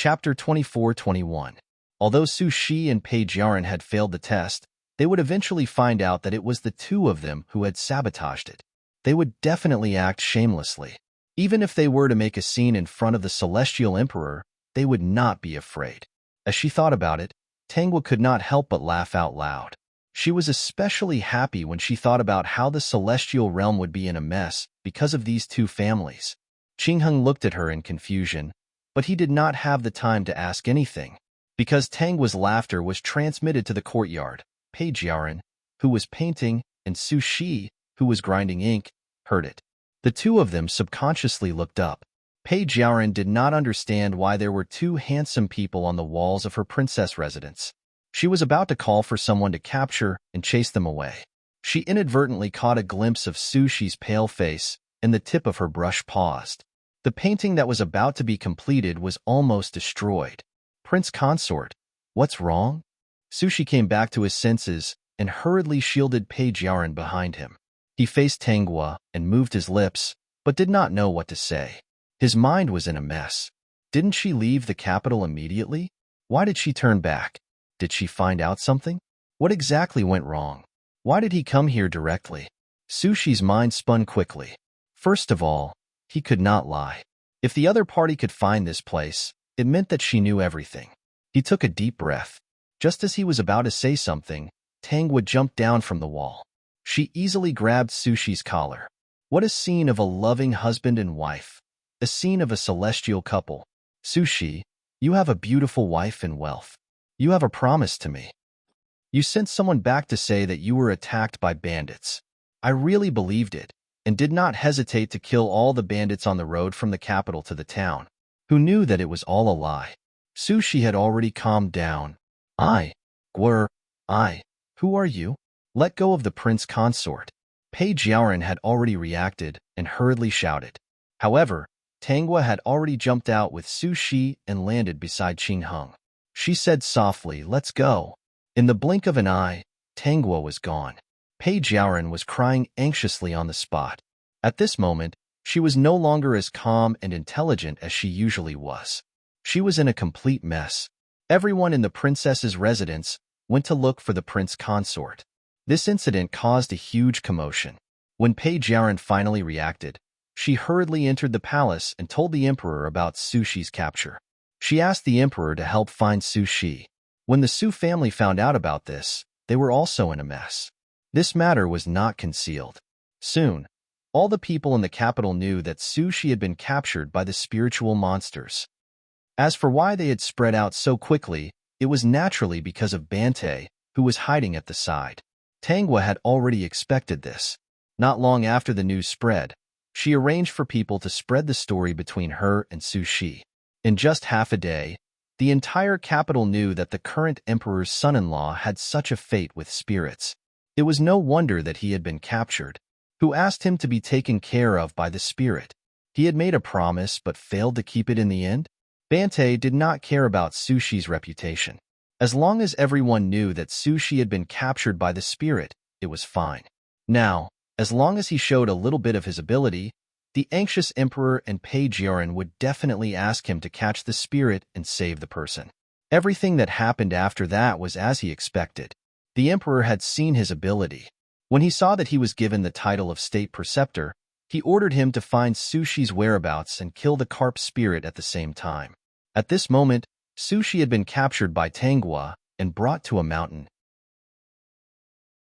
Chapter 24-21. Although Su Shi and Pei Jiaran had failed the test, they would eventually find out that it was the two of them who had sabotaged it. They would definitely act shamelessly. Even if they were to make a scene in front of the Celestial Emperor, they would not be afraid. As she thought about it, Tanghua could not help but laugh out loud. She was especially happy when she thought about how the celestial realm would be in a mess because of these two families. Qingheng looked at her in confusion, but he did not have the time to ask anything. Because Tanghua's laughter was transmitted to the courtyard, Pei Jiaran, who was painting, and Su Shi, who was grinding ink, heard it. The two of them subconsciously looked up. Pei Jiaran did not understand why there were two handsome people on the walls of her princess residence. She was about to call for someone to capture and chase them away. She inadvertently caught a glimpse of Su Shi's pale face, and the tip of her brush paused. The painting that was about to be completed was almost destroyed. Prince Consort, what's wrong? Su Shi came back to his senses and hurriedly shielded Pei Jiaran behind him. He faced Tanghua and moved his lips, but did not know what to say. His mind was in a mess. Didn't she leave the capital immediately? Why did she turn back? Did she find out something? What exactly went wrong? Why did he come here directly? Su Shi's mind spun quickly. First of all, he could not lie. If the other party could find this place, it meant that she knew everything. He took a deep breath. Just as he was about to say something, Tanghua jumped down from the wall. She easily grabbed Su Shi's collar. What a scene of a loving husband and wife. A scene of a celestial couple. Su Shi, you have a beautiful wife and wealth. You have a promise to me. You sent someone back to say that you were attacked by bandits. I really believed it, and did not hesitate to kill all the bandits on the road from the capital to the town, who knew that it was all a lie. Su Shi had already calmed down. Who are you? Let go of the prince consort. Pei Jiaran had already reacted and hurriedly shouted. However, Tanghua had already jumped out with Su Shi and landed beside Qingheng. She said softly, let's go. In the blink of an eye, Tanghua was gone. Pei Jiaran was crying anxiously on the spot. At this moment, she was no longer as calm and intelligent as she usually was. She was in a complete mess. Everyone in the princess's residence went to look for the prince consort. This incident caused a huge commotion. When Pei Jiaran finally reacted, she hurriedly entered the palace and told the emperor about Su Shi's capture. She asked the emperor to help find Su Shi. When the Su family found out about this, they were also in a mess. This matter was not concealed. Soon, all the people in the capital knew that Su Shi had been captured by the spiritual monsters. As for why they had spread out so quickly, it was naturally because of Bante, who was hiding at the side. Tanghua had already expected this. Not long after the news spread, she arranged for people to spread the story between her and Su Shi. In just half a day, the entire capital knew that the current emperor's son-in-law had such a fate with spirits. It was no wonder that he had been captured. Who asked him to be taken care of by the spirit? He had made a promise but failed to keep it in the end? Bante did not care about Su Shi's reputation. As long as everyone knew that Su Shi had been captured by the spirit, it was fine. Now, as long as he showed a little bit of his ability, the anxious emperor and Pei Jiaran would definitely ask him to catch the spirit and save the person. Everything that happened after that was as he expected. The emperor had seen his ability. When he saw that he was given the title of state preceptor, he ordered him to find Su Shi's whereabouts and kill the carp spirit at the same time. At this moment, Su Shi had been captured by Tanghua and brought to a mountain.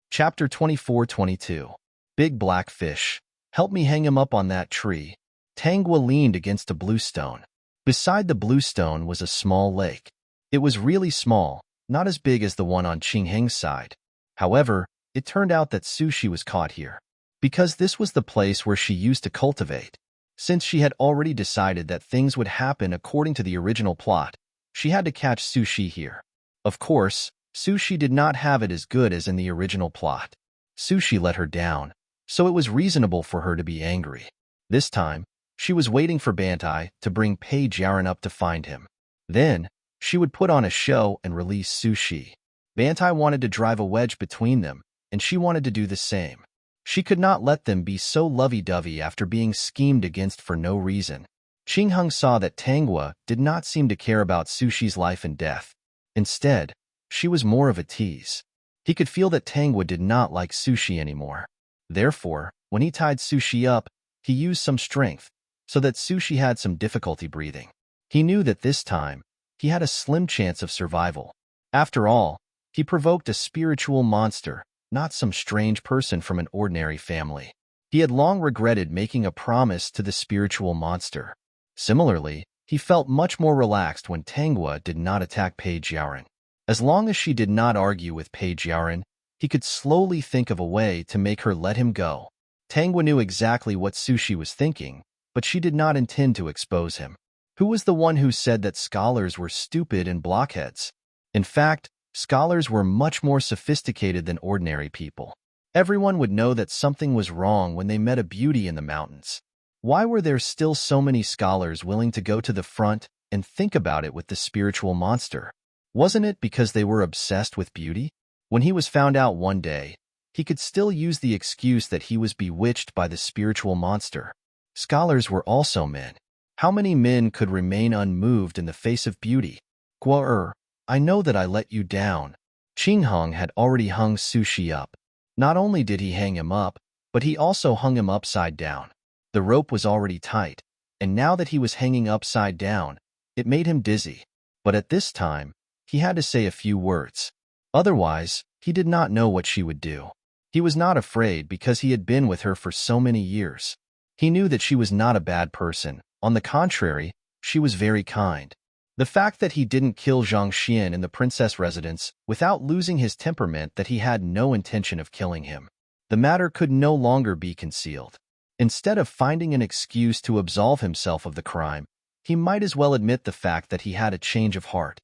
Chapter 24-22. Big Black Fish. Help me hang him up on that tree. Tanghua leaned against a blue stone. Beside the blue stone was a small lake. It was really small, not as big as the one on Qingheng's side. However, it turned out that Su Shi was caught here, because this was the place where she used to cultivate. Since she had already decided that things would happen according to the original plot, she had to catch Su Shi here. Of course, Su Shi did not have it as good as in the original plot. Su Shi let her down, so it was reasonable for her to be angry. This time, she was waiting for Bantai to bring Pei Jiaran up to find him. Then, she would put on a show and release Su Shi. Bantai wanted to drive a wedge between them, and she wanted to do the same. She could not let them be so lovey-dovey after being schemed against for no reason. Qingheng saw that Tanghua did not seem to care about Sushi's life and death. Instead, she was more of a tease. He could feel that Tanghua did not like Sushi anymore. Therefore, when he tied Sushi up, he used some strength, so that Sushi had some difficulty breathing. He knew that this time, he had a slim chance of survival. After all, he provoked a spiritual monster, not some strange person from an ordinary family. He had long regretted making a promise to the spiritual monster. Similarly, he felt much more relaxed when Tanghua did not attack Page Yaoren. As long as she did not argue with Page Yaoren, he could slowly think of a way to make her let him go. Tanghua knew exactly what Sushi was thinking, but she did not intend to expose him. Who was the one who said that scholars were stupid and blockheads? In fact, scholars were much more sophisticated than ordinary people. Everyone would know that something was wrong when they met a beauty in the mountains. Why were there still so many scholars willing to go to the front and think about it with the spiritual monster? Wasn't it because they were obsessed with beauty? When he was found out one day, he could still use the excuse that he was bewitched by the spiritual monster. Scholars were also men. How many men could remain unmoved in the face of beauty? Guo, I know that I let you down. Qingheng had already hung Sushi up. Not only did he hang him up, but he also hung him upside down. The rope was already tight, and now that he was hanging upside down, it made him dizzy. But at this time, he had to say a few words. Otherwise, he did not know what she would do. He was not afraid because he had been with her for so many years. He knew that she was not a bad person. On the contrary, she was very kind. The fact that he didn't kill Zhang Xian in the princess residence without losing his temper meant that he had no intention of killing him. The matter could no longer be concealed. Instead of finding an excuse to absolve himself of the crime, he might as well admit the fact that he had a change of heart.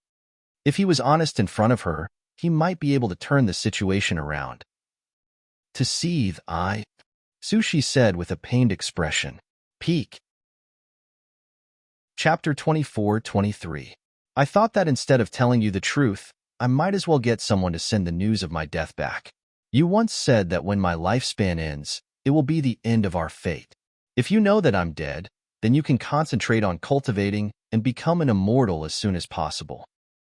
If he was honest in front of her, he might be able to turn the situation around. To seethe, Sushi said with a pained expression. Peak. Chapter 24-23. I thought that instead of telling you the truth, I might as well get someone to send the news of my death back. You once said that when my lifespan ends, it will be the end of our fate. If you know that I'm dead, then you can concentrate on cultivating and become an immortal as soon as possible.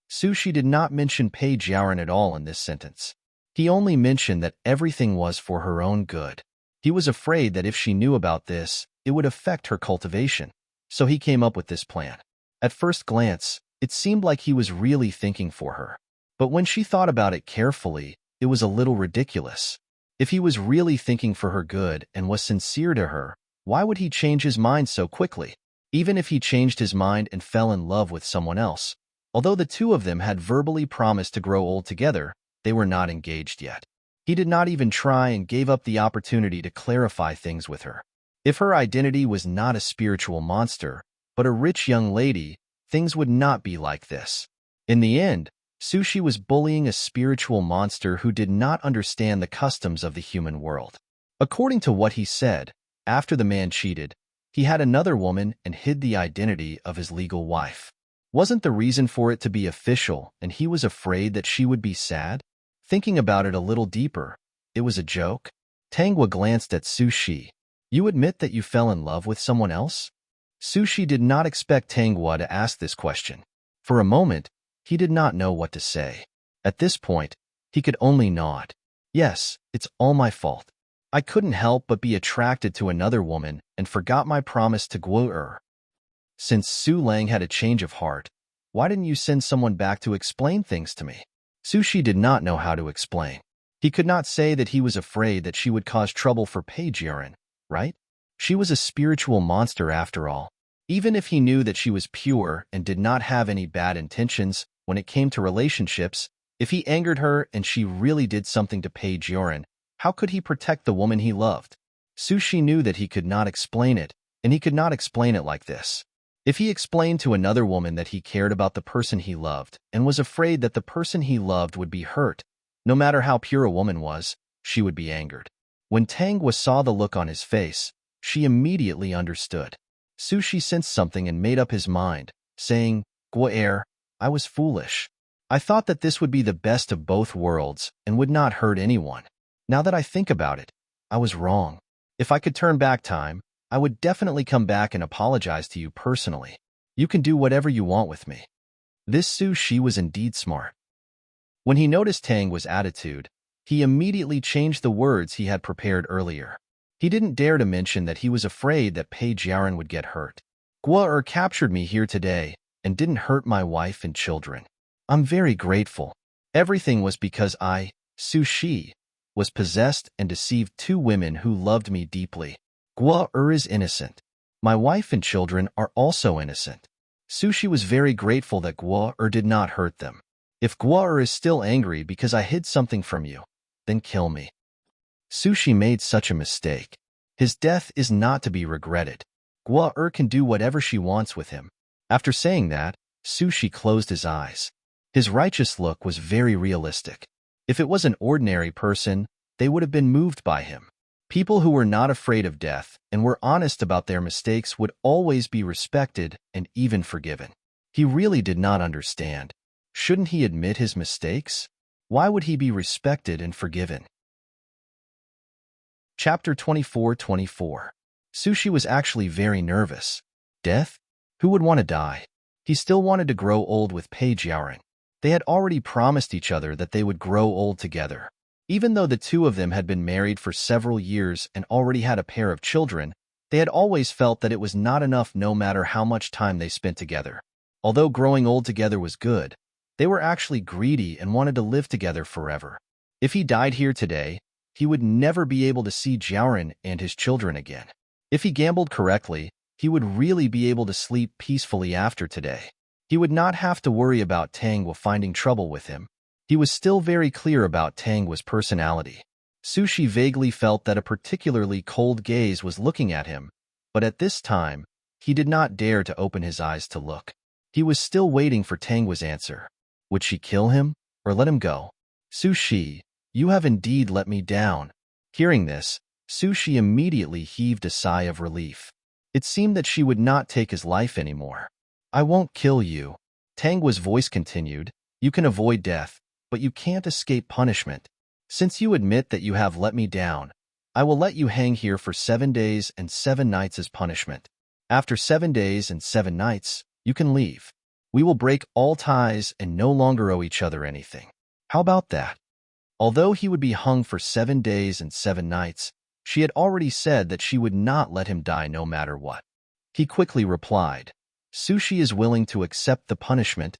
Sushi did not mention Page Yaoren at all in this sentence. He only mentioned that everything was for her own good. He was afraid that if she knew about this, it would affect her cultivation. So he came up with this plan. At first glance, it seemed like he was really thinking for her. But when she thought about it carefully, it was a little ridiculous. If he was really thinking for her good and was sincere to her, why would he change his mind so quickly? Even if he changed his mind and fell in love with someone else, although the two of them had verbally promised to grow old together, they were not engaged yet. He did not even try and gave up the opportunity to clarify things with her. If her identity was not a spiritual monster, but a rich young lady, things would not be like this. In the end, Sushi was bullying a spiritual monster who did not understand the customs of the human world. According to what he said, after the man cheated, he had another woman and hid the identity of his legal wife. Wasn't the reason for it to be official and he was afraid that she would be sad? Thinking about it a little deeper, it was a joke. Tanghua glanced at Sushi. You admit that you fell in love with someone else? Sushi did not expect Tanghua to ask this question. For a moment, he did not know what to say. At this point, he could only nod. Yes, it's all my fault. I couldn't help but be attracted to another woman and forgot my promise to Guo. Since Su Lang had a change of heart, why didn't you send someone back to explain things to me? Sushi did not know how to explain. He could not say that he was afraid that she would cause trouble for Page Yaoren, right? She was a spiritual monster after all. Even if he knew that she was pure and did not have any bad intentions when it came to relationships, if he angered her and she really did something to Page Yaoren, how could he protect the woman he loved? Sushi knew that he could not explain it, and he could not explain it like this. If he explained to another woman that he cared about the person he loved and was afraid that the person he loved would be hurt, no matter how pure a woman was, she would be angered. When Tanghua saw the look on his face, she immediately understood. Sushi sensed something and made up his mind, saying, Guo, I was foolish. I thought that this would be the best of both worlds and would not hurt anyone. Now that I think about it, I was wrong. If I could turn back time, I would definitely come back and apologize to you personally. You can do whatever you want with me. This Su Shi was indeed smart. When he noticed Tang's attitude, he immediately changed the words he had prepared earlier. He didn't dare to mention that he was afraid that Pei Jiaran would get hurt. Guo captured me here today and didn't hurt my wife and children. I'm very grateful. Everything was because I, Su Shi, was possessed and deceived two women who loved me deeply. Guo is innocent. My wife and children are also innocent. Su Shi was very grateful that Guo did not hurt them. If Guo is still angry because I hid something from you, then kill me. Su Shi made such a mistake. His death is not to be regretted. Guo can do whatever she wants with him. After saying that, Su Shi closed his eyes. His righteous look was very realistic. If it was an ordinary person, they would have been moved by him. People who were not afraid of death and were honest about their mistakes would always be respected and even forgiven. He really did not understand. Shouldn't he admit his mistakes? Why would he be respected and forgiven? Chapter 24:24. Su Shi was actually very nervous. Death? Who would want to die? He still wanted to grow old with Pei Jiaran. They had already promised each other that they would grow old together. Even though the two of them had been married for several years and already had a pair of children, they had always felt that it was not enough no matter how much time they spent together. Although growing old together was good, they were actually greedy and wanted to live together forever. If he died here today, he would never be able to see Jiaran and his children again. If he gambled correctly, he would really be able to sleep peacefully after today. He would not have to worry about Tangwa finding trouble with him. He was still very clear about Tangwa's personality. Su Shi vaguely felt that a particularly cold gaze was looking at him, but at this time, he did not dare to open his eyes to look. He was still waiting for Tangwa's answer. Would she kill him or let him go? Su Shi, you have indeed let me down. Hearing this, Su Shi immediately heaved a sigh of relief. It seemed that she would not take his life anymore. I won't kill you. Tangwa's voice continued. You can avoid death, but you can't escape punishment. Since you admit that you have let me down, I will let you hang here for 7 days and 7 nights as punishment. After 7 days and 7 nights, you can leave. We will break all ties and no longer owe each other anything. How about that? Although he would be hung for 7 days and 7 nights, she had already said that she would not let him die no matter what. He quickly replied, Su Shi is willing to accept the punishment.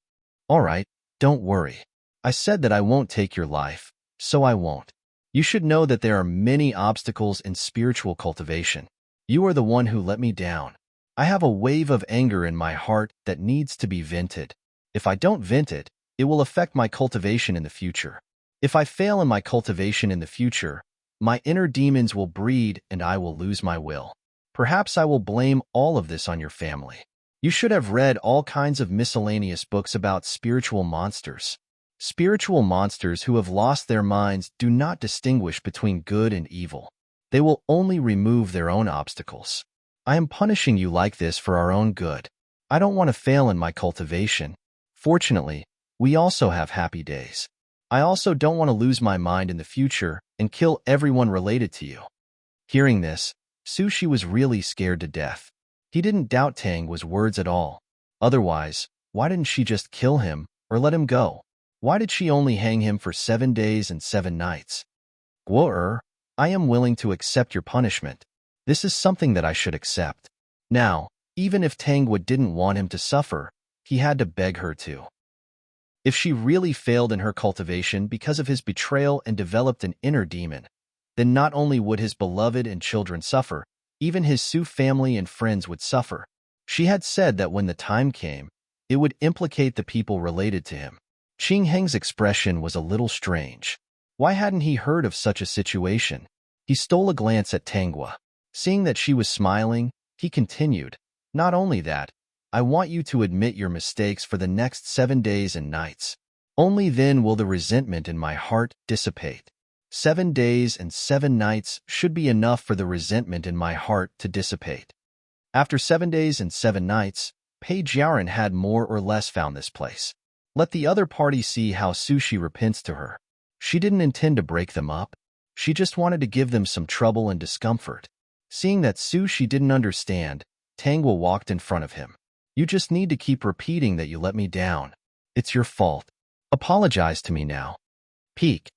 All right, don't worry. I said that I won't take your life, so I won't. You should know that there are many obstacles in spiritual cultivation. You are the one who let me down. I have a wave of anger in my heart that needs to be vented. If I don't vent it, it will affect my cultivation in the future. If I fail in my cultivation in the future, my inner demons will breed and I will lose my will. Perhaps I will blame all of this on your family. You should have read all kinds of miscellaneous books about spiritual monsters. Spiritual monsters who have lost their minds do not distinguish between good and evil. They will only remove their own obstacles. I am punishing you like this for our own good. I don't want to fail in my cultivation. Fortunately, we also have happy days. I also don't want to lose my mind in the future and kill everyone related to you. Hearing this, Su Shi was really scared to death. He didn't doubt Tang's words at all. Otherwise, why didn't she just kill him or let him go? Why did she only hang him for 7 days and 7 nights? Guo, I am willing to accept your punishment. This is something that I should accept. Now, even if Tangwa didn't want him to suffer, he had to beg her to. If she really failed in her cultivation because of his betrayal and developed an inner demon, then not only would his beloved and children suffer, even his Su family and friends would suffer. She had said that when the time came, it would implicate the people related to him. Qing Heng's expression was a little strange. Why hadn't he heard of such a situation? He stole a glance at Tangwa. Seeing that she was smiling, he continued, Not only that, I want you to admit your mistakes for the next 7 days and nights. Only then will the resentment in my heart dissipate. 7 days and 7 nights should be enough for the resentment in my heart to dissipate. After 7 days and 7 nights, Pei Jiaran had more or less found this place. Let the other party see how Su Shi repents to her. She didn't intend to break them up. She just wanted to give them some trouble and discomfort. Seeing that Sushi didn't understand, Tangwa walked in front of him. You just need to keep repeating that you let me down. It's your fault. Apologize to me now. Peak.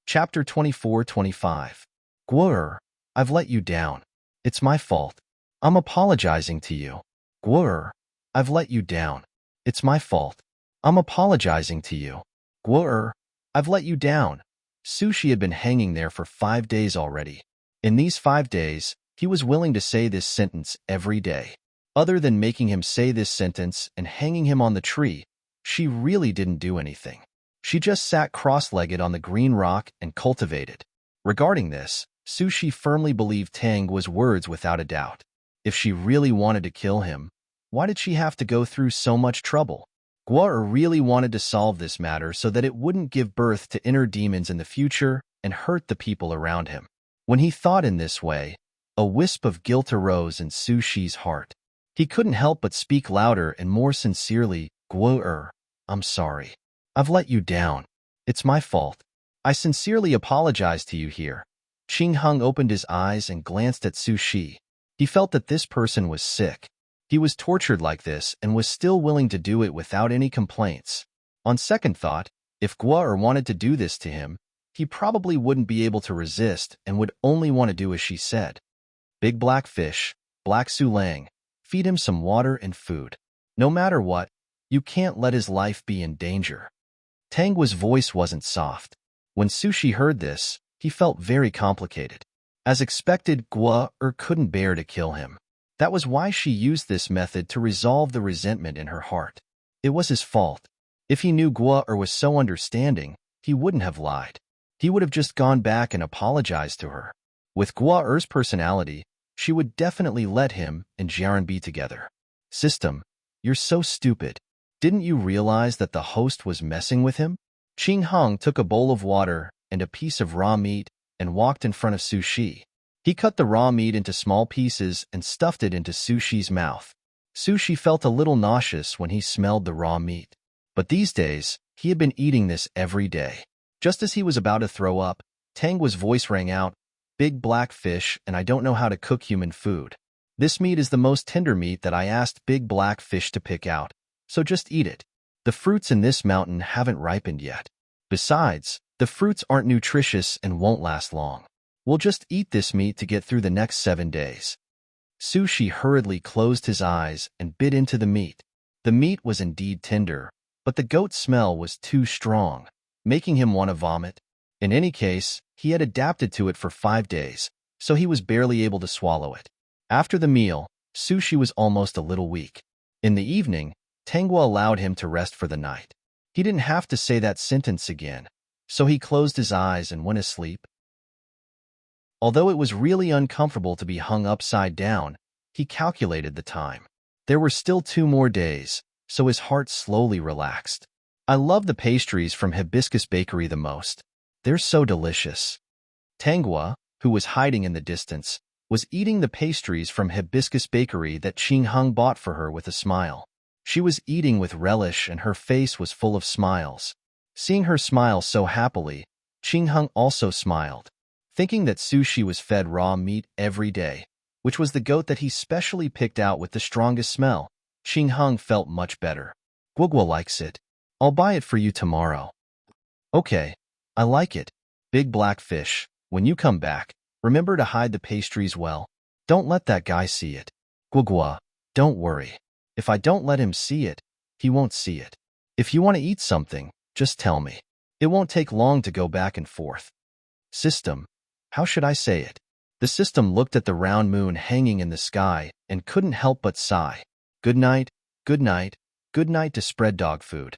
Chapter 24-25. Gwur, I've let you down. It's my fault. I'm apologizing to you. Gwur, I've let you down. It's my fault. I'm apologizing to you. Gwur, I've let you down. Sushi had been hanging there for 5 days already. In these 5 days, he was willing to say this sentence every day. Other than making him say this sentence and hanging him on the tree, she really didn't do anything. She just sat cross-legged on the green rock and cultivated. Regarding this, Sushi firmly believed Tang was words without a doubt. If she really wanted to kill him, why did she have to go through so much trouble? Gwar really wanted to solve this matter so that it wouldn't give birth to inner demons in the future and hurt the people around him. When he thought in this way, a wisp of guilt arose in Sushi's heart. He couldn't help but speak louder and more sincerely, Gwar, I'm sorry. I've let you down. It's my fault. I sincerely apologize to you here. Qing Hung opened his eyes and glanced at Sushi. He felt that this person was sick. He was tortured like this and was still willing to do it without any complaints. On second thought, if Gwar wanted to do this to him, he probably wouldn't be able to resist and would only want to do as she said. Big black fish, black sulang, feed him some water and food. No matter what, you can't let his life be in danger. Tangwa's voice wasn't soft. When Sushi heard this, he felt very complicated. As expected, Gwar couldn't bear to kill him. That was why she used this method to resolve the resentment in her heart. It was his fault. If he knew Gwar was so understanding, he wouldn't have lied. He would have just gone back and apologized to her. With Gwar's personality, she would definitely let him and Jiaren be together. System, you're so stupid. Didn't you realize that the host was messing with him? Qing Hung took a bowl of water and a piece of raw meat and walked in front of Sushi. He cut the raw meat into small pieces and stuffed it into Sushi's mouth. Sushi felt a little nauseous when he smelled the raw meat. But these days, he had been eating this every day. Just as he was about to throw up, Tangwa's voice rang out, Big black fish, and I don't know how to cook human food. This meat is the most tender meat that I asked Big Black Fish to pick out, so just eat it. The fruits in this mountain haven't ripened yet. Besides, the fruits aren't nutritious and won't last long. We'll just eat this meat to get through the next 7 days. Sushi hurriedly closed his eyes and bit into the meat. The meat was indeed tender, but the goat smell was too strong, making him want to vomit. In any case, he had adapted to it for 5 days, so he was barely able to swallow it. After the meal, Sushi was almost a little weak. In the evening, Tangwa allowed him to rest for the night. He didn't have to say that sentence again, so he closed his eyes and went asleep. Although it was really uncomfortable to be hung upside down, he calculated the time. There were still 2 more days, so his heart slowly relaxed. I love the pastries from Hibiscus Bakery the most. They're so delicious. Tangwa, who was hiding in the distance, was eating the pastries from Hibiscus Bakery that Qing Hung bought for her with a smile. She was eating with relish and her face was full of smiles. Seeing her smile so happily, Qing Hung also smiled. Thinking that Sushi was fed raw meat every day, which was the goat that he specially picked out with the strongest smell, Qing Hung felt much better. Gwugwa likes it. I'll buy it for you tomorrow. Okay, I like it. Big black fish, when you come back, remember to hide the pastries well. Don't let that guy see it. Gwugwa, don't worry. If I don't let him see it, he won't see it. If you want to eat something, just tell me. It won't take long to go back and forth. System, how should I say it? The system looked at the round moon hanging in the sky and couldn't help but sigh. Good night, good night, good night to spread dog food.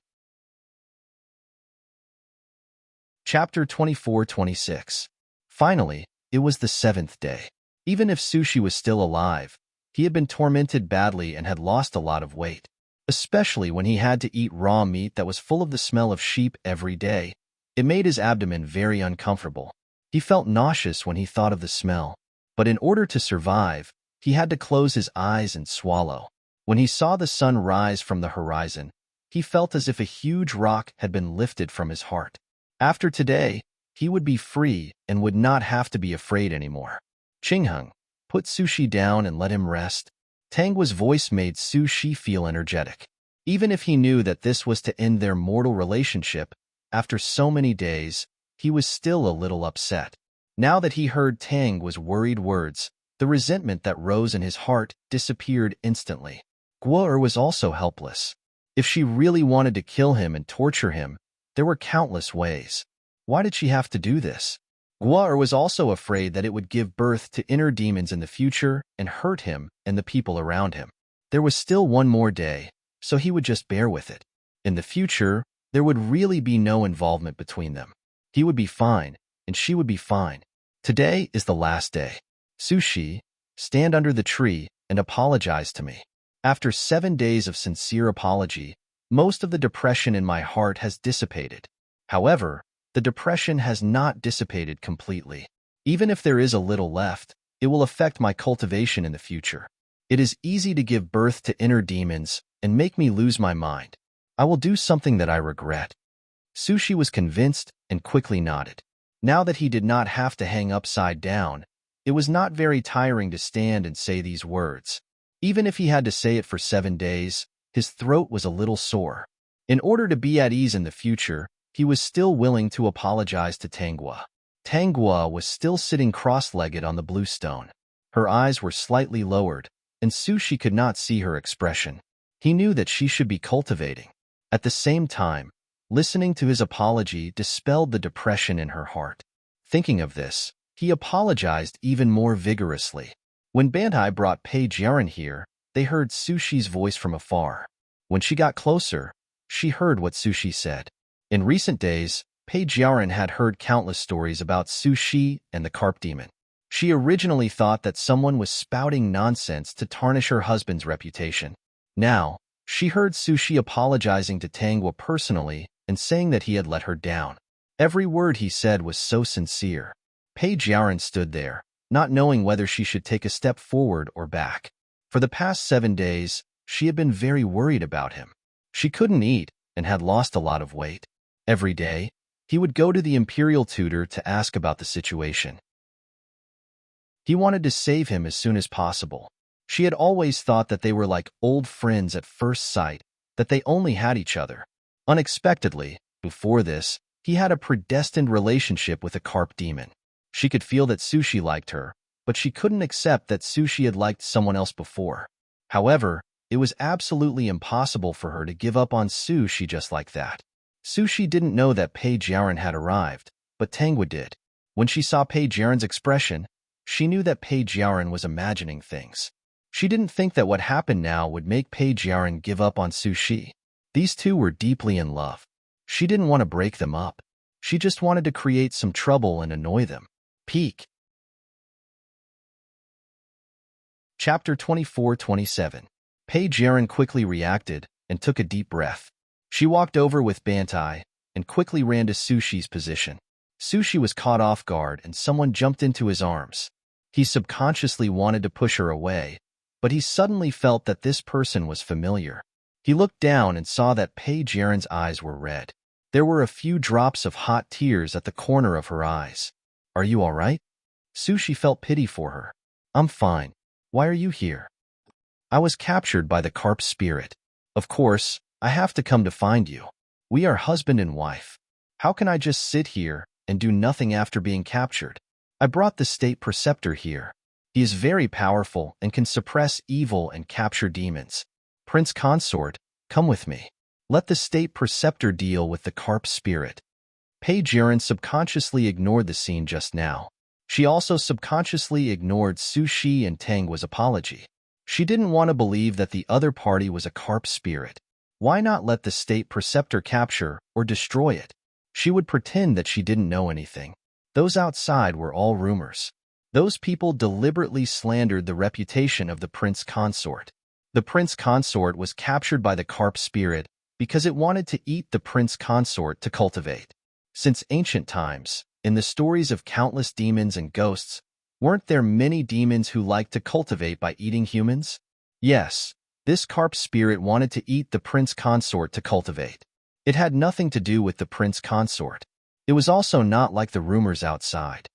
Chapter 24-26. Finally, it was the 7th day. Even if Sushi was still alive, he had been tormented badly and had lost a lot of weight. Especially when he had to eat raw meat that was full of the smell of sheep every day. It made his abdomen very uncomfortable. He felt nauseous when he thought of the smell. But in order to survive, he had to close his eyes and swallow. When he saw the sun rise from the horizon, he felt as if a huge rock had been lifted from his heart. After today, he would be free and would not have to be afraid anymore. Qingheng, put Sushi down and let him rest. Tangwa's voice made Sushi feel energetic. Even if he knew that this was to end their mortal relationship, after so many days, he was still a little upset. Now that he heard Tangwa's worried words, the resentment that rose in his heart disappeared instantly. Guo was also helpless. If she really wanted to kill him and torture him, there were countless ways. Why did she have to do this? Guo was also afraid that it would give birth to inner demons in the future and hurt him and the people around him. There was still one more day, so he would just bear with it. In the future, there would really be no involvement between them. He would be fine, and she would be fine. Today is the last day. Sushi, stand under the tree and apologize to me. After 7 days of sincere apology, most of the depression in my heart has dissipated. However, the depression has not dissipated completely. Even if there is a little left, it will affect my cultivation in the future. It is easy to give birth to inner demons and make me lose my mind. I will do something that I regret. Sushi was convinced and quickly nodded. Now that he did not have to hang upside down, it was not very tiring to stand and say these words. Even if he had to say it for 7 days, his throat was a little sore. In order to be at ease in the future, he was still willing to apologize to Tangwa. Tangwa was still sitting cross-legged on the blue stone. Her eyes were slightly lowered, and Sushi could not see her expression. He knew that she should be cultivating. At the same time, listening to his apology dispelled the depression in her heart. Thinking of this, he apologized even more vigorously. When Bantai brought Page Yaren here, they heard Sushi's voice from afar. When she got closer, she heard what Sushi said. In recent days, Page Yaren had heard countless stories about Sushi and the carp demon. She originally thought that someone was spouting nonsense to tarnish her husband's reputation. Now, she heard Sushi apologizing to Tangwa personally and saying that he had let her down. Every word he said was so sincere. Page Yaren stood there, not knowing whether she should take a step forward or back. For the past 7 days, she had been very worried about him. She couldn't eat and had lost a lot of weight. Every day, he would go to the imperial tutor to ask about the situation. He wanted to save him as soon as possible. She had always thought that they were like old friends at first sight, that they only had each other. Unexpectedly, before this, he had a predestined relationship with a carp demon. She could feel that Sushi liked her, but she couldn't accept that Sushi had liked someone else before. However, it was absolutely impossible for her to give up on Sushi just like that. Sushi didn't know that Page Yaren had arrived, but Tangwa did. When she saw Page Yaren's expression, she knew that Page Yaren was imagining things. She didn't think that what happened now would make Page Yaren give up on Sushi. These two were deeply in love. She didn't want to break them up. She just wanted to create some trouble and annoy them. Peak. Chapter 24-27. Page Yaren quickly reacted and took a deep breath. She walked over with Bantai and quickly ran to Sushi's position. Sushi was caught off guard and someone jumped into his arms. He subconsciously wanted to push her away, but he suddenly felt that this person was familiar. He looked down and saw that Page Yaren's eyes were red. There were a few drops of hot tears at the corner of her eyes. Are you all right? Sushi felt pity for her. I'm fine. Why are you here? I was captured by the carp spirit. Of course, I have to come to find you. We are husband and wife. How can I just sit here and do nothing after being captured? I brought the state preceptor here. He is very powerful and can suppress evil and capture demons. Prince Consort, come with me. Let the state preceptor deal with the carp spirit. Page Yaren subconsciously ignored the scene just now. She also subconsciously ignored Sushi and Tangwa's apology. She didn't want to believe that the other party was a carp spirit. Why not let the state preceptor capture or destroy it? She would pretend that she didn't know anything. Those outside were all rumors. Those people deliberately slandered the reputation of the prince consort. The prince consort was captured by the carp spirit because it wanted to eat the prince consort to cultivate. Since ancient times, in the stories of countless demons and ghosts, weren't there many demons who liked to cultivate by eating humans? Yes, this carp spirit wanted to eat the prince consort to cultivate. It had nothing to do with the prince consort. It was also not like the rumors outside.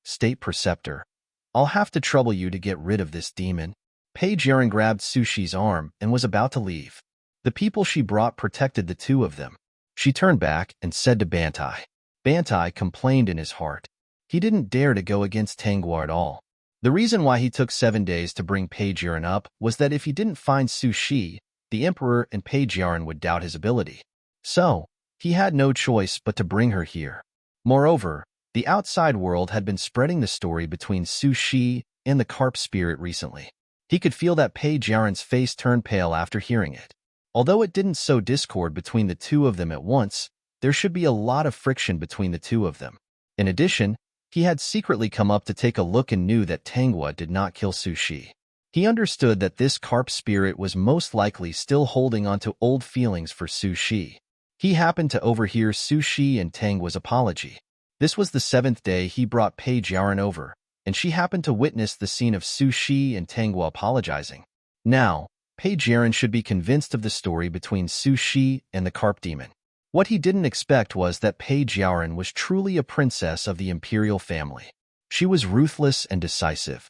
State Preceptor, I'll have to trouble you to get rid of this demon. Page Yaren grabbed Sushi's arm and was about to leave. The people she brought protected the two of them. She turned back and said to Bantai. Bantai complained in his heart. He didn't dare to go against Tangwa at all. The reason why he took 7 days to bring Page Yaren up was that if he didn't find Sushi, the Emperor and Page Yaren would doubt his ability. So, he had no choice but to bring her here. Moreover, the outside world had been spreading the story between Sushi and the carp spirit recently. He could feel that Page Yaren's face turn pale after hearing it. Although it didn't sow discord between the two of them at once, there should be a lot of friction between the two of them. In addition, he had secretly come up to take a look and knew that Tangwa did not kill Sushi. He understood that this carp spirit was most likely still holding onto old feelings for Sushi. He happened to overhear Sushi and Tangwa's apology. This was the 7th day he brought Page Yaren over, and she happened to witness the scene of Sushi and Tangwa apologizing. Now, Page Yaren should be convinced of the story between Sushi and the carp demon. What he didn't expect was that Page Yaren was truly a princess of the imperial family. She was ruthless and decisive.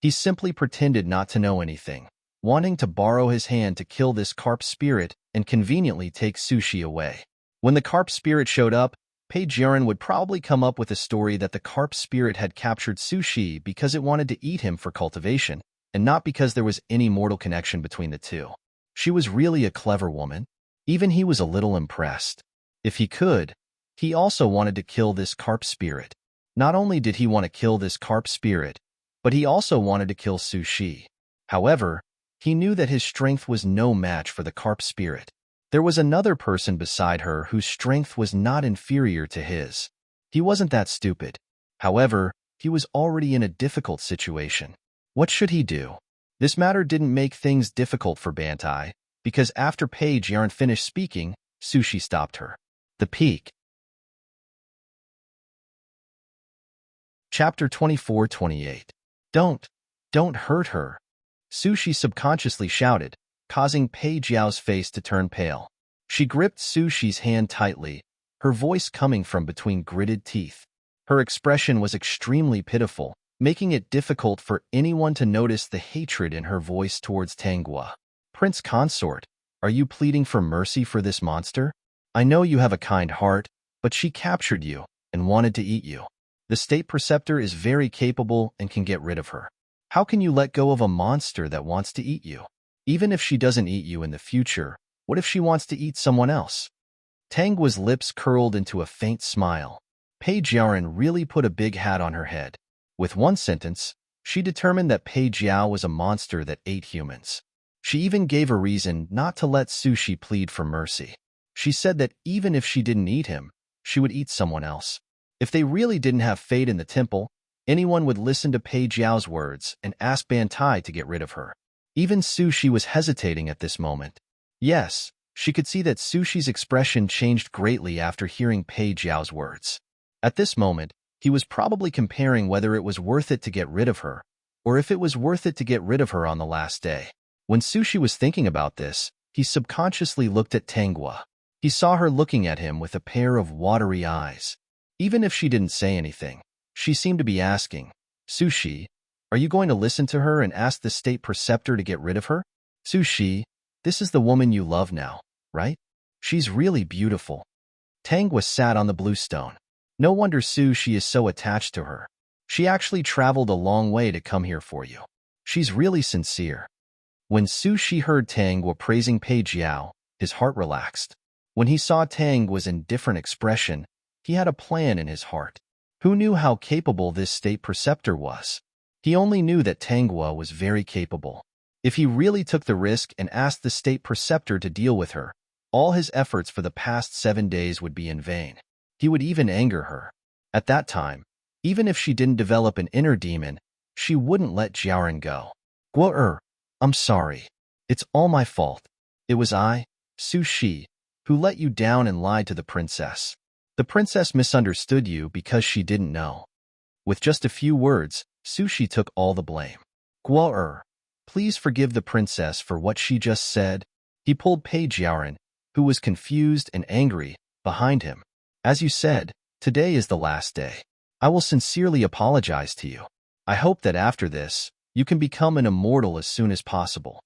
He simply pretended not to know anything, wanting to borrow his hand to kill this carp spirit and conveniently take Sushi away. When the carp spirit showed up, Page Yaren would probably come up with a story that the carp spirit had captured Sushi because it wanted to eat him for cultivation, and not because there was any mortal connection between the two. She was really a clever woman. Even he was a little impressed. If he could, he also wanted to kill this carp spirit. Not only did he want to kill this carp spirit, but he also wanted to kill Sushi. However, he knew that his strength was no match for the carp spirit. There was another person beside her whose strength was not inferior to his. He wasn't that stupid. However, he was already in a difficult situation. What should he do? This matter didn't make things difficult for Bantai, because after Page Yaren finished speaking, Sushi stopped her. The Peak. Chapter 24-28. Don't hurt her. Sushi subconsciously shouted, causing Page Yao's face to turn pale. She gripped Sushi's hand tightly, her voice coming from between gritted teeth. Her expression was extremely pitiful, making it difficult for anyone to notice the hatred in her voice towards Tangwa. Prince Consort, are you pleading for mercy for this monster? I know you have a kind heart, but she captured you and wanted to eat you. The State Preceptor is very capable and can get rid of her. How can you let go of a monster that wants to eat you? Even if she doesn't eat you in the future, what if she wants to eat someone else? Tangwa's lips curled into a faint smile. Page Yaren really put a big hat on her head. With one sentence, she determined that Page Yao was a monster that ate humans. She even gave a reason not to let Sushi plead for mercy. She said that even if she didn't eat him, she would eat someone else. If they really didn't have fate in the temple, anyone would listen to Page Yao's words and ask Bantai to get rid of her. Even Sushi was hesitating at this moment. Yes, she could see that Sushi's expression changed greatly after hearing Page Yao's words. At this moment, he was probably comparing whether it was worth it to get rid of her, or if it was worth it to get rid of her on the last day. When Sushi was thinking about this, he subconsciously looked at Tangwa. He saw her looking at him with a pair of watery eyes. Even if she didn't say anything, she seemed to be asking, Sushi, are you going to listen to her and ask the State Preceptor to get rid of her? Sushi, this is the woman you love now, right? She's really beautiful. Tangwa sat on the blue stone. No wonder Sushi is so attached to her. She actually traveled a long way to come here for you. She's really sincere. When Sushi heard Tangwa praising Page Yao, his heart relaxed. When he saw Tangwa's indifferent expression, he had a plan in his heart. Who knew how capable this State Preceptor was? He only knew that Tangwa was very capable. If he really took the risk and asked the State Preceptor to deal with her, all his efforts for the past 7 days would be in vain. He would even anger her. At that time, even if she didn't develop an inner demon, she wouldn't let Jiaran go. Guo I'm sorry. It's all my fault. It was I, Sushi, who let you down and lied to the princess. The princess misunderstood you because she didn't know. With just a few words, Sushi took all the blame. Guo please forgive the princess for what she just said. He pulled Page Yaran, who was confused and angry, behind him. As you said, today is the last day. I will sincerely apologize to you. I hope that after this, you can become an immortal as soon as possible.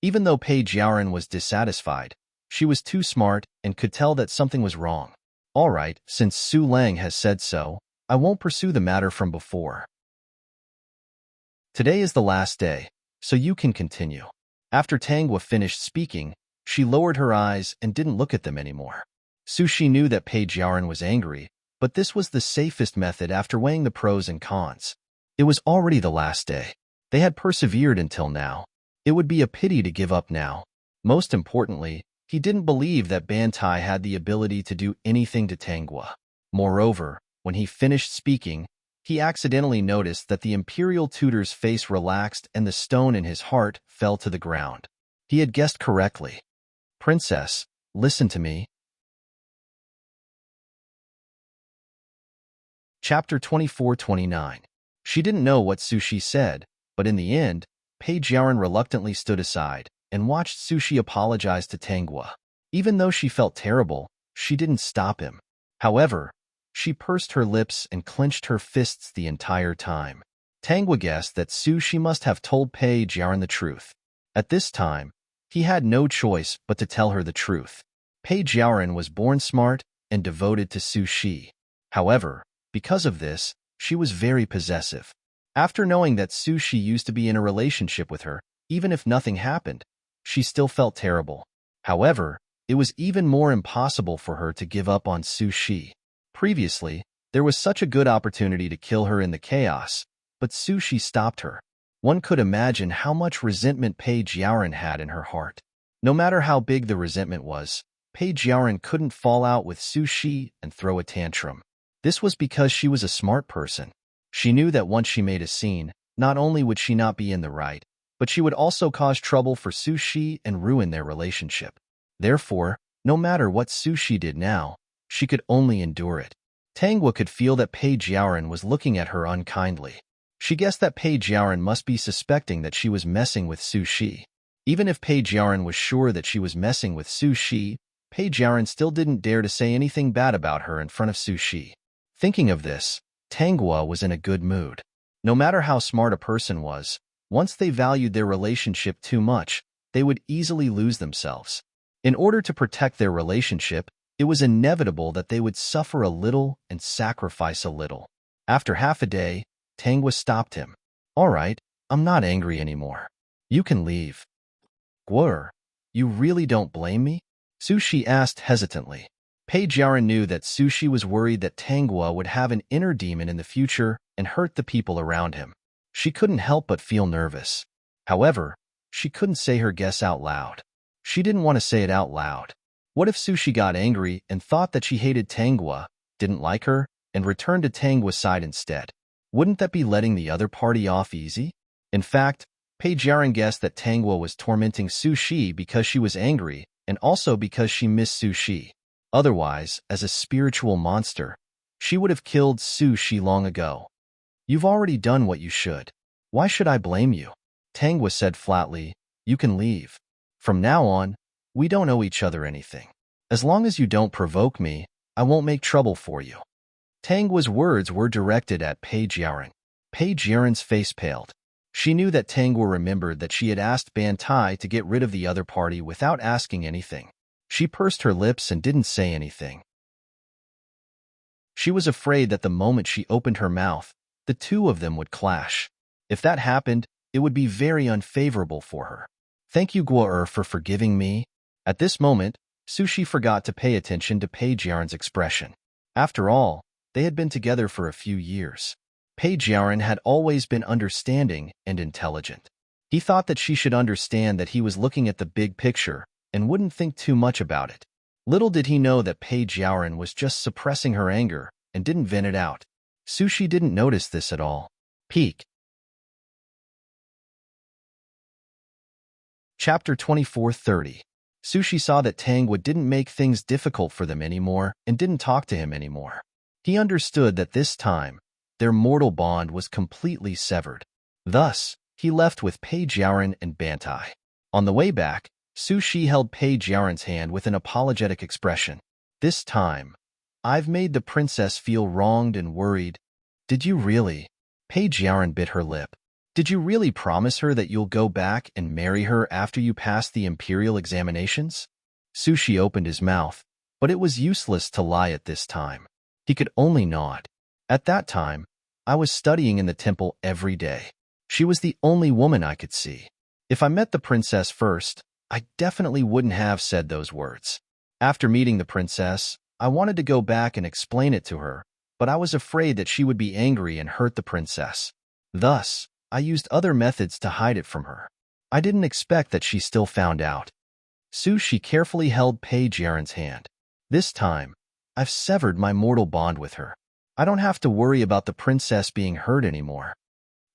Even though Pei Jiaran was dissatisfied, she was too smart and could tell that something was wrong. All right, since Su Lang has said so, I won't pursue the matter from before. Today is the last day, so you can continue. After Tanghua finished speaking, she lowered her eyes and didn't look at them anymore. Su Shi knew that Pei Jiaran was angry, but this was the safest method after weighing the pros and cons. It was already the last day. They had persevered until now. It would be a pity to give up now. Most importantly, he didn't believe that Bantai had the ability to do anything to Tanghua. Moreover, when he finished speaking, he accidentally noticed that the imperial tutor's face relaxed and the stone in his heart fell to the ground. He had guessed correctly. Princess, listen to me. Chapter 24-29. She didn't know what Su Shi said, but in the end, Pei Jiaran reluctantly stood aside and watched Su Shi apologize to Tanghua. Even though she felt terrible, she didn't stop him. However, she pursed her lips and clenched her fists the entire time. Tanghua guessed that Su Shi must have told Pei Jiaran the truth. At this time, he had no choice but to tell her the truth. Pei Jiaran was born smart and devoted to Su Shi. However, because of this, she was very possessive. After knowing that Su Shi used to be in a relationship with her, even if nothing happened, she still felt terrible. However, it was even more impossible for her to give up on Su Shi. Previously, there was such a good opportunity to kill her in the chaos, but Su Shi stopped her. One could imagine how much resentment Pei Jiaran had in her heart. No matter how big the resentment was, Pei Jiaran couldn't fall out with Su Shi and throw a tantrum. This was because she was a smart person. She knew that once she made a scene, not only would she not be in the right, but she would also cause trouble for Su Shi and ruin their relationship. Therefore, no matter what Su Shi did now, she could only endure it. Tanghua could feel that Pei Jiaran was looking at her unkindly. She guessed that Pei Jiaran must be suspecting that she was messing with Su Shi. Even if Pei Jiaran was sure that she was messing with Su Shi, Pei Jiaran still didn't dare to say anything bad about her in front of Su Shi. Thinking of this, Tanghua was in a good mood. No matter how smart a person was, once they valued their relationship too much, they would easily lose themselves. In order to protect their relationship, it was inevitable that they would suffer a little and sacrifice a little. After half a day, Tanghua stopped him. All right, I'm not angry anymore. You can leave. Guo, you really don't blame me? Su Shi asked hesitantly. Pei Jiaran knew that Su Shi was worried that Tanghua would have an inner demon in the future and hurt the people around him. She couldn't help but feel nervous. However, she couldn't say her guess out loud. She didn't want to say it out loud. What if Su Shi got angry and thought that she hated Tanghua, didn't like her, and returned to Tanghua's side instead? Wouldn't that be letting the other party off easy? In fact, Pei Jiaran guessed that Tanghua was tormenting Su Shi because she was angry and also because she missed Su Shi. Otherwise, as a spiritual monster, she would have killed Su Shi long ago. You've already done what you should. Why should I blame you? Tanghua said flatly, you can leave. From now on, we don't owe each other anything. As long as you don't provoke me, I won't make trouble for you. Tanghua's words were directed at Pei Jiaran. Pei Jiaran's face paled. She knew that Tanghua remembered that she had asked Bantai to get rid of the other party without asking anything. She pursed her lips and didn't say anything. She was afraid that the moment she opened her mouth, the two of them would clash. If that happened, it would be very unfavorable for her. Thank you, Guo, for forgiving me. At this moment, Su Shi forgot to pay attention to Pei Jiaran's expression. After all, they had been together for a few years. Pei Jiaran had always been understanding and intelligent. He thought that she should understand that he was looking at the big picture and wouldn't think too much about it. Little did he know that Pei Jiaran was just suppressing her anger and didn't vent it out. Su Shi didn't notice this at all. Peak. Chapter 24-30. Su Shi saw that Tanghua didn't make things difficult for them anymore and didn't talk to him anymore. He understood that this time, their mortal bond was completely severed. Thus, he left with Pei Jiaran and Bantai. On the way back, Su Shi held Pei Jiaran's hand with an apologetic expression. This time, I've made the princess feel wronged and worried. Did you really? Page Yarin bit her lip. Did you really promise her that you'll go back and marry her after you pass the imperial examinations? Sushi opened his mouth, but it was useless to lie at this time. He could only nod. At that time, I was studying in the temple every day. She was the only woman I could see. If I met the princess first, I definitely wouldn't have said those words. After meeting the princess, I wanted to go back and explain it to her, but I was afraid that she would be angry and hurt the princess. Thus, I used other methods to hide it from her. I didn't expect that she still found out. Sushi carefully held Page Yaren's hand. This time, I've severed my mortal bond with her. I don't have to worry about the princess being hurt anymore.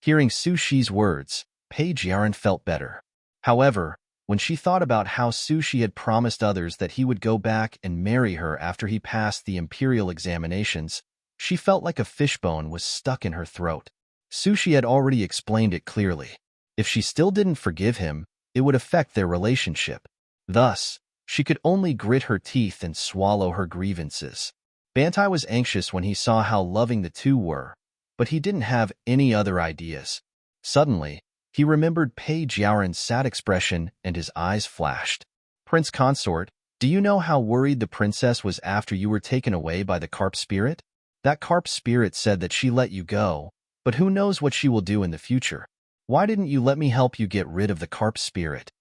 Hearing Sushi's words, Page Yaren felt better. However, when she thought about how Sushi had promised others that he would go back and marry her after he passed the imperial examinations, she felt like a fishbone was stuck in her throat. Sushi had already explained it clearly. If she still didn't forgive him, it would affect their relationship. Thus, she could only grit her teeth and swallow her grievances. Bantai was anxious when he saw how loving the two were, but he didn't have any other ideas. Suddenly, he remembered Page Yaren's sad expression and his eyes flashed. Prince Consort, do you know how worried the princess was after you were taken away by the carp spirit? That carp spirit said that she let you go, but who knows what she will do in the future. Why didn't you let me help you get rid of the carp spirit?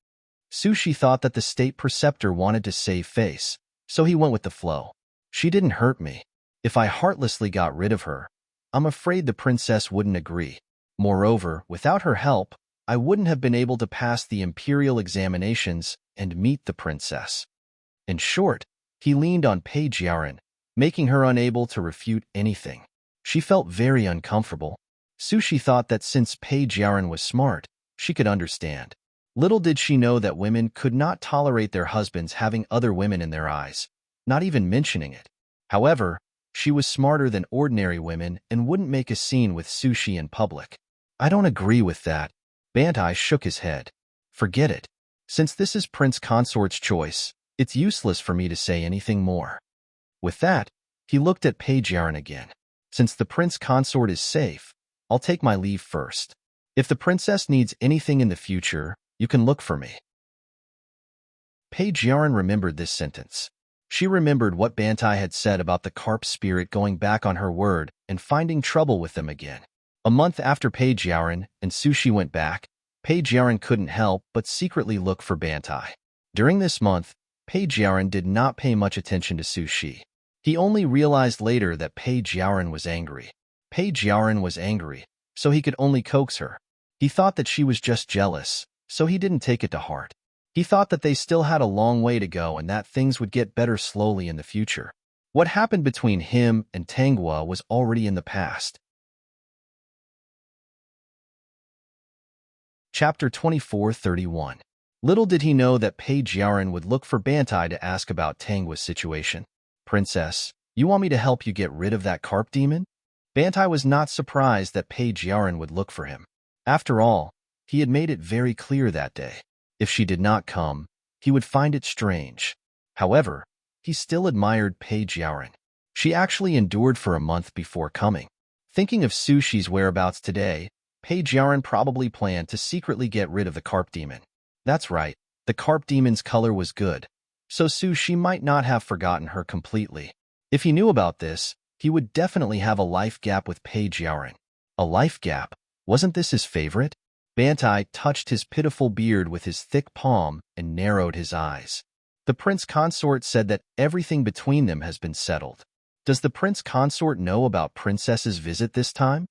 Sushi thought that the state preceptor wanted to save face, so he went with the flow. She didn't hurt me. If I heartlessly got rid of her, I'm afraid the princess wouldn't agree. Moreover, without her help, I wouldn't have been able to pass the imperial examinations and meet the princess. In short, he leaned on Page Yaren, making her unable to refute anything. She felt very uncomfortable. Sushi thought that since Page Yaren was smart, she could understand. Little did she know that women could not tolerate their husbands having other women in their eyes, not even mentioning it. However, she was smarter than ordinary women and wouldn't make a scene with Sushi in public. I don't agree with that. Bantai shook his head. Forget it. Since this is Prince Consort's choice, it's useless for me to say anything more. With that, he looked at Page Yaren again. Since the Prince Consort is safe, I'll take my leave first. If the princess needs anything in the future, you can look for me. Page Yaren remembered this sentence. She remembered what Bantai had said about the carp spirit going back on her word and finding trouble with them again. A month after Page Yaren and Sushi went back, Page Yaren couldn't help but secretly look for Bantai. During this month, Page Yaren did not pay much attention to Sushi. He only realized later that Page Yaren was angry. Page Yaren was angry, so he could only coax her. He thought that she was just jealous, so he didn't take it to heart. He thought that they still had a long way to go and that things would get better slowly in the future. What happened between him and Tangua was already in the past. Chapter 24:31. Little did he know that Page Yaren would look for Bantai to ask about Tangua's situation. Princess, you want me to help you get rid of that carp demon? Bantai was not surprised that Page Yaren would look for him. After all, he had made it very clear that day. If she did not come, he would find it strange. However, he still admired Page Yaren. She actually endured for a month before coming. Thinking of Sushi's whereabouts today, Page Yaren probably planned to secretly get rid of the carp demon. That's right, the carp demon's color was good, so Sushi might not have forgotten her completely. If he knew about this, he would definitely have a life gap with Page Yaren. A life gap? Wasn't this his favorite? Bantai touched his pitiful beard with his thick palm and narrowed his eyes. The Prince Consort said that everything between them has been settled. Does the Prince Consort know about Princess's visit this time?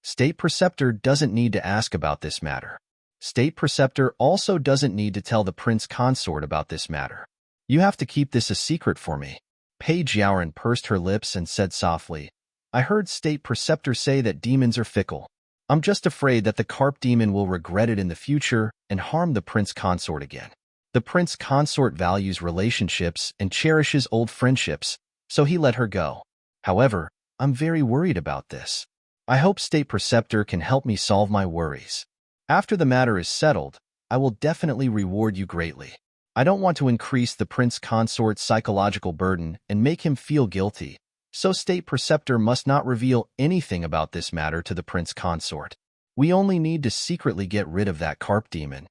State Preceptor doesn't need to ask about this matter. State Preceptor also doesn't need to tell the Prince Consort about this matter. You have to keep this a secret for me. Page Yaren pursed her lips and said softly, I heard State Preceptor say that demons are fickle. I'm just afraid that the carp demon will regret it in the future and harm the Prince Consort again. The Prince Consort values relationships and cherishes old friendships, so he let her go. However, I'm very worried about this. I hope State Preceptor can help me solve my worries. After the matter is settled, I will definitely reward you greatly. I don't want to increase the prince consort's psychological burden and make him feel guilty, so State Preceptor must not reveal anything about this matter to the prince consort. We only need to secretly get rid of that carp demon.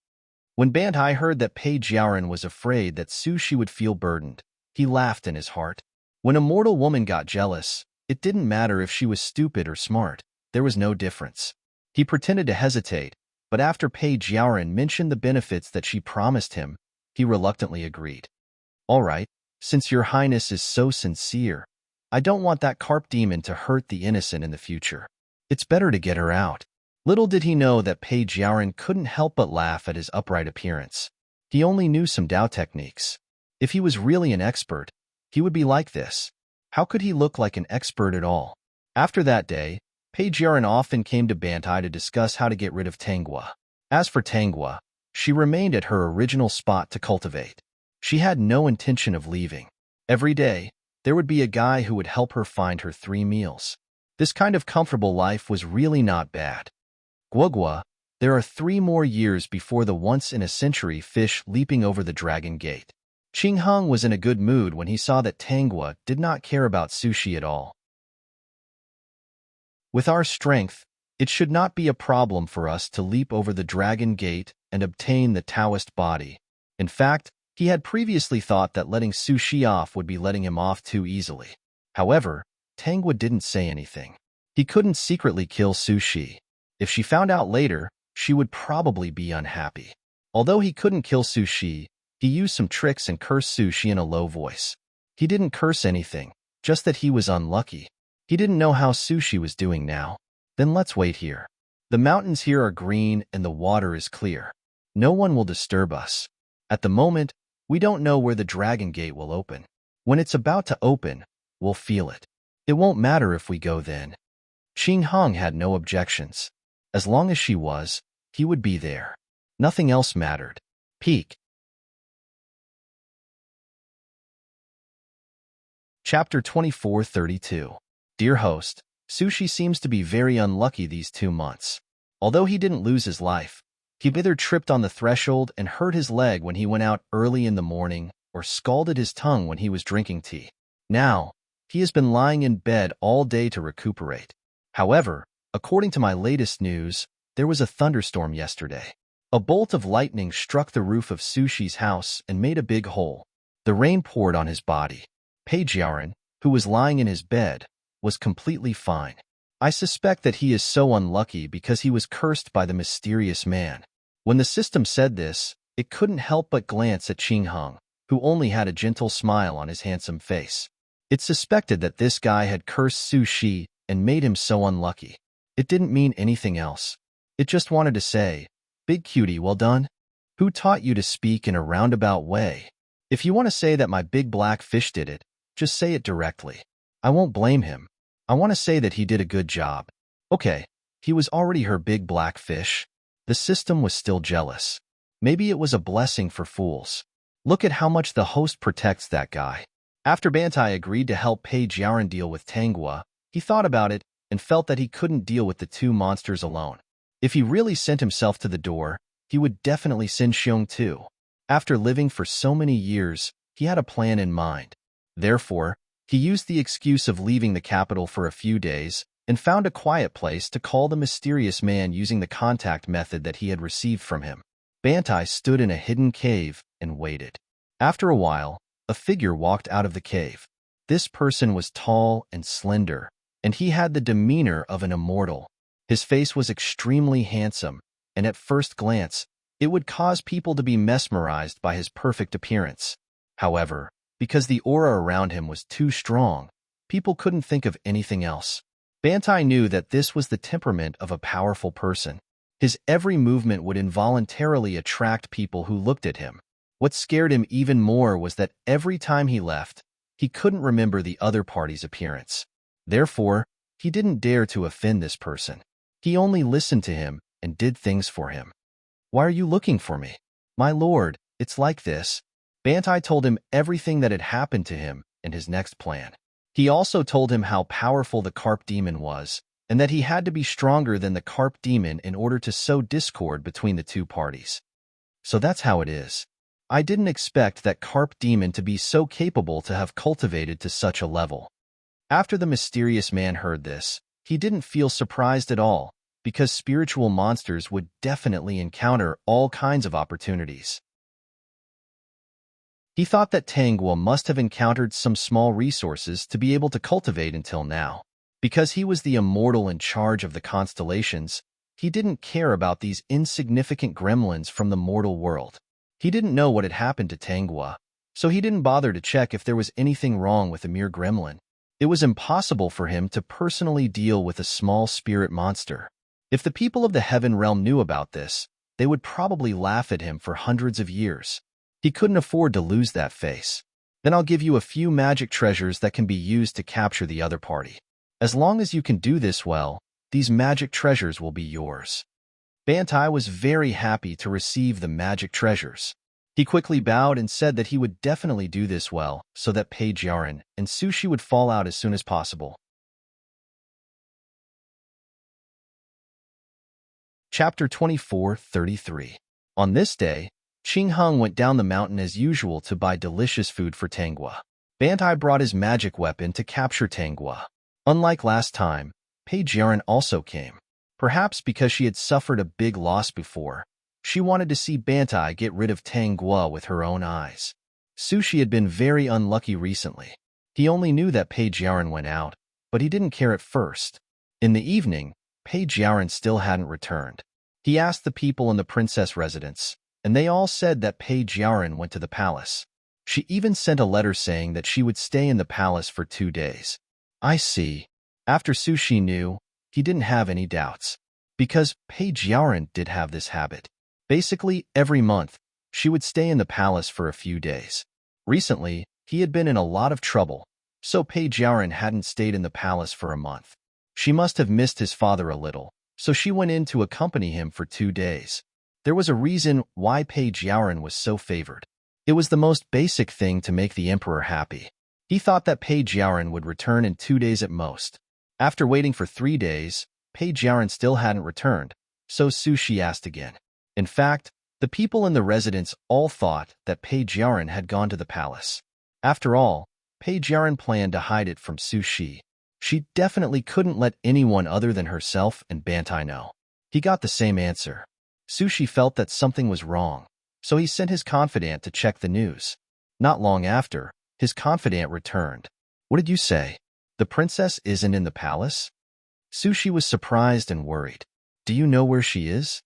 When Bantai heard that Page Yaoren was afraid that Su Shi would feel burdened, he laughed in his heart. When a mortal woman got jealous, it didn't matter if she was stupid or smart. There was no difference. He pretended to hesitate, but after Page Yaoren mentioned the benefits that she promised him, he reluctantly agreed. All right, since your highness is so sincere, I don't want that carp demon to hurt the innocent in the future. It's better to get her out. Little did he know that Page Yaoren couldn't help but laugh at his upright appearance. He only knew some Dao techniques. If he was really an expert, he would be like this. How could he look like an expert at all? After that day, Page Yaoren often came to Bantai to discuss how to get rid of Tangua. As for Tangua, she remained at her original spot to cultivate. She had no intention of leaving. Every day, there would be a guy who would help her find her 3 meals. This kind of comfortable life was really not bad. Guogua, there are 3 more years before the once-in-a-century fish leaping over the Dragon Gate. Qing Hung was in a good mood when he saw that Tangua did not care about sushi at all. With our strength, it should not be a problem for us to leap over the Dragon Gate and obtain the Taoist body. In fact, he had previously thought that letting Su Shi off would be letting him off too easily. However, Tangua didn't say anything. He couldn't secretly kill Su Shi. If she found out later, she would probably be unhappy. Although he couldn't kill Su Shi, he used some tricks and cursed Su Shi in a low voice. He didn't curse anything, just that he was unlucky. He didn't know how Su Shi was doing now. Then let's wait here. The mountains here are green and the water is clear. No one will disturb us. At the moment, we don't know where the Dragon Gate will open. When it's about to open, we'll feel it. It won't matter if we go then. Qing Hung had no objections. As long as she was, he would be there. Nothing else mattered. Peak. Chapter 2432. Dear host, Su Shi seems to be very unlucky these 2 months. Although he didn't lose his life, he either tripped on the threshold and hurt his leg when he went out early in the morning, or scalded his tongue when he was drinking tea. Now, he has been lying in bed all day to recuperate. However, according to my latest news, there was a thunderstorm yesterday. A bolt of lightning struck the roof of Su Shi's house and made a big hole. The rain poured on his body. Page Yaoren, who was lying in his bed, was completely fine. I suspect that he is so unlucky because he was cursed by the mysterious man. When the system said this, it couldn't help but glance at Qing Hung, who only had a gentle smile on his handsome face. It suspected that this guy had cursed Su Shi and made him so unlucky. It didn't mean anything else. It just wanted to say, "Big cutie, well done. Who taught you to speak in a roundabout way? If you want to say that my big black fish did it, just say it directly. I won't blame him. I want to say that he did a good job." Okay, he was already her big black fish. The system was still jealous. Maybe it was a blessing for fools. Look at how much the host protects that guy. After Bantai agreed to help Page Yaoren deal with Tangua, he thought about it and felt that he couldn't deal with the 2 monsters alone. If he really sent himself to the door, he would definitely send Xiong too. After living for so many years, he had a plan in mind. Therefore, he used the excuse of leaving the capital for a few days and found a quiet place to call the mysterious man using the contact method that he had received from him. Bantai stood in a hidden cave and waited. After a while, a figure walked out of the cave. This person was tall and slender, and he had the demeanor of an immortal. His face was extremely handsome, and at first glance, it would cause people to be mesmerized by his perfect appearance. However, because the aura around him was too strong, people couldn't think of anything else. Bantai knew that this was the temperament of a powerful person. His every movement would involuntarily attract people who looked at him. What scared him even more was that every time he left, he couldn't remember the other party's appearance. Therefore, he didn't dare to offend this person. He only listened to him and did things for him. "Why are you looking for me?" "My lord, it's like this." Bantai told him everything that had happened to him and his next plan. He also told him how powerful the carp demon was, and that he had to be stronger than the carp demon in order to sow discord between the 2 parties. "So that's how it is. I didn't expect that carp demon to be so capable to have cultivated to such a level. After the mysterious man heard this, he didn't feel surprised at all, because spiritual monsters would definitely encounter all kinds of opportunities. He thought that Tangwa must have encountered some small resources to be able to cultivate until now. Because he was the immortal in charge of the constellations, he didn't care about these insignificant gremlins from the mortal world. He didn't know what had happened to Tangwa, so he didn't bother to check if there was anything wrong with a mere gremlin. It was impossible for him to personally deal with a small spirit monster. If the people of the Heaven Realm knew about this, they would probably laugh at him for hundreds of years. He couldn't afford to lose that face. Then I'll give you a few magic treasures that can be used to capture the other party. As long as you can do this well, these magic treasures will be yours. Bantai was very happy to receive the magic treasures. He quickly bowed and said that he would definitely do this well so that Page Yaren and Sushi would fall out as soon as possible. Chapter 24:33. On this day, Qing Hung went down the mountain as usual to buy delicious food for Tangwa. Bantai brought his magic weapon to capture Tangwa. Unlike last time, Page Yaren also came. Perhaps because she had suffered a big loss before, she wanted to see Bantai get rid of Tangwa with her own eyes. Sushi had been very unlucky recently. He only knew that Page Yaren went out, but he didn't care at first. In the evening, Page Yaren still hadn't returned. He asked the people in the princess residence, and they all said that Page Yaren went to the palace. She even sent a letter saying that she would stay in the palace for 2 days. I see. After Sushi knew, he didn't have any doubts. Because Page Yaren did have this habit. Basically, every month, she would stay in the palace for a few days. Recently, he had been in a lot of trouble, so Page Yaren hadn't stayed in the palace for a month. She must have missed his father a little, so she went in to accompany him for 2 days. There was a reason why Page Yaren was so favored. It was the most basic thing to make the emperor happy. He thought that Page Yaren would return in 2 days at most. After waiting for 3 days, Page Yaren still hadn't returned, so Sushi asked again. In fact, the people in the residence all thought that Page Yaren had gone to the palace. After all, Page Yaren planned to hide it from Sushi. She definitely couldn't let anyone other than herself and Bantai know. He got the same answer. Sushi felt that something was wrong, so he sent his confidant to check the news. Not long after, his confidant returned. What did you say? The princess isn't in the palace? Sushi was surprised and worried. Do you know where she is?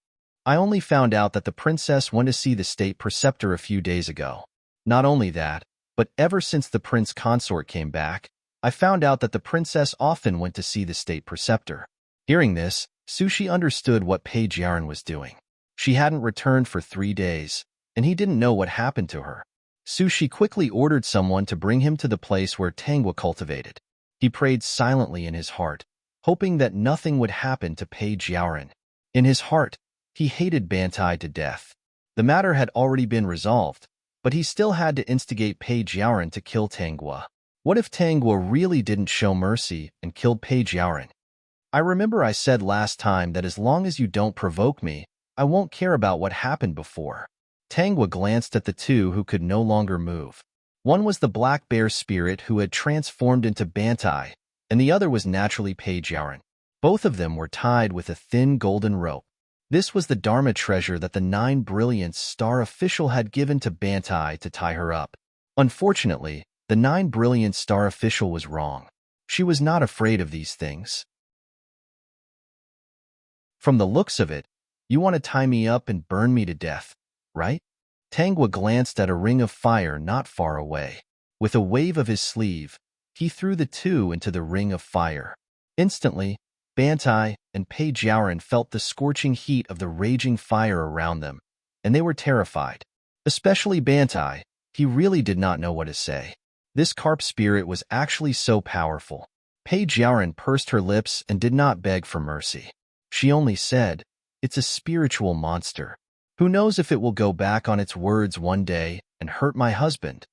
I only found out that the princess went to see the state preceptor a few days ago. Not only that, but ever since the prince consort came back, I found out that the princess often went to see the state preceptor. Hearing this, Sushi understood what Page Yaren was doing. She hadn't returned for 3 days, and he didn't know what happened to her. Sushi quickly ordered someone to bring him to the place where Tangwa cultivated. He prayed silently in his heart, hoping that nothing would happen to Page Yaren. In his heart, he hated Bantai to death. The matter had already been resolved, but he still had to instigate Page Yaren to kill Tangwa. What if Tangwa really didn't show mercy and killed Page Yaren? I remember I said last time that as long as you don't provoke me, I won't care about what happened before. Tangwa glanced at the two who could no longer move. One was the black bear spirit who had transformed into Bantai, and the other was naturally Page Yaren. Both of them were tied with a thin golden rope. This was the Dharma treasure that the 9 Brilliance Star official had given to Bantai to tie her up. Unfortunately, the 9 Brilliance Star official was wrong. She was not afraid of these things. From the looks of it, you want to tie me up and burn me to death, right? Tangwa glanced at a ring of fire not far away. With a wave of his sleeve, he threw the two into the ring of fire. Instantly, Bantai and Page Yaren felt the scorching heat of the raging fire around them, and they were terrified. Especially Bantai, he really did not know what to say. This carp spirit was actually so powerful. Page Yaren pursed her lips and did not beg for mercy. She only said, "It's a spiritual monster. Who knows if it will go back on its words one day and hurt my husband?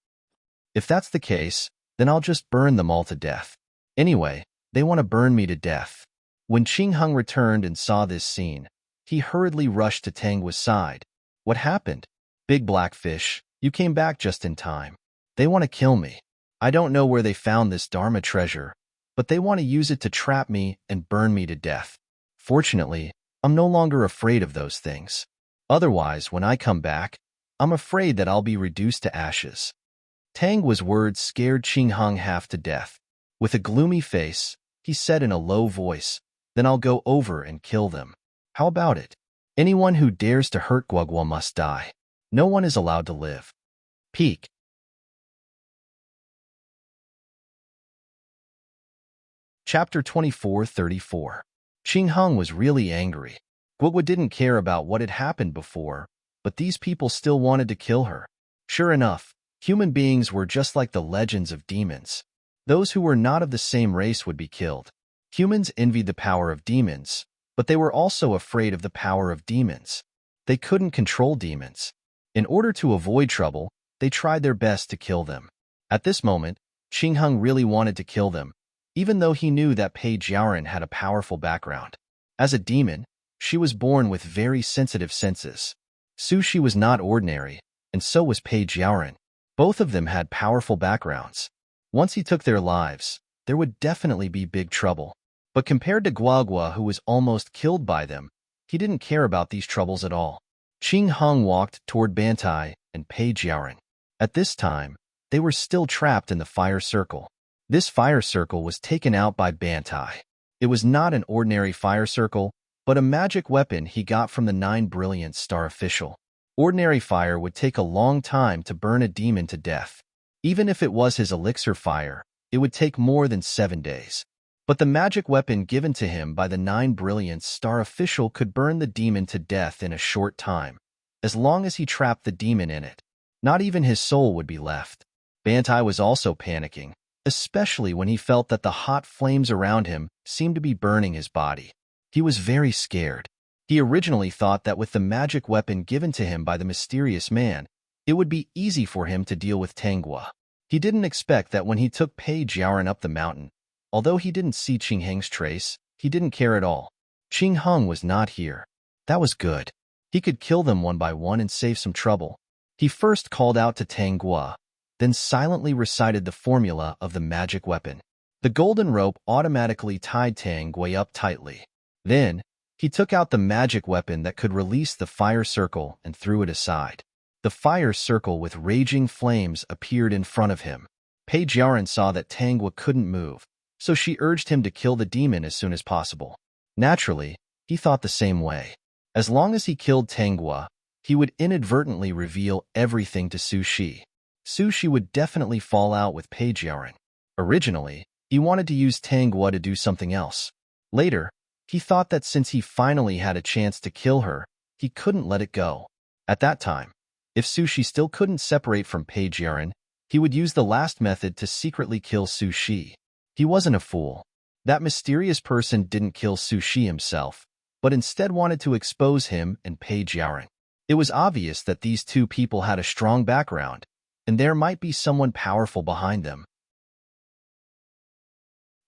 If that's the case, then I'll just burn them all to death. Anyway, they want to burn me to death." When Qing Hung returned and saw this scene, he hurriedly rushed to Tangwa's side. "What happened? Big black fish, You came back just in time. They want to kill me. I don't know where they found this Dharma treasure, but they want to use it to trap me and burn me to death. Fortunately, I'm no longer afraid of those things. Otherwise, when I come back, I'm afraid that I'll be reduced to ashes." Tangwa's words scared Qing Hung half to death. With a gloomy face, he said in a low voice, "Then I'll go over and kill them. How about it? Anyone who dares to hurt Guogua must die. No one is allowed to live." Peak. Chapter 24:34. Qing Hung was really angry. Guogua didn't care about what had happened before, but these people still wanted to kill her. Sure enough, human beings were just like the legends of demons. Those who were not of the same race would be killed. Humans envied the power of demons, but they were also afraid of the power of demons. They couldn't control demons. In order to avoid trouble, they tried their best to kill them. At this moment, Qing Hung really wanted to kill them, even though he knew that Pei Jiaoren had a powerful background. As a demon, she was born with very sensitive senses. Su Shi was not ordinary, and so was Pei Jiaoren. Both of them had powerful backgrounds. Once he took their lives, there would definitely be big trouble. But compared to Guogua, who was almost killed by them, he didn't care about these troubles at all. Qing Hung walked toward Bantai and Pei Jiaoren. At this time, they were still trapped in the fire circle. This fire circle was taken out by Bantai. It was not an ordinary fire circle, but a magic weapon he got from the 9 Brilliant Star official. Ordinary fire would take a long time to burn a demon to death. Even if it was his elixir fire, it would take more than 7 days. But the magic weapon given to him by the 9 Brilliant Star official could burn the demon to death in a short time, as long as he trapped the demon in it. Not even his soul would be left. Bantai was also panicking, especially when he felt that the hot flames around him seemed to be burning his body. He was very scared. He originally thought that with the magic weapon given to him by the mysterious man, it would be easy for him to deal with Tangwa. He didn't expect that when he took Pei Jiaoren up the mountain, although he didn't see Qing Heng's trace, he didn't care at all. Qing Hung was not here. That was good. He could kill them one by one and save some trouble. He first called out to Tangwa, then silently recited the formula of the magic weapon. The golden rope automatically tied Tangwa up tightly. Then, he took out the magic weapon that could release the fire circle and threw it aside. The fire circle with raging flames appeared in front of him. Pei Jiaoren saw that Tangwa couldn't move, so she urged him to kill the demon as soon as possible. Naturally, he thought the same way. As long as he killed Tangwa, he would inadvertently reveal everything to Su Shi. Su Shi would definitely fall out with Pei Jiaoren. Originally, he wanted to use Tangwa to do something else. Later, he thought that since he finally had a chance to kill her, he couldn't let it go. At that time, if Su Shi still couldn't separate from Pei Jiaoren, he would use the last method to secretly kill Su Shi. He wasn't a fool. That mysterious person didn't kill Su Shi himself, but instead wanted to expose him and Pei Jiaoren. It was obvious that these two people had a strong background, and there might be someone powerful behind them.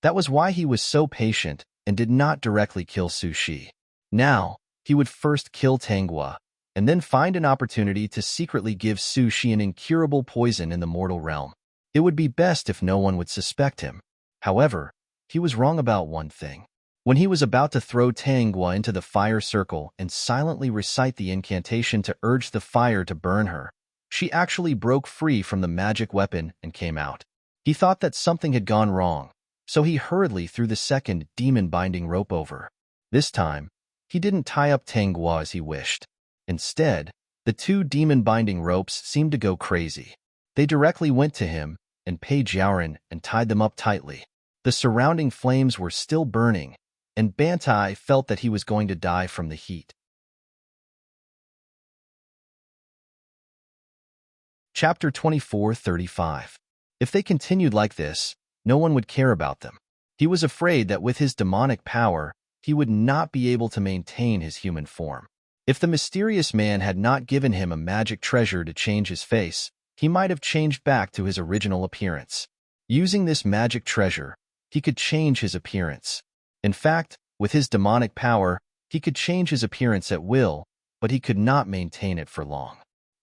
That was why he was so patient and did not directly kill Su Shi. Now, he would first kill Tangwa, and then find an opportunity to secretly give Su Shi an incurable poison in the mortal realm. It would be best if no one would suspect him. However, he was wrong about one thing. When he was about to throw Tangwa into the fire circle and silently recite the incantation to urge the fire to burn her, she actually broke free from the magic weapon and came out. He thought that something had gone wrong, so he hurriedly threw the second demon-binding rope over. This time, he didn't tie up Tangwa as he wished. Instead, the 2 demon-binding ropes seemed to go crazy. They directly went to him and Pei Jiaoren and tied them up tightly. The surrounding flames were still burning, and Bantai felt that he was going to die from the heat. Chapter 24:35. If they continued like this, no one would care about them. He was afraid that with his demonic power, he would not be able to maintain his human form. If the mysterious man had not given him a magic treasure to change his face, he might have changed back to his original appearance. Using this magic treasure, he could change his appearance. In fact, with his demonic power, he could change his appearance at will, but he could not maintain it for long.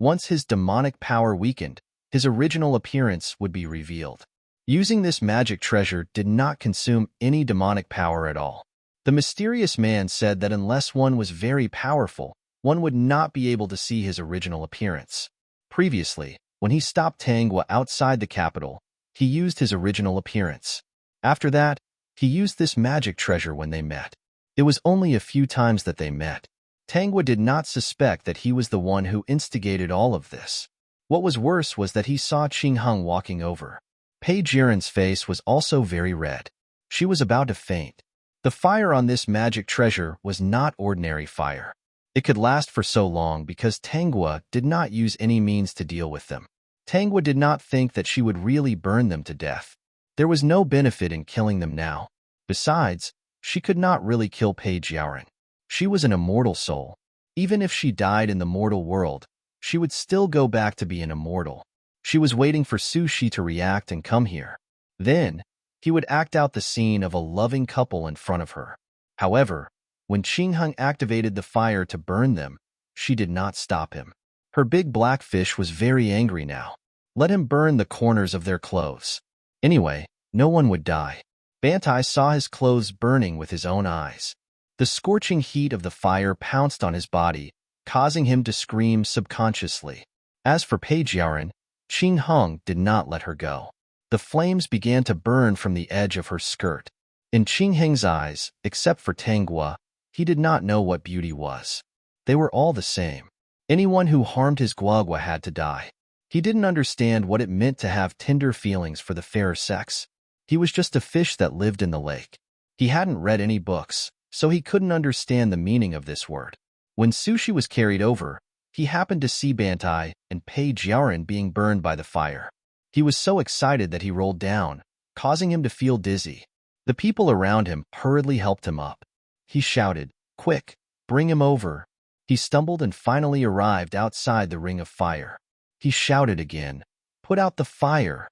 Once his demonic power weakened, his original appearance would be revealed. Using this magic treasure did not consume any demonic power at all. The mysterious man said that unless one was very powerful, one would not be able to see his original appearance. Previously, when he stopped Tangwa outside the capital, he used his original appearance. After that, he used this magic treasure when they met. It was only a few times that they met. Tangwa did not suspect that he was the one who instigated all of this. What was worse was that he saw Qing Heng walking over. Pei Jiren's face was also very red. She was about to faint. The fire on this magic treasure was not ordinary fire. It could last for so long because Tangwa did not use any means to deal with them. Tangwa did not think that she would really burn them to death. There was no benefit in killing them now. Besides, she could not really kill Pei Jiren. She was an immortal soul. Even if she died in the mortal world, she would still go back to be an immortal. She was waiting for Sushi to react and come here. Then, he would act out the scene of a loving couple in front of her. However, when Qing Heng activated the fire to burn them, she did not stop him. Her big black fish was very angry now. Let him burn the corners of their clothes. Anyway, no one would die. Bantai saw his clothes burning with his own eyes. The scorching heat of the fire pounced on his body, causing him to scream subconsciously. As for Pei Jiren, Qing Heng did not let her go. The flames began to burn from the edge of her skirt. In Qing Heng's eyes, except for Tangwa, he did not know what beauty was. They were all the same. Anyone who harmed his guagua had to die. He didn't understand what it meant to have tender feelings for the fairer sex. He was just a fish that lived in the lake. He hadn't read any books, so he couldn't understand the meaning of this word. When Sushi was carried over, he happened to see Bantai and Pei Jiren being burned by the fire. He was so excited that he rolled down, causing him to feel dizzy. The people around him hurriedly helped him up. He shouted, "Quick, bring him over." He stumbled and finally arrived outside the ring of fire. He shouted again, "Put out the fire."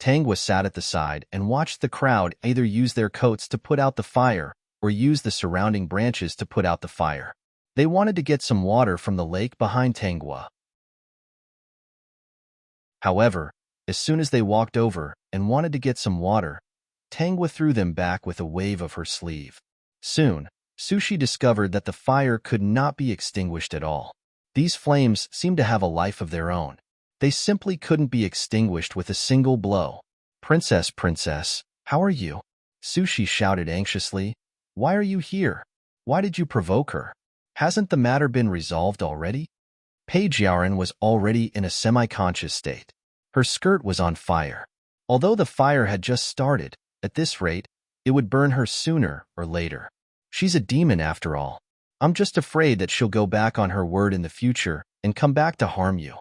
Tangwa sat at the side and watched the crowd either use their coats to put out the fire or use the surrounding branches to put out the fire. They wanted to get some water from the lake behind Tangwa. However, as soon as they walked over and wanted to get some water, Tangwa threw them back with a wave of her sleeve. Soon, Sushi discovered that the fire could not be extinguished at all. These flames seemed to have a life of their own. They simply couldn't be extinguished with a single blow. "Princess, princess, how are you?" Sushi shouted anxiously. "Why are you here? Why did you provoke her? Hasn't the matter been resolved already?" Pei Jiren was already in a semi-conscious state. Her skirt was on fire. Although the fire had just started, at this rate, it would burn her sooner or later. She's a demon after all. I'm just afraid that she'll go back on her word in the future and come back to harm you.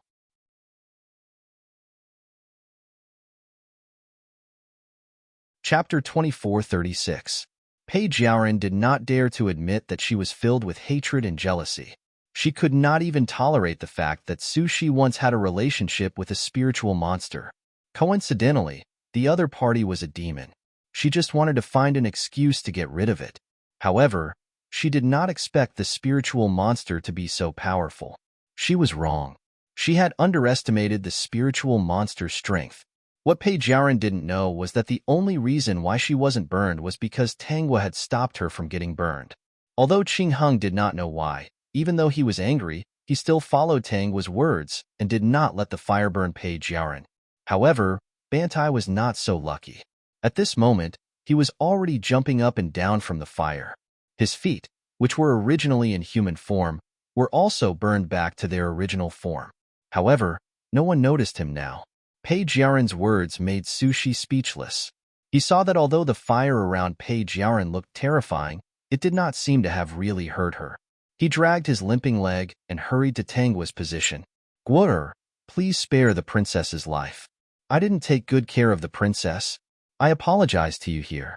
Chapter 2436. Pei Jiren did not dare to admit that she was filled with hatred and jealousy. She could not even tolerate the fact that Sushi once had a relationship with a spiritual monster. Coincidentally, the other party was a demon. She just wanted to find an excuse to get rid of it. However, she did not expect the spiritual monster to be so powerful. She was wrong. She had underestimated the spiritual monster's strength. What Pei Jiren didn't know was that the only reason why she wasn't burned was because Tangwa had stopped her from getting burned. Although Qing Heng did not know why, even though he was angry, he still followed Tangwa's words and did not let the fire burn Pei Jiren. However, Bantai was not so lucky. At this moment, he was already jumping up and down from the fire. His feet, which were originally in human form, were also burned back to their original form. However, no one noticed him now. Pei Jiren's words made Sushi speechless. He saw that although the fire around Pei Jiren looked terrifying, it did not seem to have really hurt her. He dragged his limping leg and hurried to Tangwa's position. "Guo'er, please spare the princess's life. I didn't take good care of the princess. I apologize to you here."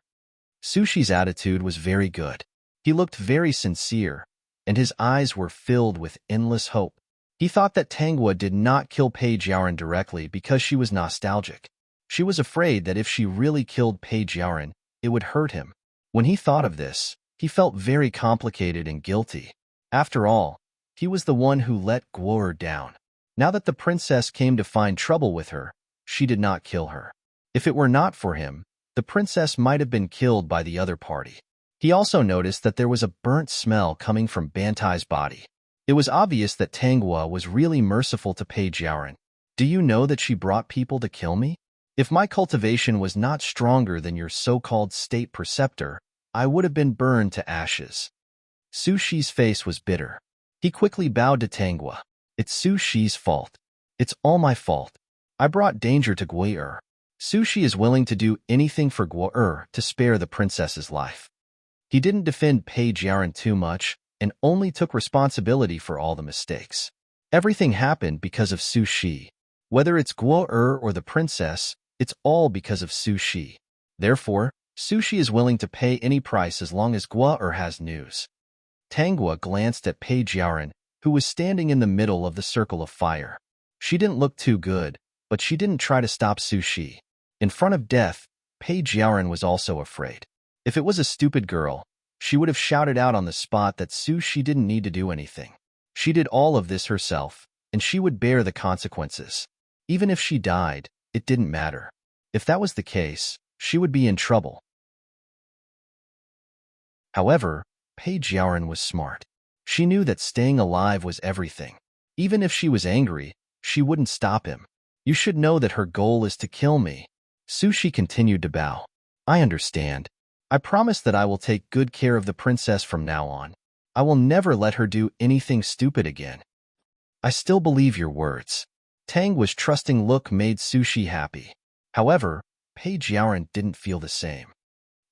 Sushi's attitude was very good. He looked very sincere, and his eyes were filled with endless hope. He thought that Tangwa did not kill Pei Jiren directly because she was nostalgic. She was afraid that if she really killed Pei Jiren, it would hurt him. When he thought of this, he felt very complicated and guilty. After all, he was the one who let Guo'er down. Now that the princess came to find trouble with her, she did not kill her. If it were not for him, the princess might have been killed by the other party. He also noticed that there was a burnt smell coming from Bantai's body. It was obvious that Tanghua was really merciful to Page Yaoren. Do you know that she brought people to kill me? If my cultivation was not stronger than your so-called state preceptor, I would have been burned to ashes. Su Shi's face was bitter. He quickly bowed to Tanghua. It's Su Shi's fault. It's all my fault. I brought danger to Guo. Su Shi is willing to do anything for Guo to spare the princess's life. He didn't defend Page Yaoren too much and only took responsibility for all the mistakes. Everything happened because of Su Shi. Whether it's Guo or the princess, it's all because of Su Shi. Therefore, Su Shi is willing to pay any price as long as Guo has news. Tanghua glanced at Page Yaoren, who was standing in the middle of the circle of fire. She didn't look too good, but she didn't try to stop Su Shi. In front of death, Page Yaoren was also afraid. If it was a stupid girl, she would have shouted out on the spot that Su Shi didn't need to do anything. She did all of this herself, and she would bear the consequences. Even if she died, it didn't matter. If that was the case, she would be in trouble. However, Page Yaoren was smart. She knew that staying alive was everything. Even if she was angry, she wouldn't stop him. You should know that her goal is to kill me. Su Shi continued to bow. I understand. I promise that I will take good care of the princess from now on. I will never let her do anything stupid again. I still believe your words. Tanghua's trusting look made Su Shi happy. However, Page Yaoren didn't feel the same.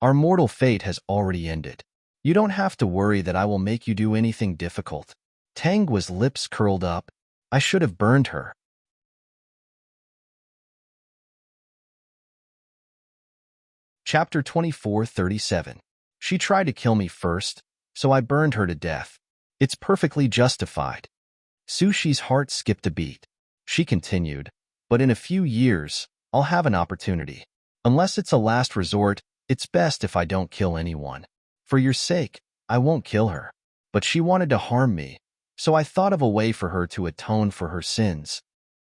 Our mortal fate has already ended. You don't have to worry that I will make you do anything difficult. Tanghua's lips curled up. I should have burned her. Chapter 24:37. She tried to kill me first, so I burned her to death. It's perfectly justified. Su Shi's heart skipped a beat. She continued, but in a few years, I'll have an opportunity. Unless it's a last resort, it's best if I don't kill anyone. For your sake, I won't kill her. But she wanted to harm me, so I thought of a way for her to atone for her sins.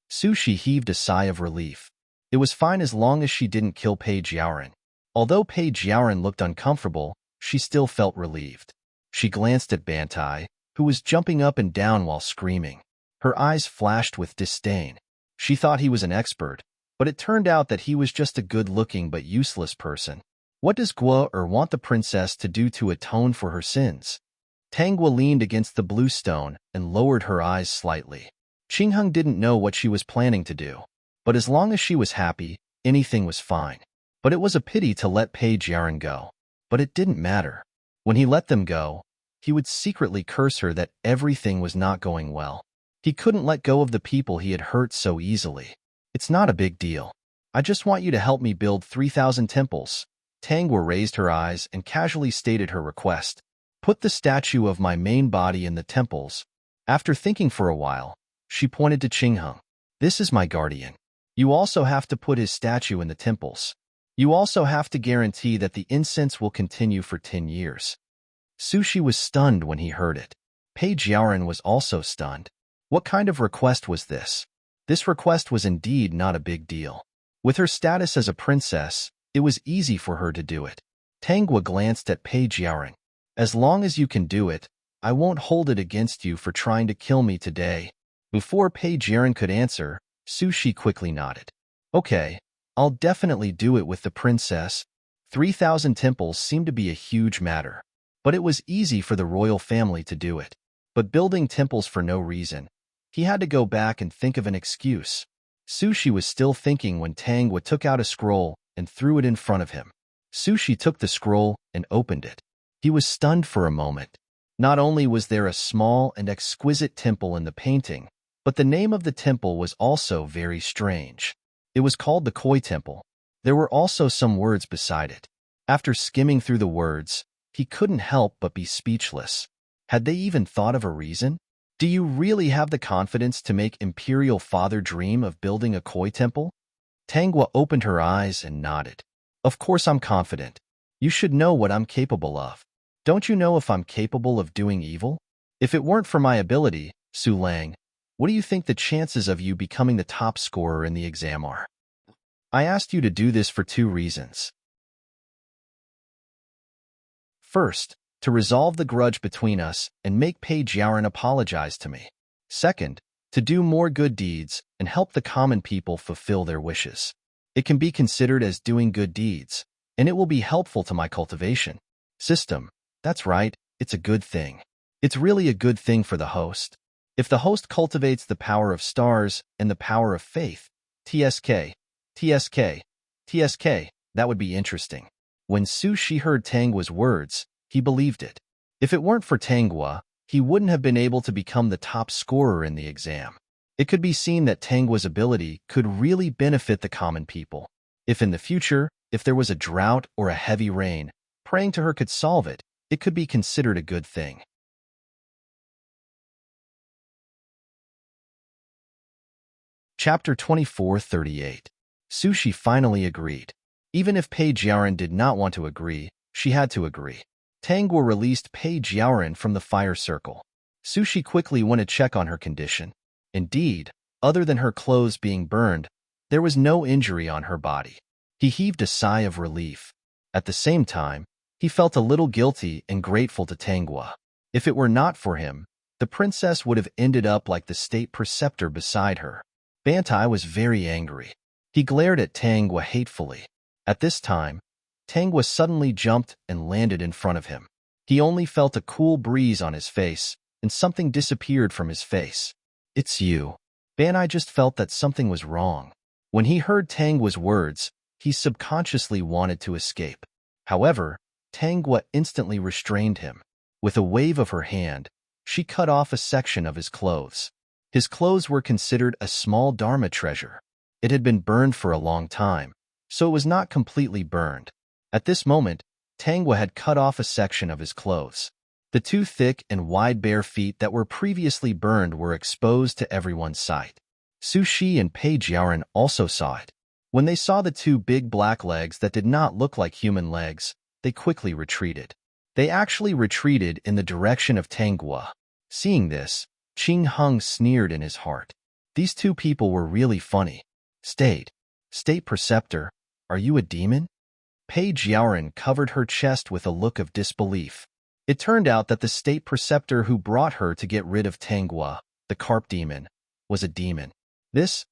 Su Shi heaved a sigh of relief. It was fine as long as she didn't kill Page Yaoren. Although Page Yaoren looked uncomfortable, she still felt relieved. She glanced at Bantai, who was jumping up and down while screaming. Her eyes flashed with disdain. She thought he was an expert, but it turned out that he was just a good-looking but useless person. What does Guo want the princess to do to atone for her sins? Tanghua leaned against the blue stone and lowered her eyes slightly. Qingheng didn't know what she was planning to do, but as long as she was happy, anything was fine. But it was a pity to let Page Yaoren go. But it didn't matter. When he let them go, he would secretly curse her that everything was not going well. He couldn't let go of the people he had hurt so easily. It's not a big deal. I just want you to help me build 3,000 temples. Tanghua raised her eyes and casually stated her request. Put the statue of my main body in the temples. After thinking for a while, she pointed to Qingheng. This is my guardian. You also have to put his statue in the temples. You also have to guarantee that the incense will continue for 10 years. Su Shi was stunned when he heard it. Page Yaoren was also stunned. What kind of request was this? This request was indeed not a big deal. With her status as a princess, it was easy for her to do it. Tanghua glanced at Page Yaoren. As long as you can do it, I won't hold it against you for trying to kill me today. Before Page Yaoren could answer, Su Shi quickly nodded. Okay, I'll definitely do it with the princess. 3,000 temples seemed to be a huge matter. But it was easy for the royal family to do it. But building temples for no reason, he had to go back and think of an excuse. Su Shi was still thinking when Tanghua took out a scroll and threw it in front of him. Su Shi took the scroll and opened it. He was stunned for a moment. Not only was there a small and exquisite temple in the painting, but the name of the temple was also very strange. It was called the Koi Temple. There were also some words beside it. After skimming through the words, he couldn't help but be speechless. Had they even thought of a reason? Do you really have the confidence to make Imperial Father dream of building a Koi Temple? Tanghua opened her eyes and nodded. Of course I'm confident. You should know what I'm capable of. Don't you know if I'm capable of doing evil? If it weren't for my ability, Su Lang, What do you think the chances of you becoming the top scorer in the exam are? I asked you to do this for 2 reasons. First, to resolve the grudge between us and make Page Yarin apologize to me. Second, to do more good deeds and help the common people fulfill their wishes. It can be considered as doing good deeds, and it will be helpful to my cultivation system. That's right, it's a good thing. It's really a good thing for the host. If the host cultivates the power of stars and the power of faith, TSK, TSK, TSK, that would be interesting. When Su Shi heard Tangua's words, he believed it. If it weren't for Tangua, he wouldn't have been able to become the top scorer in the exam. It could be seen that Tangua's ability could really benefit the common people. If in the future, if there was a drought or a heavy rain, praying to her could solve it, it could be considered a good thing. Chapter 24:38. Su Shi finally agreed. Even if Page Yarin did not want to agree, she had to agree. Tangua released Page Yarin from the fire circle. Su Shi quickly went to check on her condition. Indeed, other than her clothes being burned, there was no injury on her body. He heaved a sigh of relief. At the same time, he felt a little guilty and grateful to Tangua. If it were not for him, the princess would have ended up like the state preceptor beside her. Bantai was very angry. He glared at Tangua hatefully. At this time, Tangua suddenly jumped and landed in front of him. He only felt a cool breeze on his face, and something disappeared from his face. It's you. Bantai just felt that something was wrong. When he heard Tangua's words, he subconsciously wanted to escape. However, Tangua instantly restrained him. With a wave of her hand, she cut off a section of his clothes. His clothes were considered a small Dharma treasure. It had been burned for a long time, so it was not completely burned. At this moment, Tangua had cut off a section of his clothes. The 2 thick and wide bare feet that were previously burned were exposed to everyone's sight. Su Shi and Page Yarin also saw it. When they saw the 2 big black legs that did not look like human legs, they quickly retreated. They actually retreated in the direction of Tangua. Seeing this, Qing Hung sneered in his heart. These 2 people were really funny. State Preceptor, are you a demon? Page Yarin covered her chest with a look of disbelief. It turned out that the state preceptor who brought her to get rid of Tangua, the carp demon, was a demon. This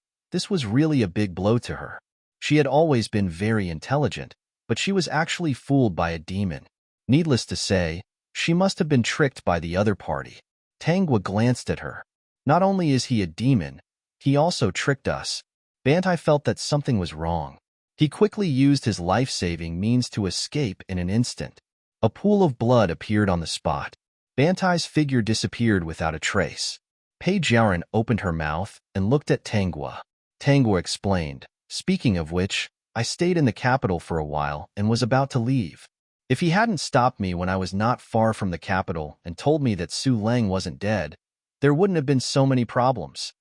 was really a big blow to her. She had always been very intelligent, but she was actually fooled by a demon. Needless to say, she must have been tricked by the other party. Tangua glanced at her. Not only is he a demon, he also tricked us. Bantai felt that something was wrong. He quickly used his life-saving means to escape in an instant. A pool of blood appeared on the spot. Bantai's figure disappeared without a trace. Page Yarin opened her mouth and looked at Tangua. Tangua explained, speaking of which, I stayed in the capital for a while and was about to leave. If he hadn't stopped me when I was not far from the capital and told me that Su Leng wasn't dead, there wouldn't have been so many problems.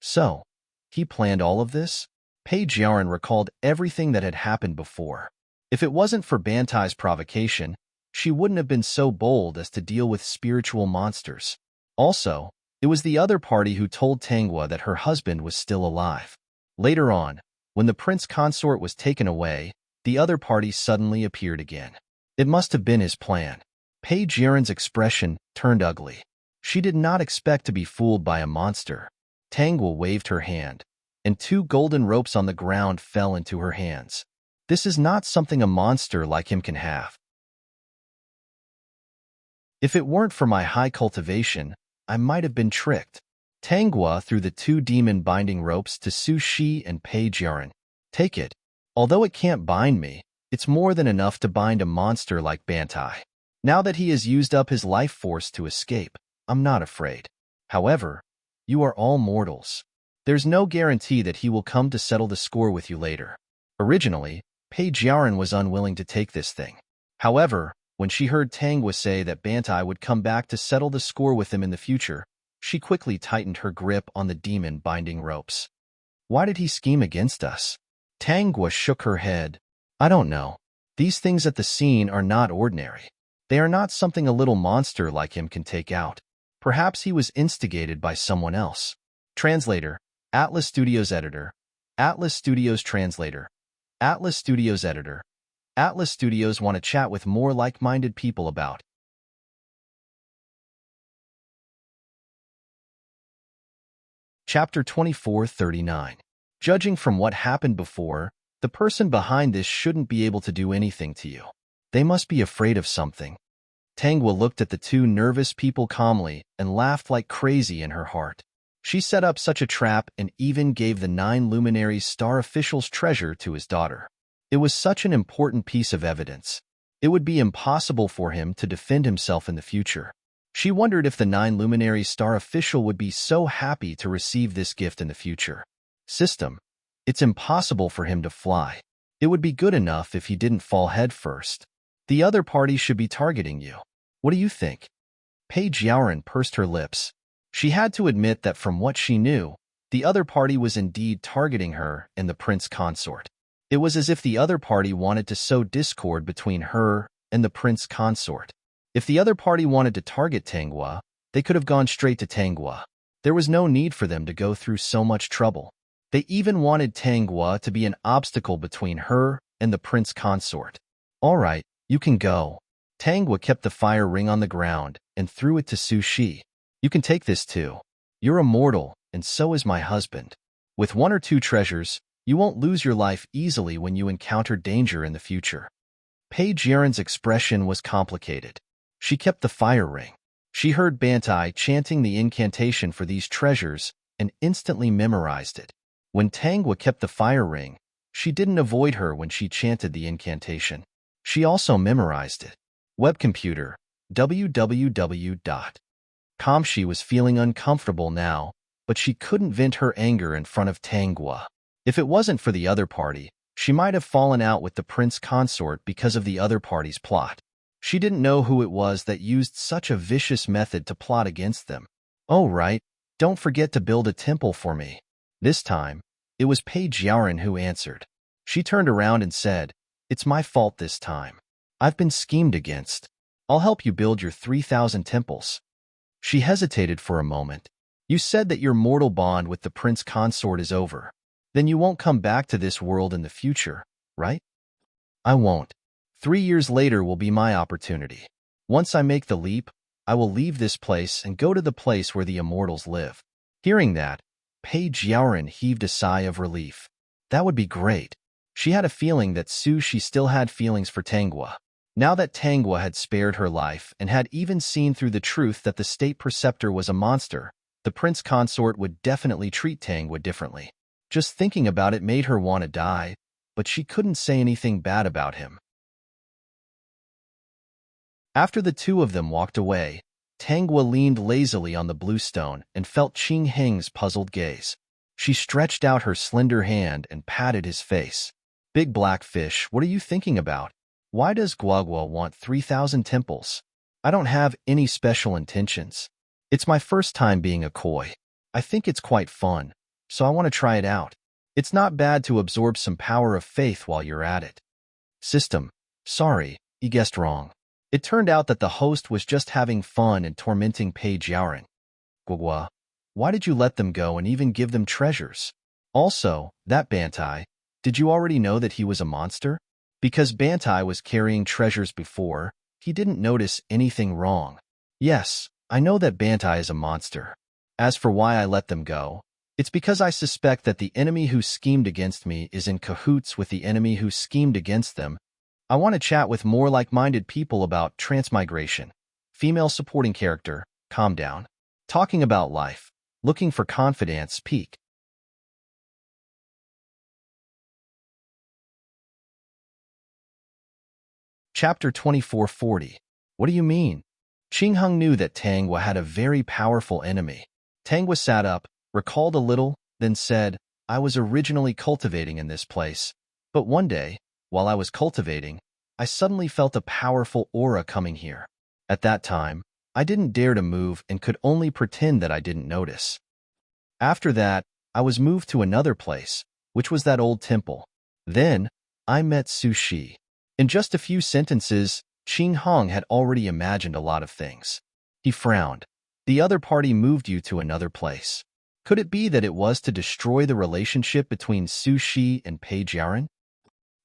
So, he planned all of this? Page Yarin recalled everything that had happened before. If it wasn't for Bantai's provocation, she wouldn't have been so bold as to deal with spiritual monsters. Also, it was the other party who told Tangua that her husband was still alive. Later on, when the prince consort was taken away, the other party suddenly appeared again. It must have been his plan. Page Yarin's expression turned ugly. She did not expect to be fooled by a monster. Tangua waved her hand, and 2 golden ropes on the ground fell into her hands. This is not something a monster like him can have. If it weren't for my high cultivation, I might have been tricked. Tangua threw the 2 demon binding ropes to Su Shi and Page Yarin. Take it. Although it can't bind me, it's more than enough to bind a monster like Bantai. Now that he has used up his life force to escape, I'm not afraid. However, you are all mortals. There's no guarantee that he will come to settle the score with you later. Originally, Page Yarin was unwilling to take this thing. However, when she heard Tangua say that Bantai would come back to settle the score with him in the future, she quickly tightened her grip on the demon binding ropes. Why did he scheme against us? Tangua shook her head. I don't know. These things at the scene are not ordinary. They are not something a little monster like him can take out. Perhaps he was instigated by someone else. Translator, Atlas Studios Editor, Atlas Studios Translator, Atlas Studios Editor. Atlas Studios want to chat with more like-minded people about. Chapter 2439. Judging from what happened before, the person behind this shouldn't be able to do anything to you. They must be afraid of something. Tangwa looked at the two nervous people calmly and laughed like crazy in her heart. She set up such a trap and even gave the 9 luminaries star official's treasure to his daughter. It was such an important piece of evidence. It would be impossible for him to defend himself in the future. She wondered if the 9 luminaries star official would be so happy to receive this gift in the future. System. It's impossible for him to fly. It would be good enough if he didn't fall head first. The other party should be targeting you. What do you think? Page Yaoran pursed her lips. She had to admit that from what she knew, the other party was indeed targeting her and the prince consort. It was as if the other party wanted to sow discord between her and the prince consort. If the other party wanted to target Tangwa, they could have gone straight to Tangwa. There was no need for them to go through so much trouble. They even wanted Tangwa to be an obstacle between her and the prince consort. All right, you can go. Tangwa kept the fire ring on the ground and threw it to Su Shi. You can take this too. You're immortal, and so is my husband. With 1 or 2 treasures, you won't lose your life easily when you encounter danger in the future. Page Yaren's expression was complicated. She kept the fire ring. She heard Bantai chanting the incantation for these treasures and instantly memorized it. When Tangwa kept the fire ring, she didn't avoid her when she chanted the incantation. She also memorized it. Webcomputer, www. Kamshi was feeling uncomfortable now, but she couldn't vent her anger in front of Tangwa. If it wasn't for the other party, she might have fallen out with the prince consort because of the other party's plot. She didn't know who it was that used such a vicious method to plot against them. Oh right, don't forget to build a temple for me. This time, it was Page Yaoran who answered. She turned around and said, "It's my fault this time. I've been schemed against. I'll help you build your 3,000 temples." She hesitated for a moment. You said that your mortal bond with the prince consort is over. Then you won't come back to this world in the future, right? I won't. 3 years later will be my opportunity. Once I make the leap, I will leave this place and go to the place where the immortals live. Hearing that, Page Yaoran heaved a sigh of relief. That would be great. She had a feeling that Su Shi still had feelings for Tangwa. Now that Tangwa had spared her life and had even seen through the truth that the state preceptor was a monster, the prince consort would definitely treat Tangwa differently. Just thinking about it made her want to die, but she couldn't say anything bad about him. After the two of them walked away, Tangwa leaned lazily on the blue stone and felt Qing Heng's puzzled gaze. She stretched out her slender hand and patted his face. Big black fish, what are you thinking about? Why does Guagua want 3,000 temples? I don't have any special intentions. It's my first time being a koi. I think it's quite fun, so I want to try it out. It's not bad to absorb some power of faith while you're at it. System. Sorry, you guessed wrong. It turned out that the host was just having fun and tormenting Page Yaoran. Guagua, why did you let them go and even give them treasures? Also, that Bantai, did you already know that he was a monster? Because Bantai was carrying treasures before, he didn't notice anything wrong. Yes, I know that Bantai is a monster. As for why I let them go, it's because I suspect that the enemy who schemed against me is in cahoots with the enemy who schemed against them. I want to chat with more like-minded people about transmigration. Female supporting character, calm down. Talking about life. Looking for confidence, peak. Chapter 2440. What do you mean? Qing Heng knew that Tangwa had a very powerful enemy. Tangwa sat up, recalled a little, then said, I was originally cultivating in this place, but one day, while I was cultivating, I suddenly felt a powerful aura coming here. At that time, I didn't dare to move and could only pretend that I didn't notice. After that, I was moved to another place, which was that old temple. Then, I met Su Shi. In just a few sentences, Qing Heng had already imagined a lot of things. He frowned. The other party moved you to another place. Could it be that it was to destroy the relationship between Su Shi and Pei Jiaran?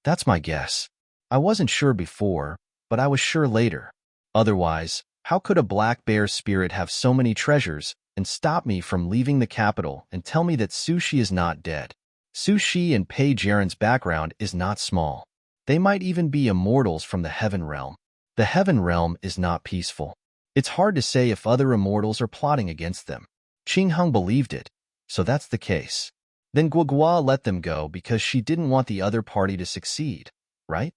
That's my guess. I wasn't sure before, but I was sure later. Otherwise, how could a black bear spirit have so many treasures and stop me from leaving the capital and tell me that Su Shi is not dead? Su Shi and Pei Jiaran's background is not small. They might even be immortals from the Heaven Realm. The Heaven Realm is not peaceful. It's hard to say if other immortals are plotting against them. Qing Heng believed it, so that's the case. Then Guogua let them go because she didn't want the other party to succeed, right?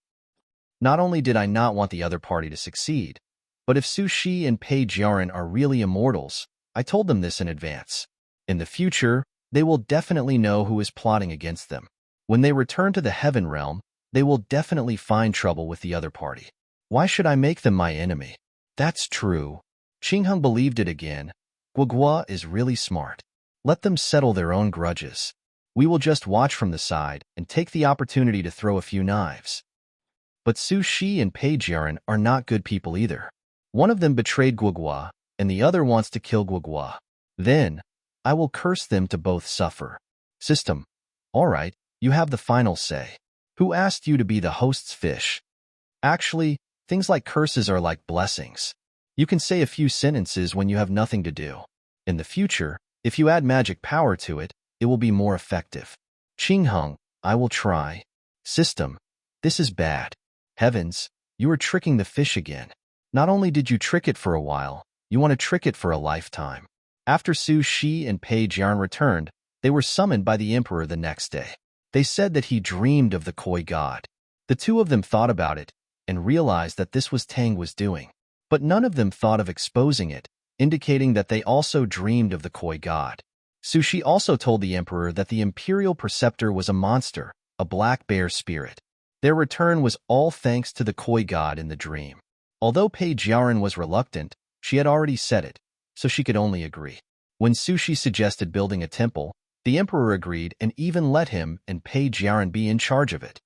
Not only did I not want the other party to succeed, but if Su Shi and Pei Jiaran are really immortals, I told them this in advance. In the future, they will definitely know who is plotting against them. When they return to the Heaven Realm, they will definitely find trouble with the other party. Why should I make them my enemy? That's true. Qing Heng believed it again. Guogua is really smart. Let them settle their own grudges. We will just watch from the side and take the opportunity to throw a few knives. But Su Shi and Pei Jiaran are not good people either. One of them betrayed Guogua, and the other wants to kill Guogua. Then, I will curse them to both suffer. System. All right, you have the final say. Who asked you to be the host's fish? Actually, things like curses are like blessings. You can say a few sentences when you have nothing to do. In the future, if you add magic power to it, it will be more effective. Qing Heng, I will try. System. This is bad. Heavens, you are tricking the fish again. Not only did you trick it for a while, you want to trick it for a lifetime. After Su Shi and Pei Jiaran returned, they were summoned by the emperor the next day. They said that he dreamed of the koi god. The two of them thought about it and realized that this was Tang was doing. But none of them thought of exposing it, indicating that they also dreamed of the koi god. Su Shi also told the emperor that the imperial preceptor was a monster, a black bear spirit. Their return was all thanks to the koi god in the dream. Although Pei Jiaran was reluctant, she had already said it, so she could only agree. When Su Shi suggested building a temple, the emperor agreed and even let him and Pei Jiaran be in charge of it.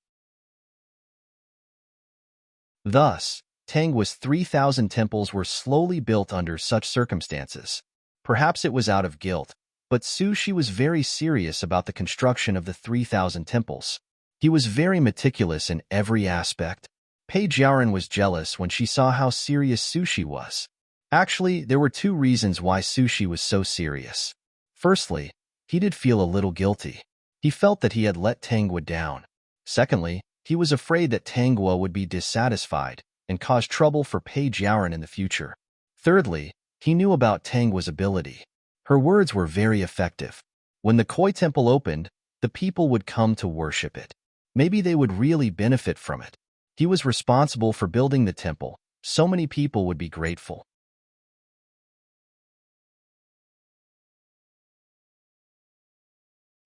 Thus, Tangwa's 3,000 temples were slowly built under such circumstances. Perhaps it was out of guilt, but Su Shi was very serious about the construction of the 3,000 temples. He was very meticulous in every aspect. Pei Jiaran was jealous when she saw how serious Su Shi was. Actually, there were two reasons why Su Shi was so serious. Firstly, he did feel a little guilty. He felt that he had let Tangwa down. Secondly, he was afraid that Tangwa would be dissatisfied and cause trouble for Pei Jiaran in the future. Thirdly, he knew about Tangwa's ability. Her words were very effective. When the koi temple opened, the people would come to worship it. Maybe they would really benefit from it. He was responsible for building the temple. So many people would be grateful.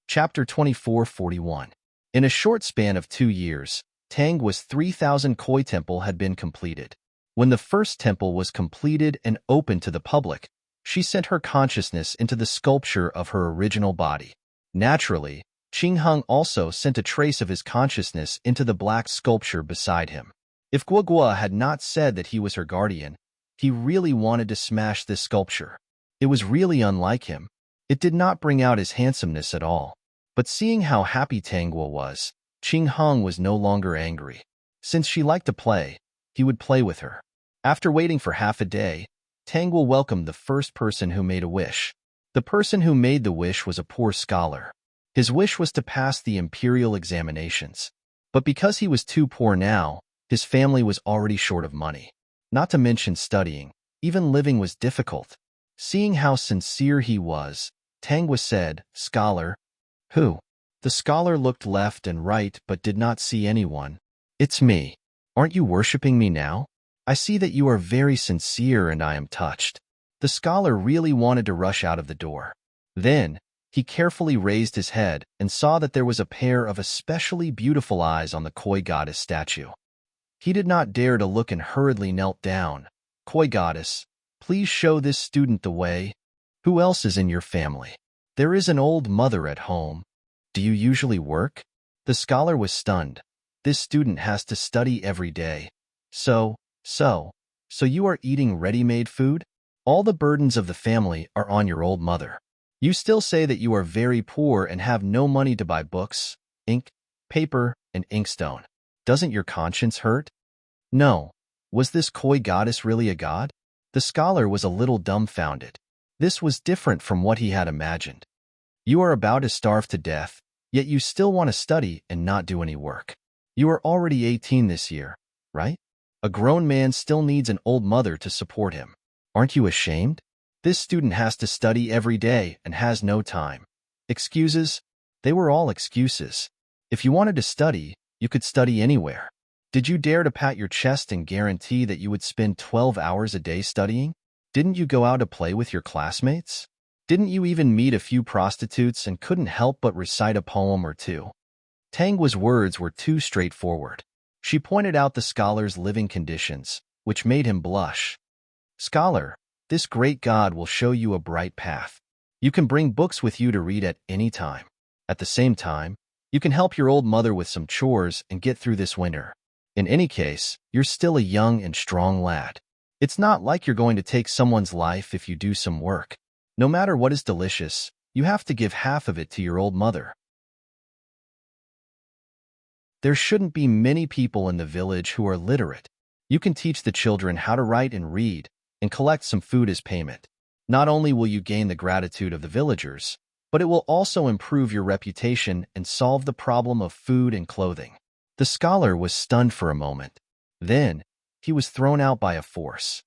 Chapter 2441. In a short span of 2 years, Tangwa's 3,000 koi temple had been completed. When the first temple was completed and open to the public, she sent her consciousness into the sculpture of her original body. Naturally, Qing Heng also sent a trace of his consciousness into the black sculpture beside him. If Guogua had not said that he was her guardian, he really wanted to smash this sculpture. It was really unlike him. It did not bring out his handsomeness at all. But seeing how happy Tangwa was, Qing Heng was no longer angry. Since she liked to play, he would play with her. After waiting for half a day, Tangwa welcomed the first person who made a wish. The person who made the wish was a poor scholar. His wish was to pass the imperial examinations. But because he was too poor now, his family was already short of money. Not to mention studying, even living was difficult. Seeing how sincere he was, Tangwa said, "Scholar." "Who?" The scholar looked left and right but did not see anyone. "It's me. Aren't you worshipping me now? I see that you are very sincere and I am touched." The scholar really wanted to rush out of the door. Then, he carefully raised his head and saw that there was a pair of especially beautiful eyes on the koi goddess statue. He did not dare to look and hurriedly knelt down. "Koi goddess, please show this student the way. Who else is in your family? There is an old mother at home. Do you usually work?" The scholar was stunned. This student has to study every day. So you are eating ready-made food? All the burdens of the family are on your old mother. You still say that you are very poor and have no money to buy books, ink, paper, and inkstone. Doesn't your conscience hurt? No. Was this coy goddess really a god? The scholar was a little dumbfounded. This was different from what he had imagined. You are about to starve to death, yet you still want to study and not do any work. You are already 18 this year, right? A grown man still needs an old mother to support him. Aren't you ashamed? This student has to study every day and has no time. Excuses? They were all excuses. If you wanted to study, you could study anywhere. Did you dare to pat your chest and guarantee that you would spend 12 hours a day studying? Didn't you go out to play with your classmates? Didn't you even meet a few prostitutes and couldn't help but recite a poem or two? Tangua's words were too straightforward. She pointed out the scholar's living conditions, which made him blush. Scholar, this great God will show you a bright path. You can bring books with you to read at any time. At the same time, you can help your old mother with some chores and get through this winter. In any case, you're still a young and strong lad. It's not like you're going to take someone's life if you do some work. No matter what is delicious, you have to give half of it to your old mother. There shouldn't be many people in the village who are literate. You can teach the children how to write and read, and collect some food as payment. Not only will you gain the gratitude of the villagers, but it will also improve your reputation and solve the problem of food and clothing. The scholar was stunned for a moment. Then, he was thrown out by a force.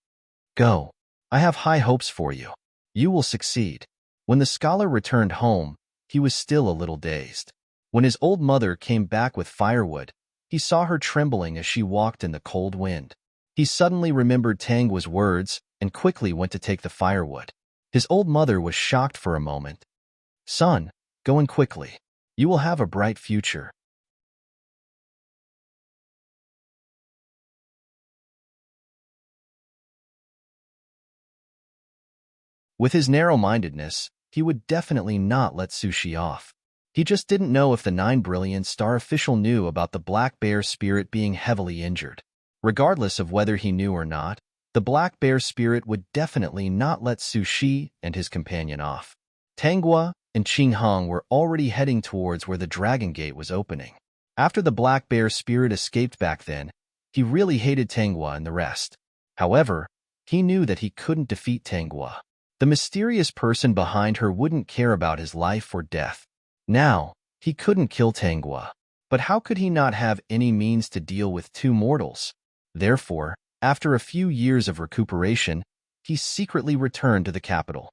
Go. I have high hopes for you. You will succeed. When the scholar returned home, he was still a little dazed. When his old mother came back with firewood, he saw her trembling as she walked in the cold wind. He suddenly remembered Tangua's words and quickly went to take the firewood. His old mother was shocked for a moment. Son, go in quickly. You will have a bright future. With his narrow-mindedness, he would definitely not let Sushi off. He just didn't know if the 9 Brilliant Star official knew about the Black Bear Spirit being heavily injured. Regardless of whether he knew or not, the Black Bear Spirit would definitely not let Sushi and his companion off. Tangua and Qingheng were already heading towards where the Dragon Gate was opening. After the Black Bear Spirit escaped back then, he really hated Tangua and the rest. However, he knew that he couldn't defeat Tangua. The mysterious person behind her wouldn't care about his life or death. Now, he couldn't kill Tangua. But how could he not have any means to deal with 2 mortals? Therefore, after a few years of recuperation, he secretly returned to the capital.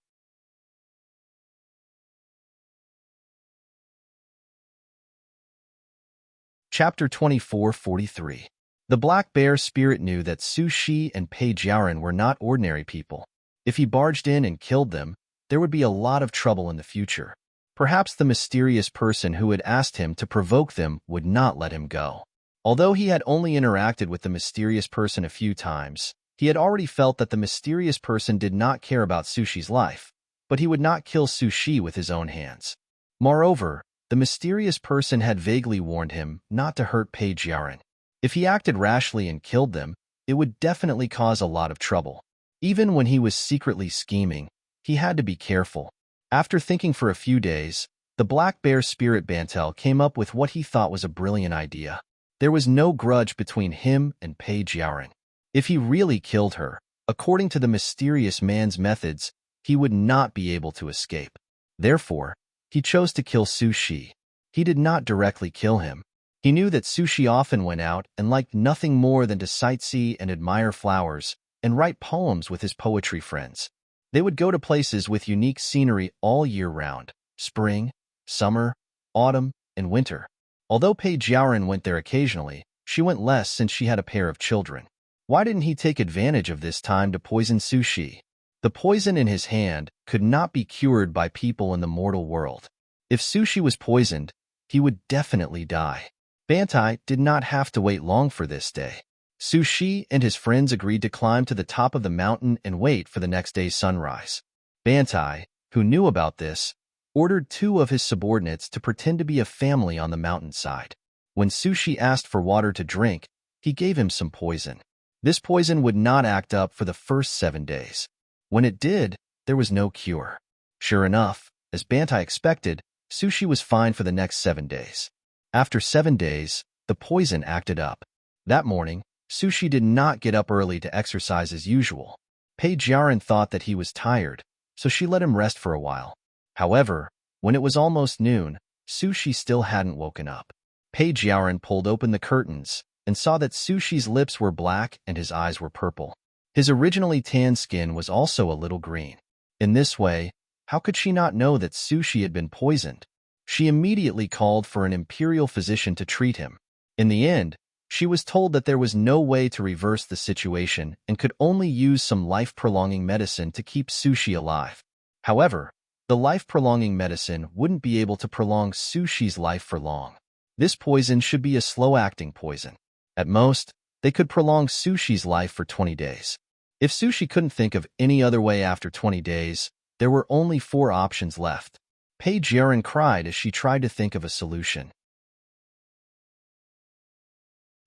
Chapter 2443. The Black Bear Spirit knew that Su Shi and Pei Jiaran were not ordinary people. If he barged in and killed them, there would be a lot of trouble in the future. Perhaps the mysterious person who had asked him to provoke them would not let him go. Although he had only interacted with the mysterious person a few times, he had already felt that the mysterious person did not care about Sushi's life, but he would not kill Su Shi with his own hands. Moreover, the mysterious person had vaguely warned him not to hurt Pei Jiaran. If he acted rashly and killed them, it would definitely cause a lot of trouble. Even when he was secretly scheming, he had to be careful. After thinking for a few days, the Black Bear Spirit Bantel came up with what he thought was a brilliant idea. There was no grudge between him and Pei Jiaran. If he really killed her, according to the mysterious man's methods, he would not be able to escape. Therefore, he chose to kill Su Shi. He did not directly kill him. He knew that Su Shi often went out and liked nothing more than to sightsee and admire flowers, and write poems with his poetry friends. They would go to places with unique scenery all year round, spring, summer, autumn, and winter. Although Pei Jiaran went there occasionally, she went less since she had a pair of children. Why didn't he take advantage of this time to poison Su Shi? The poison in his hand could not be cured by people in the mortal world. If Su Shi was poisoned, he would definitely die. Bantai did not have to wait long for this day. Su Shi and his friends agreed to climb to the top of the mountain and wait for the next day's sunrise. Bantai, who knew about this, ordered 2 of his subordinates to pretend to be a family on the mountainside. When Su Shi asked for water to drink, he gave him some poison. This poison would not act up for the first 7 days. When it did, there was no cure. Sure enough, As Bantai expected, Sushi was fine for the next 7 days. After 7 days, the poison acted up. That morning, Sushi did not get up early to exercise as usual. Page Yarin thought that he was tired, so she let him rest for a while. However, when it was almost noon, Sushi still hadn't woken up. Page Yarin pulled open the curtains and saw that Sushi's lips were black and his eyes were purple. His originally tan skin was also a little green. In this way, how could she not know that Sushi had been poisoned? She immediately called for an imperial physician to treat him. In the end, she was told that there was no way to reverse the situation and could only use some life-prolonging medicine to keep Sushi alive. However, the life-prolonging medicine wouldn't be able to prolong Sushi's life for long. This poison should be a slow-acting poison. At most, they could prolong Sushi's life for 20 days. If Sushi couldn't think of any other way after 20 days, there were only 4 options left. Page Yarin cried as she tried to think of a solution.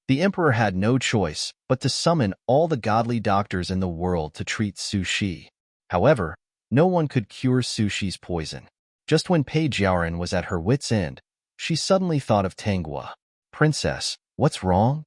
The emperor had no choice but to summon all the godly doctors in the world to treat Sushi. However, no one could cure Sushi's poison. Just when Page Yarin was at her wit's end, she suddenly thought of Tanghua. "Princess, what's wrong?"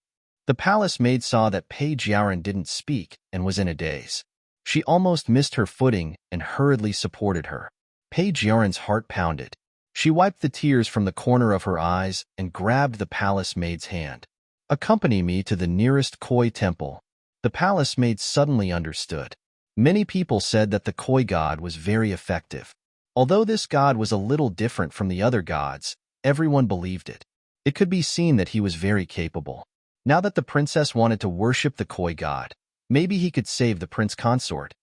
The palace maid saw that Page Yarin didn't speak and was in a daze. She almost missed her footing and hurriedly supported her. Page Yarin's heart pounded. She wiped the tears from the corner of her eyes and grabbed the palace maid's hand. "Accompany me to the nearest koi temple." The palace maid suddenly understood. Many people said that the koi god was very effective. Although this god was a little different from the other gods, everyone believed it. It could be seen that he was very capable. Now that the princess wanted to worship the koi god, maybe he could save the prince consort.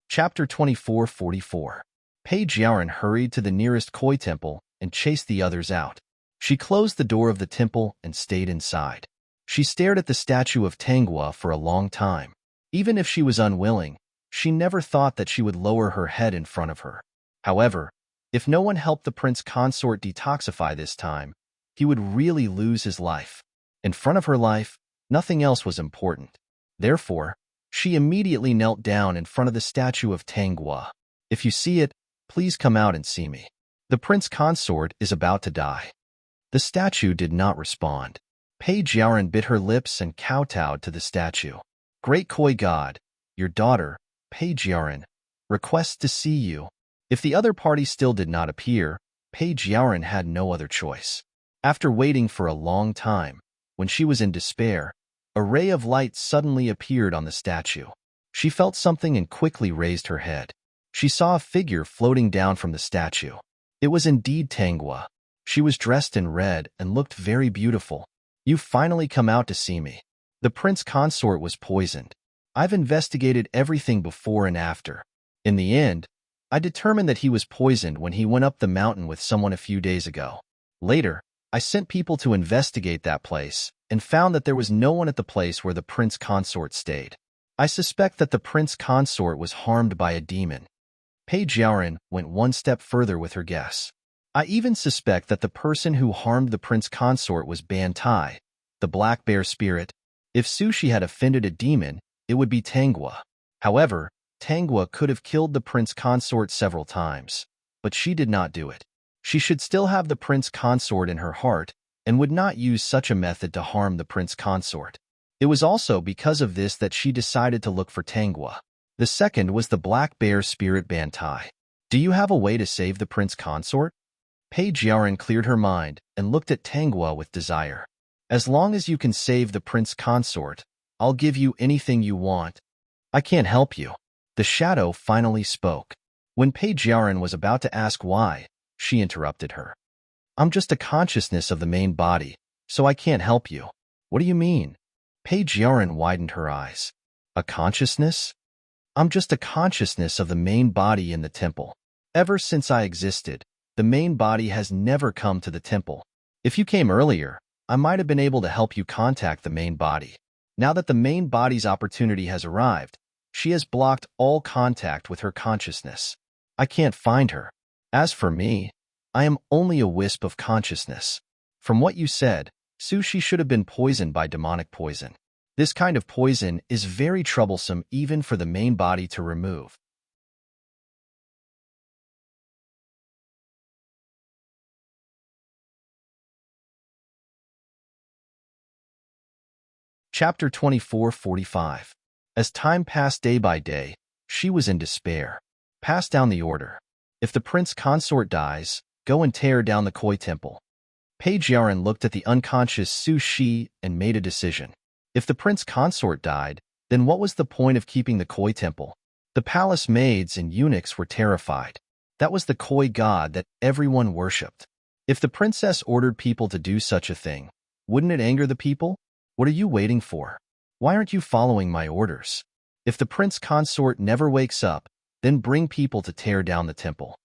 Chapter 2444. Page Yarin hurried to the nearest koi temple and chased the others out. She closed the door of the temple and stayed inside. She stared at the statue of Tanghua for a long time. Even if she was unwilling, she never thought that she would lower her head in front of her. However, if no one helped the prince consort detoxify this time, he would really lose his life. In front of her life, nothing else was important. Therefore, she immediately knelt down in front of the statue of Tanghua. "If you see it, please come out and see me. The prince consort is about to die." The statue did not respond. Page Yarin bit her lips and kowtowed to the statue. "Great koi god, your daughter, Page Yarin, requests to see you." If the other party still did not appear, Page Yarin had no other choice. After waiting for a long time, when she was in despair, a ray of light suddenly appeared on the statue. She felt something and quickly raised her head. She saw a figure floating down from the statue. It was indeed Tanghua. She was dressed in red and looked very beautiful. "You've finally come out to see me. The prince consort was poisoned. I've investigated everything before and after. In the end, I determined that he was poisoned when he went up the mountain with someone a few days ago. Later, I sent people to investigate that place and found that there was no one at the place where the prince consort stayed. I suspect that the prince consort was harmed by a demon." Page Yarin went one step further with her guess. "I even suspect that the person who harmed the prince consort was Bantai, the black bear spirit. If Sushi had offended a demon, it would be Tanghua. However, Tanghua could have killed the prince consort several times, but she did not do it. She should still have the prince consort in her heart and would not use such a method to harm the prince consort. It was also because of this that she decided to look for Tanghua. The second was the black bear spirit Bantai. Do you have a way to save the prince consort?" Page Yarin cleared her mind and looked at Tanghua with desire. "As long as you can save the prince consort, I'll give you anything you want." "I can't help you." The shadow finally spoke. When Page Yarin was about to ask why, she interrupted her. "I'm just a consciousness of the main body, so I can't help you." "What do you mean?" Page Yarin widened her eyes. "A consciousness? I'm just a consciousness of the main body in the temple. Ever since I existed, the main body has never come to the temple. If you came earlier, I might have been able to help you contact the main body. Now that the main body's opportunity has arrived, she has blocked all contact with her consciousness. I can't find her. As for me, I am only a wisp of consciousness. From what you said, Sushi should have been poisoned by demonic poison. This kind of poison is very troublesome even for the main body to remove. Chapter 24:45. As time passed day by day, she was in despair. Pass down the order. If the prince consort dies, go and tear down the Koi temple. Page Yaren looked at the unconscious Su Shi and made a decision. If the prince consort died, then what was the point of keeping the Koi temple? The palace maids and eunuchs were terrified. That was the Koi god that everyone worshipped. If the princess ordered people to do such a thing, wouldn't it anger the people? What are you waiting for? Why aren't you following my orders? If the prince consort never wakes up, then bring people to tear down the temple.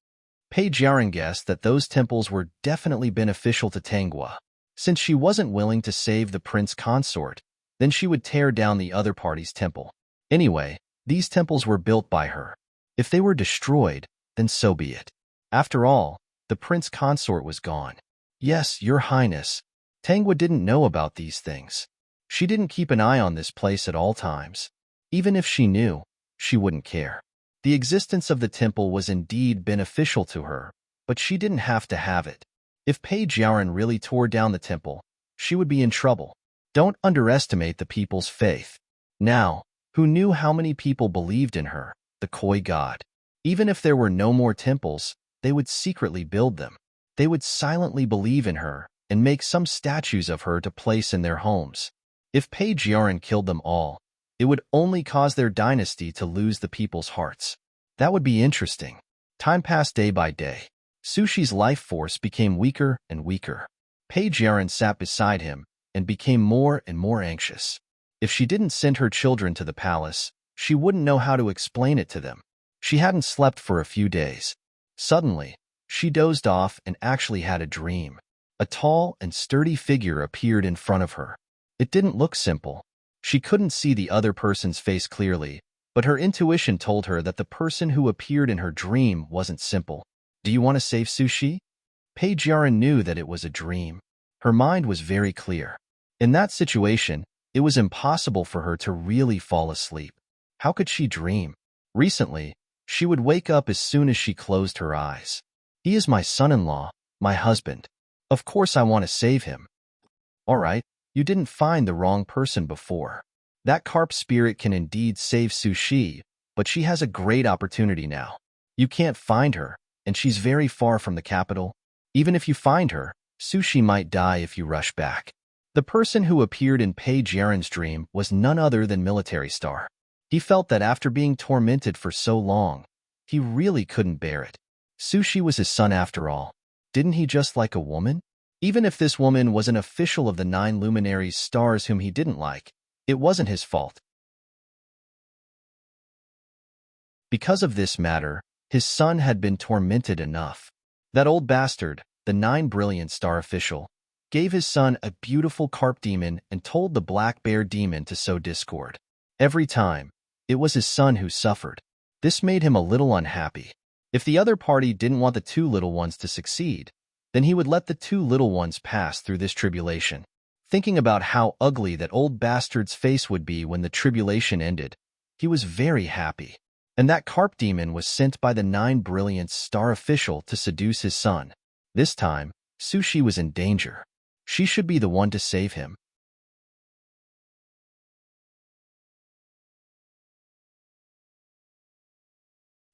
Page Yaren guessed that those temples were definitely beneficial to Tanghua. Since she wasn't willing to save the prince consort, then she would tear down the other party's temple. Anyway, these temples were built by her. If they were destroyed, then so be it. After all, the prince consort was gone. Yes, your highness. Tanghua didn't know about these things. She didn't keep an eye on this place at all times. Even if she knew, she wouldn't care. The existence of the temple was indeed beneficial to her, but she didn't have to have it. If Page Yaren really tore down the temple, she would be in trouble. Don't underestimate the people's faith. Now, who knew how many people believed in her, the Koi god? Even if there were no more temples, they would secretly build them. They would silently believe in her and make some statues of her to place in their homes. If Page Yaren killed them all, it would only cause their dynasty to lose the people's hearts. That would be interesting. Time passed day by day. Sushi's life force became weaker and weaker. Page Yaren sat beside him and became more and more anxious. If she didn't send her children to the palace, she wouldn't know how to explain it to them. She hadn't slept for a few days. Suddenly, she dozed off and actually had a dream. A tall and sturdy figure appeared in front of her. It didn't look simple. She couldn't see the other person's face clearly, but her intuition told her that the person who appeared in her dream wasn't simple. Do you want to save Sushi? Page Yaren knew that it was a dream. Her mind was very clear. In that situation, it was impossible for her to really fall asleep. How could she dream? Recently, she would wake up as soon as she closed her eyes. He is my son-in-law, my husband. Of course I want to save him. All right. You didn't find the wrong person before. That carp spirit can indeed save Sushi, but she has a great opportunity now. You can't find her, and she's very far from the capital. Even if you find her, Sushi might die if you rush back. The person who appeared in Page Yaren's dream was none other than Military Star. He felt that after being tormented for so long, he really couldn't bear it. Sushi was his son after all. Didn't he just like a woman? Even if this woman was an official of the 9 luminaries stars whom he didn't like, it wasn't his fault. Because of this matter, his son had been tormented enough. That old bastard, the 9 brilliant star official, gave his son a beautiful carp demon and told the black bear demon to sow discord. Every time, it was his son who suffered. This made him a little unhappy. If the other party didn't want the 2 little ones to succeed, then he would let the 2 little ones pass through this tribulation. Thinking about how ugly that old bastard's face would be when the tribulation ended, he was very happy. And that carp demon was sent by the 9 brilliant star official to seduce his son. This time, Sushi was in danger. She should be the one to save him.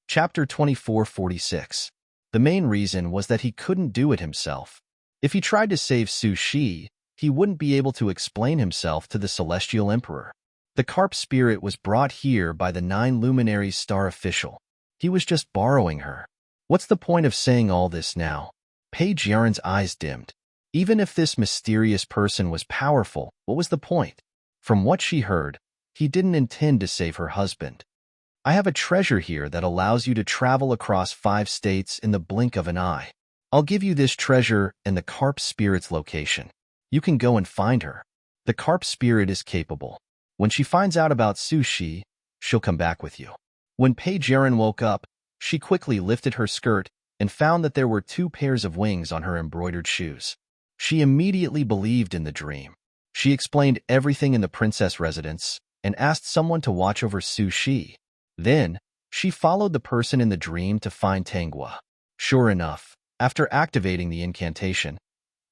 Chapter 24:46. The main reason was that he couldn't do it himself. If he tried to save Sushi, he wouldn't be able to explain himself to the Celestial Emperor. The carp spirit was brought here by the 9 luminaries star official. He was just borrowing her. What's the point of saying all this now? Page Yaren's eyes dimmed. Even if this mysterious person was powerful, what was the point? From what she heard, he didn't intend to save her husband. I have a treasure here that allows you to travel across 5 states in the blink of an eye. I'll give you this treasure and the carp spirit's location. You can go and find her. The carp spirit is capable. When she finds out about Sushi, she'll come back with you. When Page Yaren woke up, she quickly lifted her skirt and found that there were 2 pairs of wings on her embroidered shoes. She immediately believed in the dream. She explained everything in the princess residence and asked someone to watch over Su Shi. Then, she followed the person in the dream to find Tangua. Sure enough, after activating the incantation,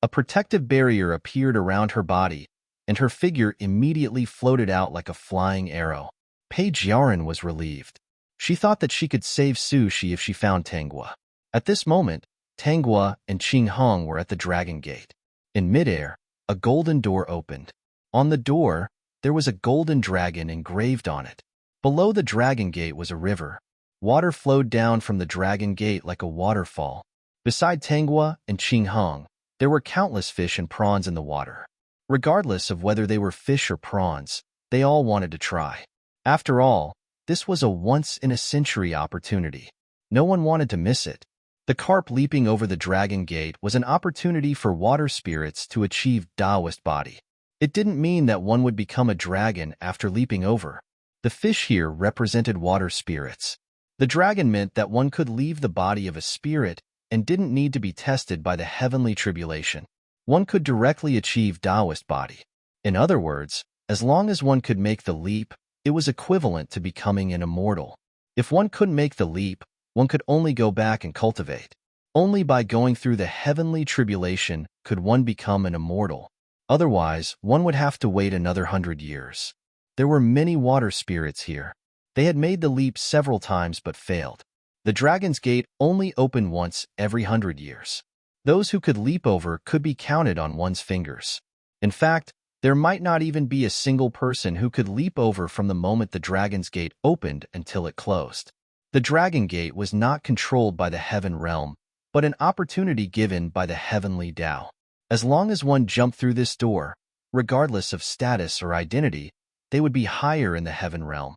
a protective barrier appeared around her body, and her figure immediately floated out like a flying arrow. Page Yaren was relieved. She thought that she could save Su Shi if she found Tangua. At this moment, Tangua and Qing Hong were at the Dragon Gate. In midair, a golden door opened. On the door, there was a golden dragon engraved on it. Below the Dragon Gate was a river. Water flowed down from the Dragon Gate like a waterfall. Beside Tangua and Qing Hong, there were countless fish and prawns in the water. Regardless of whether they were fish or prawns, they all wanted to try. After all, this was a once-in-a-century opportunity. No one wanted to miss it. The carp leaping over the Dragon Gate was an opportunity for water spirits to achieve Taoist body. It didn't mean that one would become a dragon after leaping over. The fish here represented water spirits. The dragon meant that one could leave the body of a spirit and didn't need to be tested by the heavenly tribulation. One could directly achieve Taoist body. In other words, as long as one could make the leap, it was equivalent to becoming an immortal. If one couldn't make the leap, one could only go back and cultivate. Only by going through the heavenly tribulation could one become an immortal. Otherwise, one would have to wait another 100 years. There were many water spirits here. They had made the leap several times but failed. The Dragon's Gate only opened once every 100 years. Those who could leap over could be counted on one's fingers. In fact, there might not even be a single person who could leap over from the moment the Dragon's Gate opened until it closed. The Dragon Gate was not controlled by the Heaven Realm, but an opportunity given by the Heavenly Tao. As long as one jumped through this door, regardless of status or identity, they would be higher in the Heaven Realm.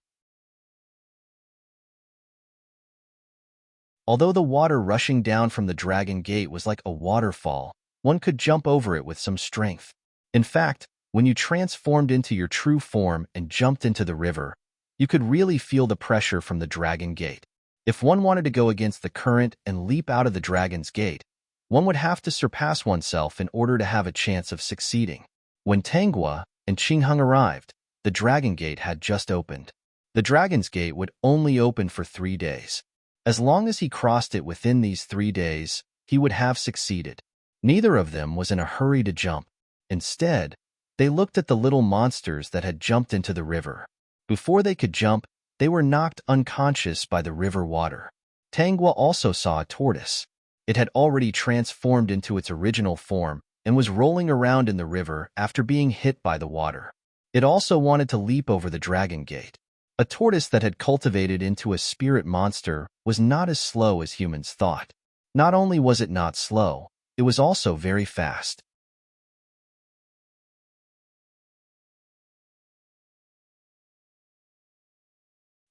Although the water rushing down from the Dragon Gate was like a waterfall, one could jump over it with some strength. In fact, when you transformed into your true form and jumped into the river, you could really feel the pressure from the Dragon Gate. If one wanted to go against the current and leap out of the Dragon's Gate, one would have to surpass oneself in order to have a chance of succeeding. When Tangua and Qing Hong arrived, the Dragon Gate had just opened. The Dragon's Gate would only open for 3 days. As long as he crossed it within these 3 days, he would have succeeded. Neither of them was in a hurry to jump. Instead, they looked at the little monsters that had jumped into the river. Before they could jump, they were knocked unconscious by the river water. Tangua also saw a tortoise. It had already transformed into its original form and was rolling around in the river after being hit by the water. It also wanted to leap over the Dragon Gate. A tortoise that had cultivated into a spirit monster was not as slow as humans thought. Not only was it not slow, it was also very fast.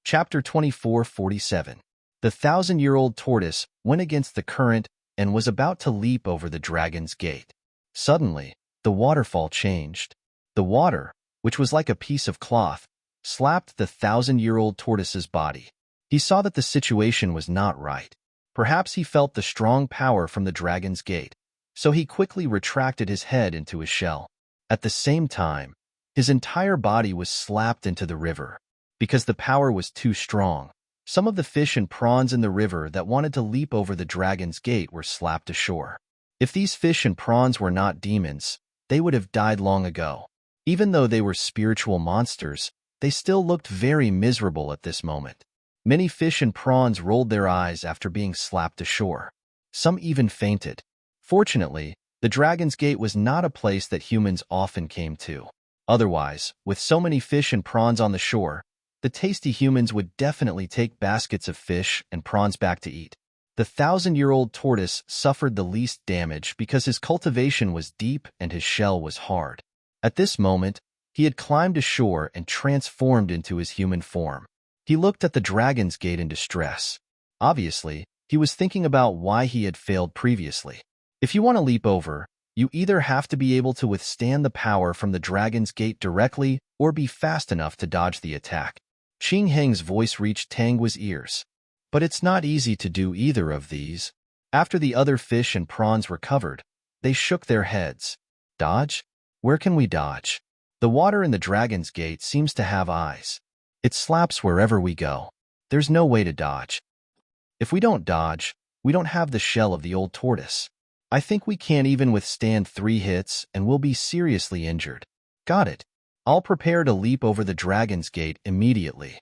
Chapter 24:47. The 1,000-year-old tortoise went against the current and was about to leap over the Dragon's Gate. Suddenly, the waterfall changed. The water, which was like a piece of cloth, slapped the 1,000-year-old tortoise's body. He saw that the situation was not right. Perhaps he felt the strong power from the Dragon's Gate, so he quickly retracted his head into his shell. At the same time, his entire body was slapped into the river. Because the power was too strong, some of the fish and prawns in the river that wanted to leap over the Dragon's Gate were slapped ashore. If these fish and prawns were not demons, they would have died long ago. Even though they were spiritual monsters, they still looked very miserable at this moment. Many fish and prawns rolled their eyes after being slapped ashore. Some even fainted. Fortunately, the Dragon's Gate was not a place that humans often came to. Otherwise, with so many fish and prawns on the shore, the tasty humans would definitely take baskets of fish and prawns back to eat. The 1,000-year-old tortoise suffered the least damage because his cultivation was deep and his shell was hard. At this moment, he had climbed ashore and transformed into his human form. He looked at the Dragon's Gate in distress. Obviously, he was thinking about why he had failed previously. If you want to leap over, you either have to be able to withstand the power from the Dragon's Gate directly or be fast enough to dodge the attack. Qing Heng's voice reached Tangua's ears. But it's not easy to do either of these. After the other fish and prawns recovered, they shook their heads. Dodge? Where can we dodge? The water in the Dragon's Gate seems to have eyes. It slaps wherever we go. There's no way to dodge. If we don't dodge, we don't have the shell of the old tortoise. I think we can't even withstand 3 hits and we'll be seriously injured. Got it. I'll prepare to leap over the Dragon's Gate immediately.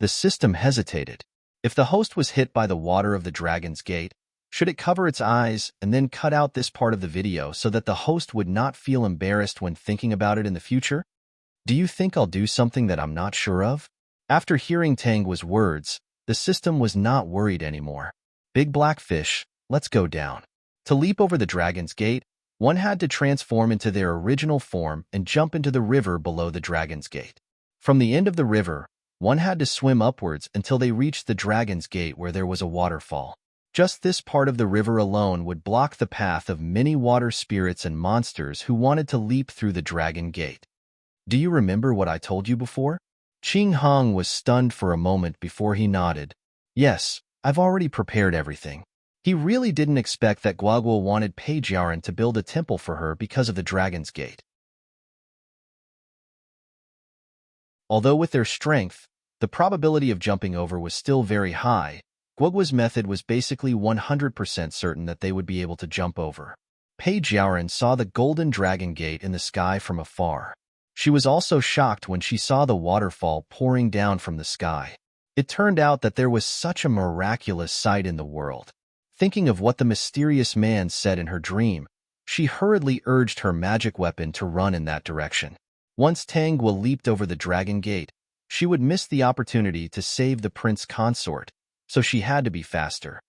The system hesitated. If the host was hit by the water of the Dragon's Gate, should it cover its eyes and then cut out this part of the video so that the host would not feel embarrassed when thinking about it in the future? Do you think I'll do something that I'm not sure of? After hearing Tangua's words, the system was not worried anymore. Big black fish, let's go down. To leap over the Dragon's Gate, one had to transform into their original form and jump into the river below the Dragon's Gate. From the end of the river, one had to swim upwards until they reached the Dragon's Gate where there was a waterfall. Just this part of the river alone would block the path of many water spirits and monsters who wanted to leap through the Dragon Gate. Do you remember what I told you before? Qing Hong was stunned for a moment before he nodded. Yes, I've already prepared everything. He really didn't expect that Guagua wanted Page Yaran to build a temple for her because of the Dragon's Gate. Although with their strength, the probability of jumping over was still very high, Guagua's method was basically 100% certain that they would be able to jump over. Page Yaran saw the golden Dragon Gate in the sky from afar. She was also shocked when she saw the waterfall pouring down from the sky. It turned out that there was such a miraculous sight in the world. Thinking of what the mysterious man said in her dream, she hurriedly urged her magic weapon to run in that direction. Once Tangua leaped over the Dragon Gate, she would miss the opportunity to save the prince consort, so she had to be faster.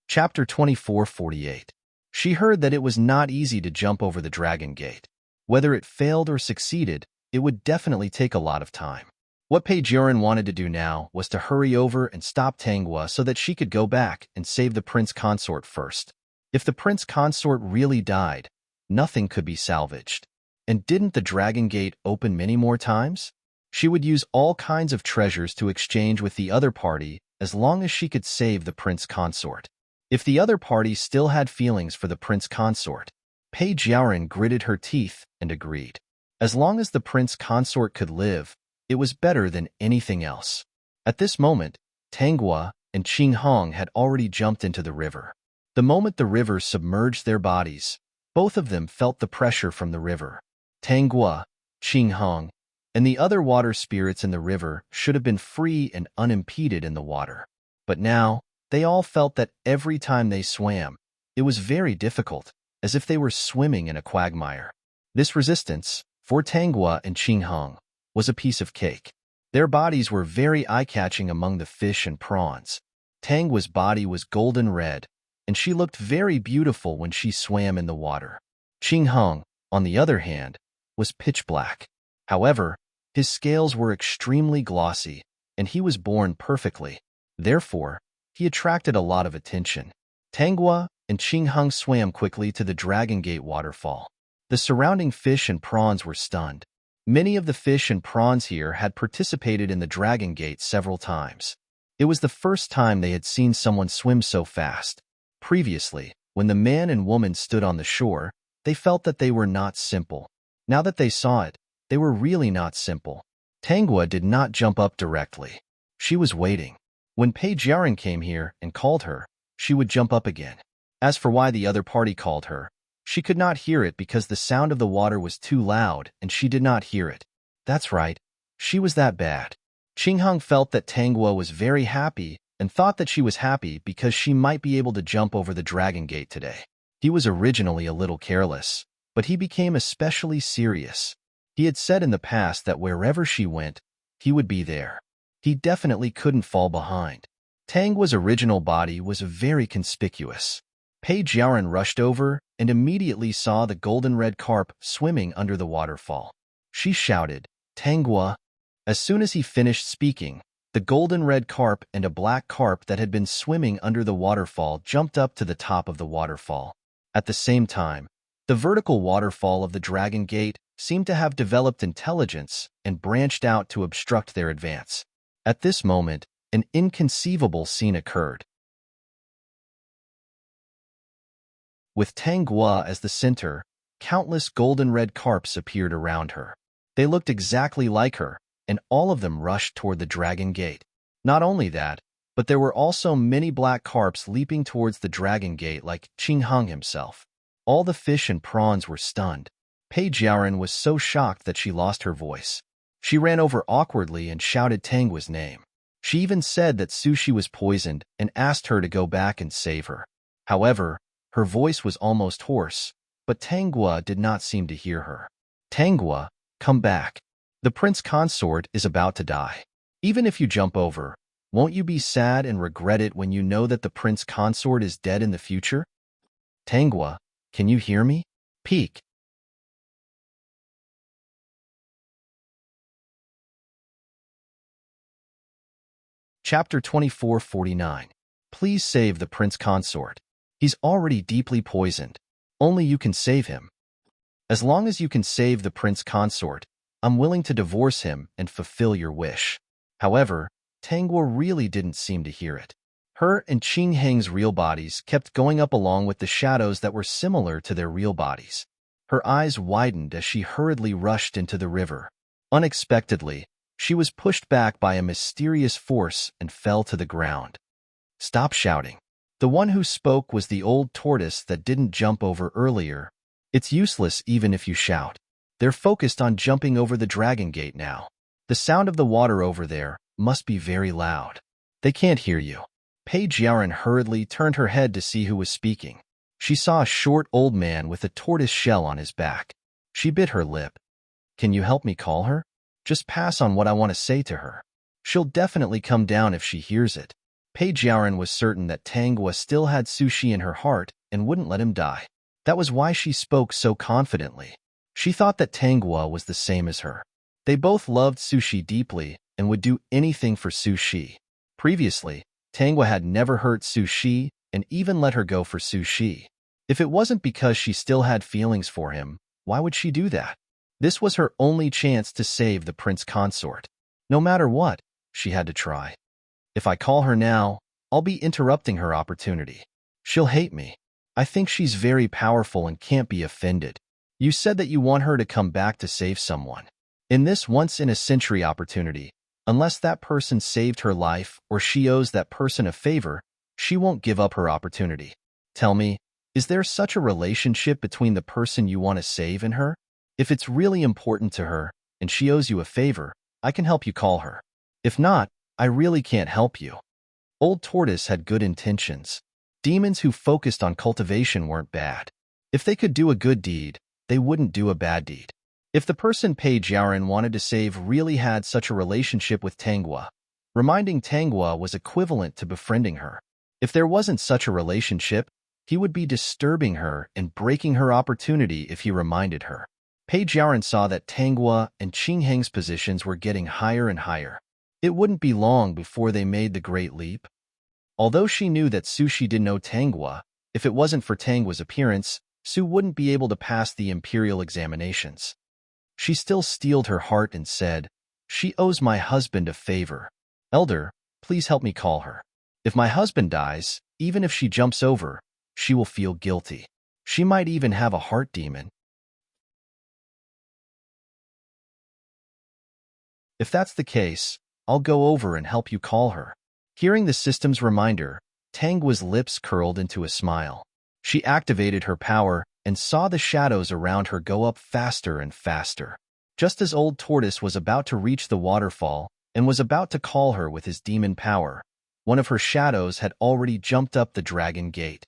Chapter 2448. She heard that it was not easy to jump over the Dragon Gate. Whether it failed or succeeded, it would definitely take a lot of time. What Page Yaran wanted to do now was to hurry over and stop Tangua so that she could go back and save the prince consort first. If the prince consort really died, nothing could be salvaged. And didn't the Dragon Gate open many more times? She would use all kinds of treasures to exchange with the other party as long as she could save the prince consort. If the other party still had feelings for the prince consort, Page Yaran gritted her teeth and agreed. As long as the prince consort could live, it was better than anything else. At this moment, Tangua and Qing Hong had already jumped into the river. The moment the river submerged their bodies, both of them felt the pressure from the river. Tangua, Qing Hong, and the other water spirits in the river should have been free and unimpeded in the water. But now, they all felt that every time they swam, it was very difficult, as if they were swimming in a quagmire. This resistance, for Tangua and Qing Hong, was a piece of cake. Their bodies were very eye-catching among the fish and prawns. Tangua's body was golden red, and she looked very beautiful when she swam in the water. Qing Hong, on the other hand, was pitch black. However, his scales were extremely glossy, and he was born perfectly. Therefore, he attracted a lot of attention. Tangua and Qing Hong swam quickly to the Dragon Gate waterfall. The surrounding fish and prawns were stunned. Many of the fish and prawns here had participated in the Dragon Gate several times. It was the first time they had seen someone swim so fast. Previously, when the man and woman stood on the shore, they felt that they were not simple. Now that they saw it, they were really not simple. Tangua did not jump up directly. She was waiting. When Page Yaran came here and called her, she would jump up again. As for why the other party called her, she could not hear it because the sound of the water was too loud and she did not hear it. That's right, she was that bad. Qing Hong felt that Tangua was very happy and thought that she was happy because she might be able to jump over the Dragon Gate today. He was originally a little careless, but he became especially serious. He had said in the past that wherever she went, he would be there. He definitely couldn't fall behind. Tangua's original body was very conspicuous. Page Yaran rushed over and immediately saw the golden red carp swimming under the waterfall. She shouted, "Tangua!" As soon as he finished speaking, the golden red carp and a black carp that had been swimming under the waterfall jumped up to the top of the waterfall. At the same time, the vertical waterfall of the Dragon Gate seemed to have developed intelligence and branched out to obstruct their advance. At this moment, an inconceivable scene occurred. With Tanghua as the center, countless golden-red carps appeared around her. They looked exactly like her, and all of them rushed toward the dragon gate. Not only that, but there were also many black carps leaping towards the dragon gate like Qingheng himself. All the fish and prawns were stunned. Page Yaoren was so shocked that she lost her voice. She ran over awkwardly and shouted Tanghua's name. She even said that sushi was poisoned and asked her to go back and save her. However, her voice was almost hoarse, but Tanghua did not seem to hear her. Tanghua, come back. The prince consort is about to die. Even if you jump over, won't you be sad and regret it when you know that the prince consort is dead in the future? Tanghua, can you hear me? Peek. Chapter 2449. Please save the prince consort. He's already deeply poisoned. Only you can save him. As long as you can save the prince consort, I'm willing to divorce him and fulfill your wish. However, Tanghua really didn't seem to hear it. Her and Qingheng's real bodies kept going up along with the shadows that were similar to their real bodies. Her eyes widened as she hurriedly rushed into the river. Unexpectedly, she was pushed back by a mysterious force and fell to the ground. Stop shouting. The one who spoke was the old tortoise that didn't jump over earlier. It's useless even if you shout. They're focused on jumping over the dragon gate now. The sound of the water over there must be very loud. They can't hear you. Page Yaoren hurriedly turned her head to see who was speaking. She saw a short old man with a tortoise shell on his back. She bit her lip. Can you help me call her? Just pass on what I want to say to her. She'll definitely come down if she hears it. Page Yaoren was certain that Tanghua still had sushi in her heart and wouldn't let him die. That was why she spoke so confidently. She thought that Tanghua was the same as her. They both loved sushi deeply and would do anything for sushi. Previously, Tanghua had never hurt sushi and even let her go for sushi. If it wasn't because she still had feelings for him, why would she do that? This was her only chance to save the prince consort. No matter what, she had to try. If I call her now, I'll be interrupting her opportunity. She'll hate me. I think she's very powerful and can't be offended. You said that you want her to come back to save someone. In this once-in-a-century opportunity, unless that person saved her life or she owes that person a favor, she won't give up her opportunity. Tell me, is there such a relationship between the person you want to save and her? If it's really important to her and she owes you a favor, I can help you call her. If not, I really can't help you. Old Tortoise had good intentions. Demons who focused on cultivation weren't bad. If they could do a good deed, they wouldn't do a bad deed. If the person Page Yaoren wanted to save really had such a relationship with Tanghua, reminding Tanghua was equivalent to befriending her. If there wasn't such a relationship, he would be disturbing her and breaking her opportunity if he reminded her. Page Yaoren saw that Tanghua and Qingheng's positions were getting higher and higher. It wouldn't be long before they made the great leap. Although she knew that Sushi didn't know Tanghua, if it wasn't for Tanghua's appearance, Su wouldn't be able to pass the imperial examinations. She still steeled her heart and said, "She owes my husband a favor. Elder, please help me call her. If my husband dies, even if she jumps over, she will feel guilty. She might even have a heart demon. If that's the case, I'll go over and help you call her." Hearing the system's reminder, Tanghua's lips curled into a smile. She activated her power and saw the shadows around her go up faster and faster. Just as Old Tortoise was about to reach the waterfall and was about to call her with his demon power, one of her shadows had already jumped up the dragon gate.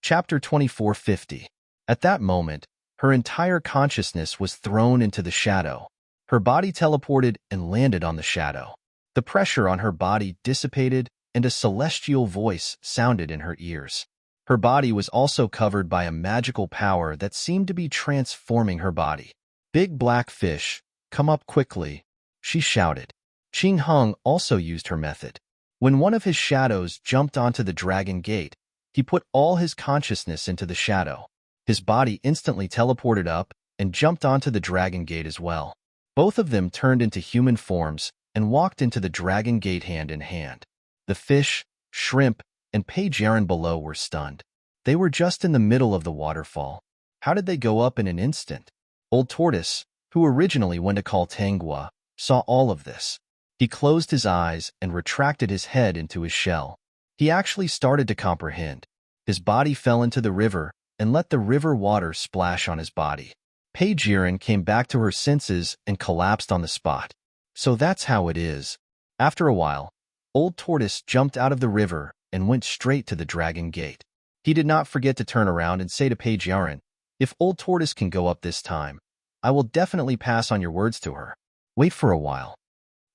Chapter 2450. At that moment, her entire consciousness was thrown into the shadow. Her body teleported and landed on the shadow. The pressure on her body dissipated and a celestial voice sounded in her ears. Her body was also covered by a magical power that seemed to be transforming her body. "Big black fish, come up quickly," she shouted. Qingheng also used her method. When one of his shadows jumped onto the dragon gate, he put all his consciousness into the shadow. His body instantly teleported up and jumped onto the dragon gate as well. Both of them turned into human forms and walked into the dragon gate hand in hand. The fish, shrimp, and Page Yaren below were stunned. They were just in the middle of the waterfall. How did they go up in an instant? Old Tortoise, who originally went to call Tangua, saw all of this. He closed his eyes and retracted his head into his shell. He actually started to comprehend. His body fell into the river and let the river water splash on his body. Page Yaren came back to her senses and collapsed on the spot. So that's how it is. After a while, Old Tortoise jumped out of the river and went straight to the dragon gate. He did not forget to turn around and say to Page Yaren, "If Old Tortoise can go up this time, I will definitely pass on your words to her. Wait for a while."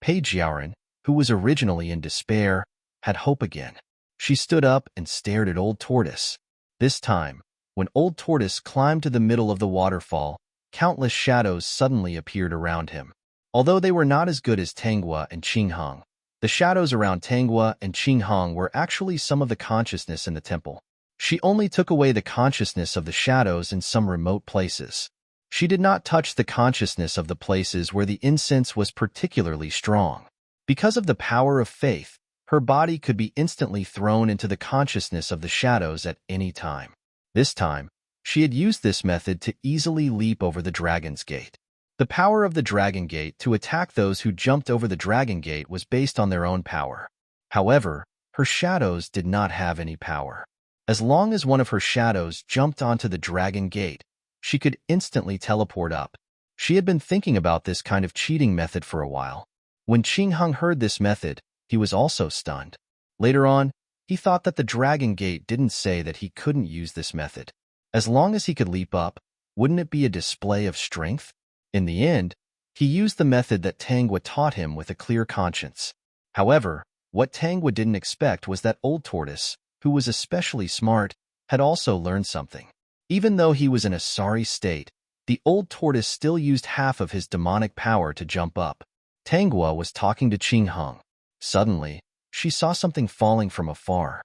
Page Yaren, who was originally in despair, had hope again. She stood up and stared at Old Tortoise. This time, when Old Tortoise climbed to the middle of the waterfall, countless shadows suddenly appeared around him. Although they were not as good as Tangua and Qinghang, the shadows around Tangua and Qinghang were actually some of the consciousness in the temple. She only took away the consciousness of the shadows in some remote places. She did not touch the consciousness of the places where the incense was particularly strong. Because of the power of faith, her body could be instantly thrown into the consciousness of the shadows at any time. This time, she had used this method to easily leap over the dragon's gate. The power of the dragon gate to attack those who jumped over the dragon gate was based on their own power. However, her shadows did not have any power. As long as one of her shadows jumped onto the dragon gate, she could instantly teleport up. She had been thinking about this kind of cheating method for a while. When Qinghang heard this method, he was also stunned. Later on, he thought that the dragon gate didn't say that he couldn't use this method. As long as he could leap up, wouldn't it be a display of strength? In the end, he used the method that Tangua taught him with a clear conscience. However, what Tangua didn't expect was that Old Tortoise, who was especially smart, had also learned something. Even though he was in a sorry state, the Old Tortoise still used half of his demonic power to jump up. Tangua was talking to Qinghang. Suddenly, she saw something falling from afar.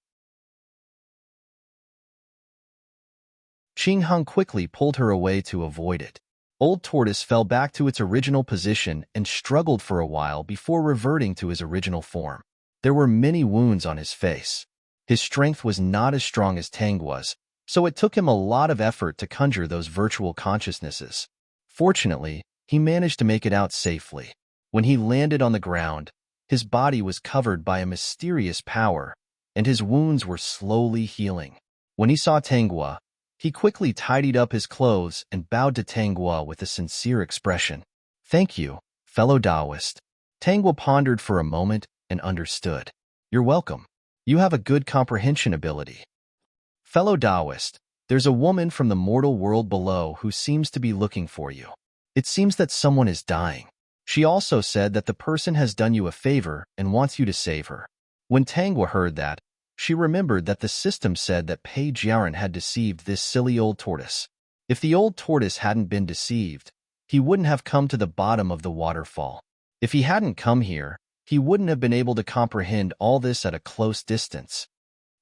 Qinghang quickly pulled her away to avoid it. Old Tortoise fell back to its original position and struggled for a while before reverting to his original form. There were many wounds on his face. His strength was not as strong as Tangua's, so it took him a lot of effort to conjure those virtual consciousnesses. Fortunately, he managed to make it out safely. When he landed on the ground, his body was covered by a mysterious power, and his wounds were slowly healing. When he saw Tangua, he quickly tidied up his clothes and bowed to Tangua with a sincere expression. "Thank you, fellow Taoist." Tangua pondered for a moment and understood. "You're welcome. You have a good comprehension ability." "Fellow Taoist, there's a woman from the mortal world below who seems to be looking for you. It seems that someone is dying. She also said that the person has done you a favor and wants you to save her." When Tangua heard that, she remembered that the system said that Page Yaren had deceived this silly Old Tortoise. If the Old Tortoise hadn't been deceived, he wouldn't have come to the bottom of the waterfall. If he hadn't come here, he wouldn't have been able to comprehend all this at a close distance.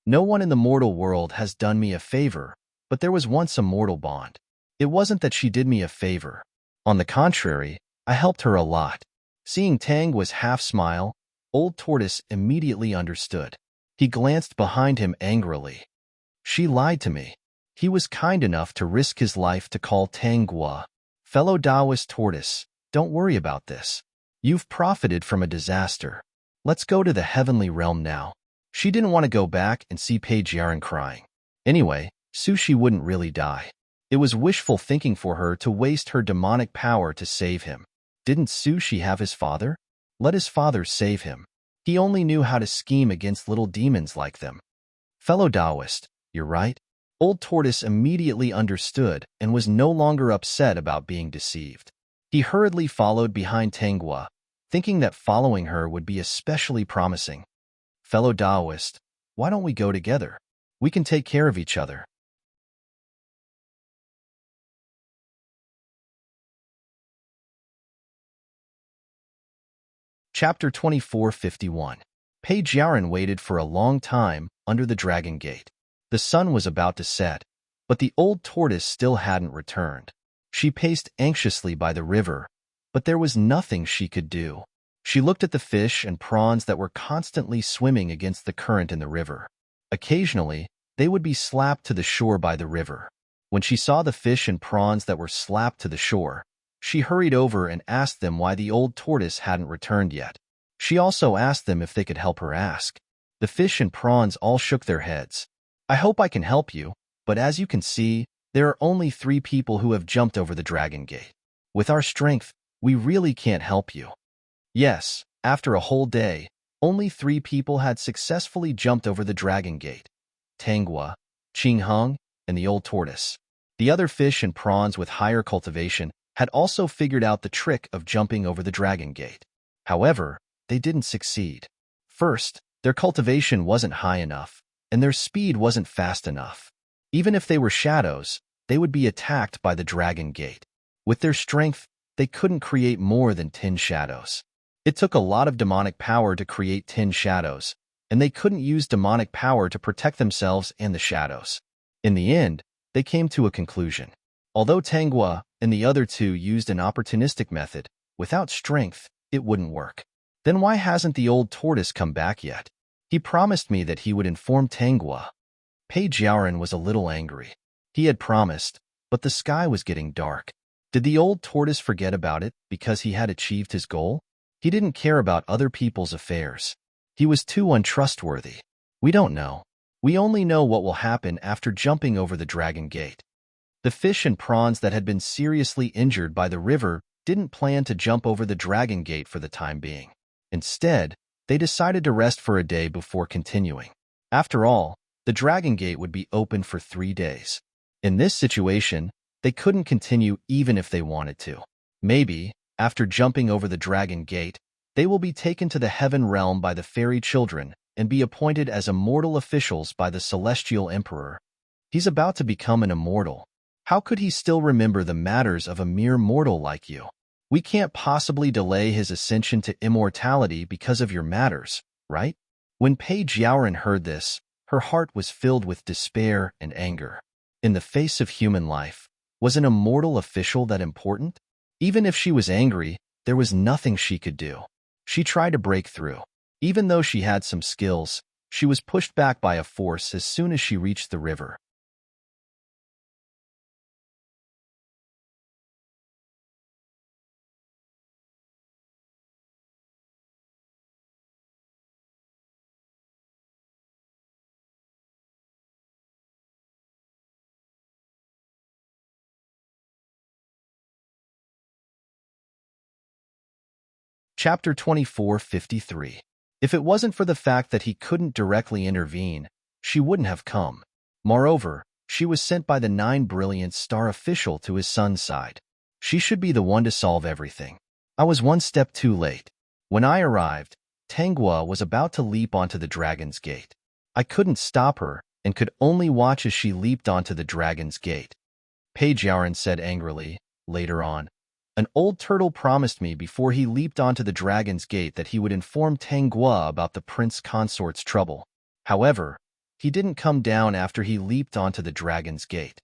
No one in the mortal world has done me a favor, but there was once a mortal bond. It wasn't that she did me a favor. On the contrary, I helped her a lot. Seeing Tangua's half-smile, Old Tortoise immediately understood. He glanced behind him angrily. She lied to me. He was kind enough to risk his life to call Tangua. "Fellow Taoist Tortoise, don't worry about this. You've profited from a disaster. Let's go to the heavenly realm now." She didn't want to go back and see Page Yaren crying. Anyway, Sushi wouldn't really die. It was wishful thinking for her to waste her demonic power to save him. Didn't Sushi have his father? Let his father save him. He only knew how to scheme against little demons like them. "Fellow Taoist, you're right." Old Tortoise immediately understood and was no longer upset about being deceived. He hurriedly followed behind Tangua, thinking that following her would be especially promising. "Fellow Taoist, why don't we go together? We can take care of each other." Chapter 2451. Page Yaren waited for a long time under the Dragon Gate. The sun was about to set, But the old tortoise still hadn't returned. She paced anxiously by the river, but there was nothing she could do. She looked at the fish and prawns that were constantly swimming against the current in the river. Occasionally, they would be slapped to the shore by the river. When she saw the fish and prawns that were slapped to the shore, she hurried over and asked them why the old tortoise hadn't returned yet. She also asked them if they could help her ask. The fish and prawns all shook their heads. "I hope I can help you, but as you can see, there are only 3 people who have jumped over the Dragon Gate. With our strength, we really can't help you." Yes, after a whole day, only 3 people had successfully jumped over the Dragon Gate: Tanghua, Qingheng, and the old tortoise. The other fish and prawns with higher cultivation had also figured out the trick of jumping over the Dragon Gate. However, they didn't succeed. First, their cultivation wasn't high enough, and their speed wasn't fast enough. Even if they were shadows, they would be attacked by the Dragon Gate. With their strength, they couldn't create more than 10 shadows. It took a lot of demonic power to create 10 shadows, and they couldn't use demonic power to protect themselves and the shadows. In the end, they came to a conclusion. Although Tanghua and the other 2 used an opportunistic method, without strength, it wouldn't work. Then why hasn't the old tortoise come back yet? He promised me that he would inform Tanghua. Pei Jiaoren was a little angry. He had promised, but the sky was getting dark. Did the old tortoise forget about it because he had achieved his goal? He didn't care about other people's affairs. He was too untrustworthy. We don't know. We only know what will happen after jumping over the Dragon Gate. The fish and prawns that had been seriously injured by the river didn't plan to jump over the Dragon Gate for the time being. Instead, they decided to rest for a day before continuing. After all, the Dragon Gate would be open for 3 days. In this situation, they couldn't continue even if they wanted to. Maybe, after jumping over the Dragon Gate, they will be taken to the heaven realm by the fairy children and be appointed as immortal officials by the celestial emperor. He's about to become an immortal. How could he still remember the matters of a mere mortal like you? We can't possibly delay his ascension to immortality because of your matters, right? When Pei Jiaoren heard this, her heart was filled with despair and anger. In the face of human life, was an immortal official that important? Even if she was angry, there was nothing she could do. She tried to break through. Even though she had some skills, she was pushed back by a force as soon as she reached the river. Chapter 24:53. If it wasn't for the fact that he couldn't directly intervene, she wouldn't have come. Moreover, she was sent by the 9 brilliant star official to his son's side. She should be the one to solve everything. I was one step too late. When I arrived, Tanghua was about to leap onto the Dragon's Gate. I couldn't stop her and could only watch as she leaped onto the Dragon's Gate. Pei Jiaoren said angrily, later on. An old turtle promised me before he leaped onto the Dragon's Gate that he would inform Tanghua about the prince consort's trouble. However, he didn't come down after he leaped onto the Dragon's Gate.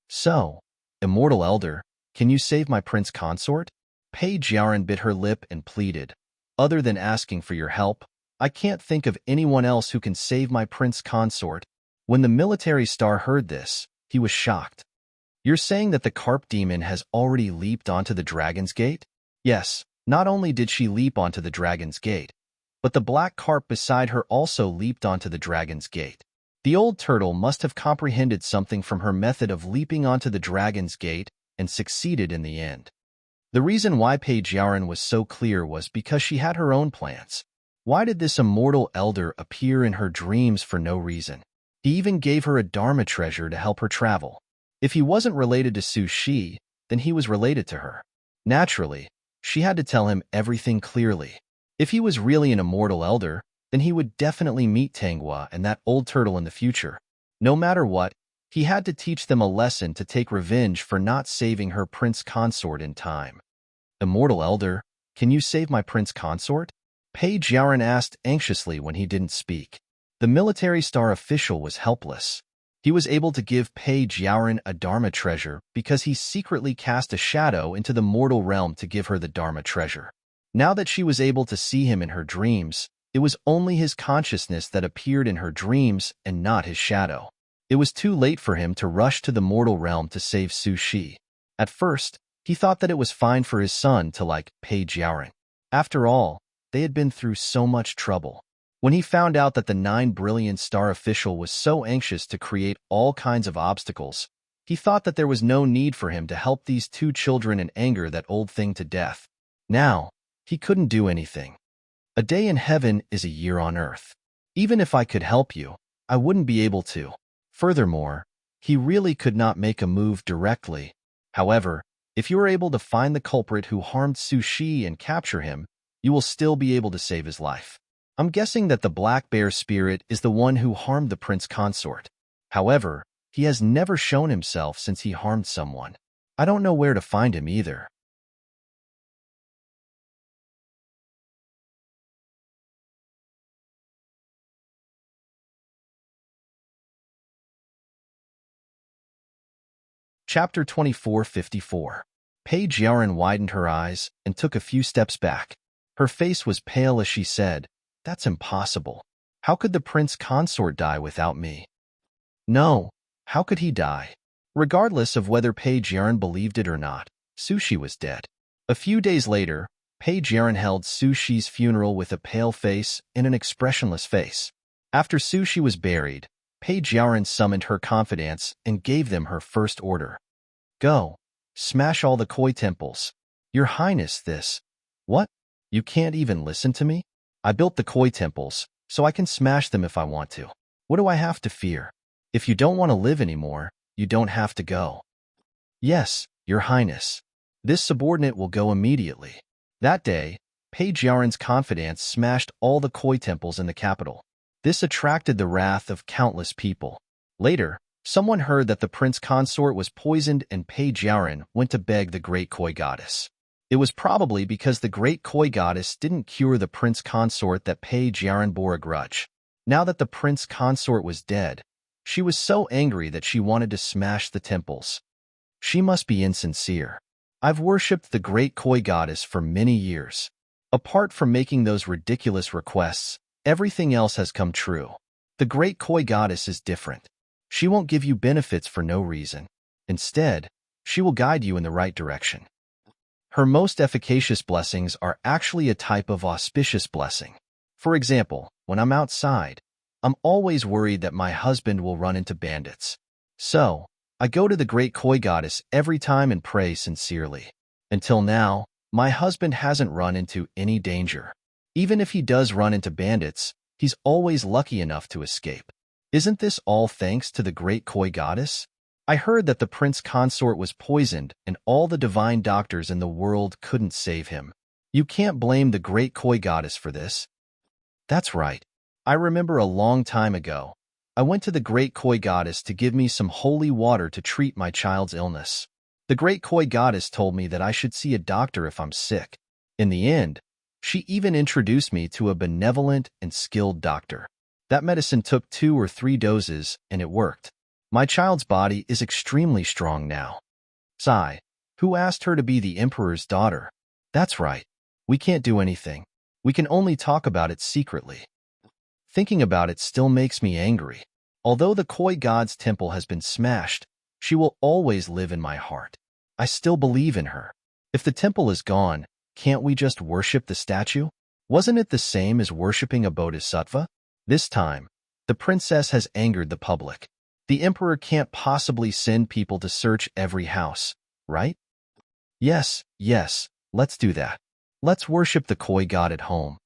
So, immortal elder, can you save my prince consort? Pei Jiaoren bit her lip and pleaded. Other than asking for your help, I can't think of anyone else who can save my prince consort. When the military star heard this, he was shocked. You're saying that the carp demon has already leaped onto the Dragon's Gate? Yes, not only did she leap onto the Dragon's Gate, but the black carp beside her also leaped onto the Dragon's Gate. The old turtle must have comprehended something from her method of leaping onto the Dragon's Gate and succeeded in the end. The reason why Pei Jiaoren was so clear was because she had her own plans. Why did this immortal elder appear in her dreams for no reason? He even gave her a Dharma treasure to help her travel. If he wasn't related to Su Shi, then he was related to her. Naturally, she had to tell him everything clearly. If he was really an immortal elder, then he would definitely meet Tanghua and that old turtle in the future. No matter what, he had to teach them a lesson to take revenge for not saving her prince consort in time. Immortal elder, can you save my prince consort? Pei Jiaoren asked anxiously when he didn't speak. The military star official was helpless. He was able to give Page Yaoren a Dharma treasure because he secretly cast a shadow into the mortal realm to give her the Dharma treasure. Now that she was able to see him in her dreams, it was only his consciousness that appeared in her dreams and not his shadow. It was too late for him to rush to the mortal realm to save Su Shi. At first, he thought that it was fine for his son to like Page Yaoren. After all, they had been through so much trouble. When he found out that the 9 Brilliant Star official was so anxious to create all kinds of obstacles, he thought that there was no need for him to help these 2 children and anger that old thing to death. Now, he couldn't do anything. A day in heaven is a year on earth. Even if I could help you, I wouldn't be able to. Furthermore, he really could not make a move directly. However, if you are able to find the culprit who harmed Su Shi and capture him, you will still be able to save his life. I'm guessing that the Black Bear spirit is the one who harmed the prince consort. However, he has never shown himself since he harmed someone. I don't know where to find him either. Chapter 2454. Page Yaoren widened her eyes and took a few steps back. Her face was pale as she said, "That's impossible. How could the prince consort die without me?" No, how could he die? Regardless of whether Page Yaoren believed it or not, Su Shi was dead. A few days later, Page Yaoren held Su Shi's funeral with a pale face and an expressionless face. After Su Shi was buried, Page Yaoren summoned her confidants and gave them her first order. Go, smash all the koi temples. Your Highness, this. What? You can't even listen to me? I built the koi temples, so I can smash them if I want to. What do I have to fear? If you don't want to live anymore, you don't have to go. Yes, Your Highness. This subordinate will go immediately. That day, Page Yaoren's confidants smashed all the koi temples in the capital. This attracted the wrath of countless people. Later, someone heard that the prince consort was poisoned and Page Yaoren went to beg the great koi goddess. It was probably because the great koi goddess didn't cure the prince consort that Page Yaoren bore a grudge. Now that the prince consort was dead, she was so angry that she wanted to smash the temples. She must be insincere. I've worshipped the great koi goddess for many years. Apart from making those ridiculous requests, everything else has come true. The great koi goddess is different. She won't give you benefits for no reason. Instead, she will guide you in the right direction. Her most efficacious blessings are actually a type of auspicious blessing. For example, when I'm outside, I'm always worried that my husband will run into bandits. So, I go to the great koi goddess every time and pray sincerely. Until now, my husband hasn't run into any danger. Even if he does run into bandits, he's always lucky enough to escape. Isn't this all thanks to the great koi goddess? I heard that the prince consort was poisoned and all the divine doctors in the world couldn't save him. You can't blame the great koi goddess for this. That's right. I remember a long time ago, I went to the great koi goddess to give me some holy water to treat my child's illness. The great koi goddess told me that I should see a doctor if I'm sick. In the end, she even introduced me to a benevolent and skilled doctor. That medicine took 2 or 3 doses, and it worked. My child's body is extremely strong now. Sigh. Who asked her to be the emperor's daughter? That's right. We can't do anything. We can only talk about it secretly. Thinking about it still makes me angry. Although the koi god's temple has been smashed, she will always live in my heart. I still believe in her. If the temple is gone, can't we just worship the statue? Wasn't it the same as worshipping a bodhisattva? This time, the princess has angered the public. The emperor can't possibly send people to search every house, right? Yes, let's do that. Let's worship the koi god at home.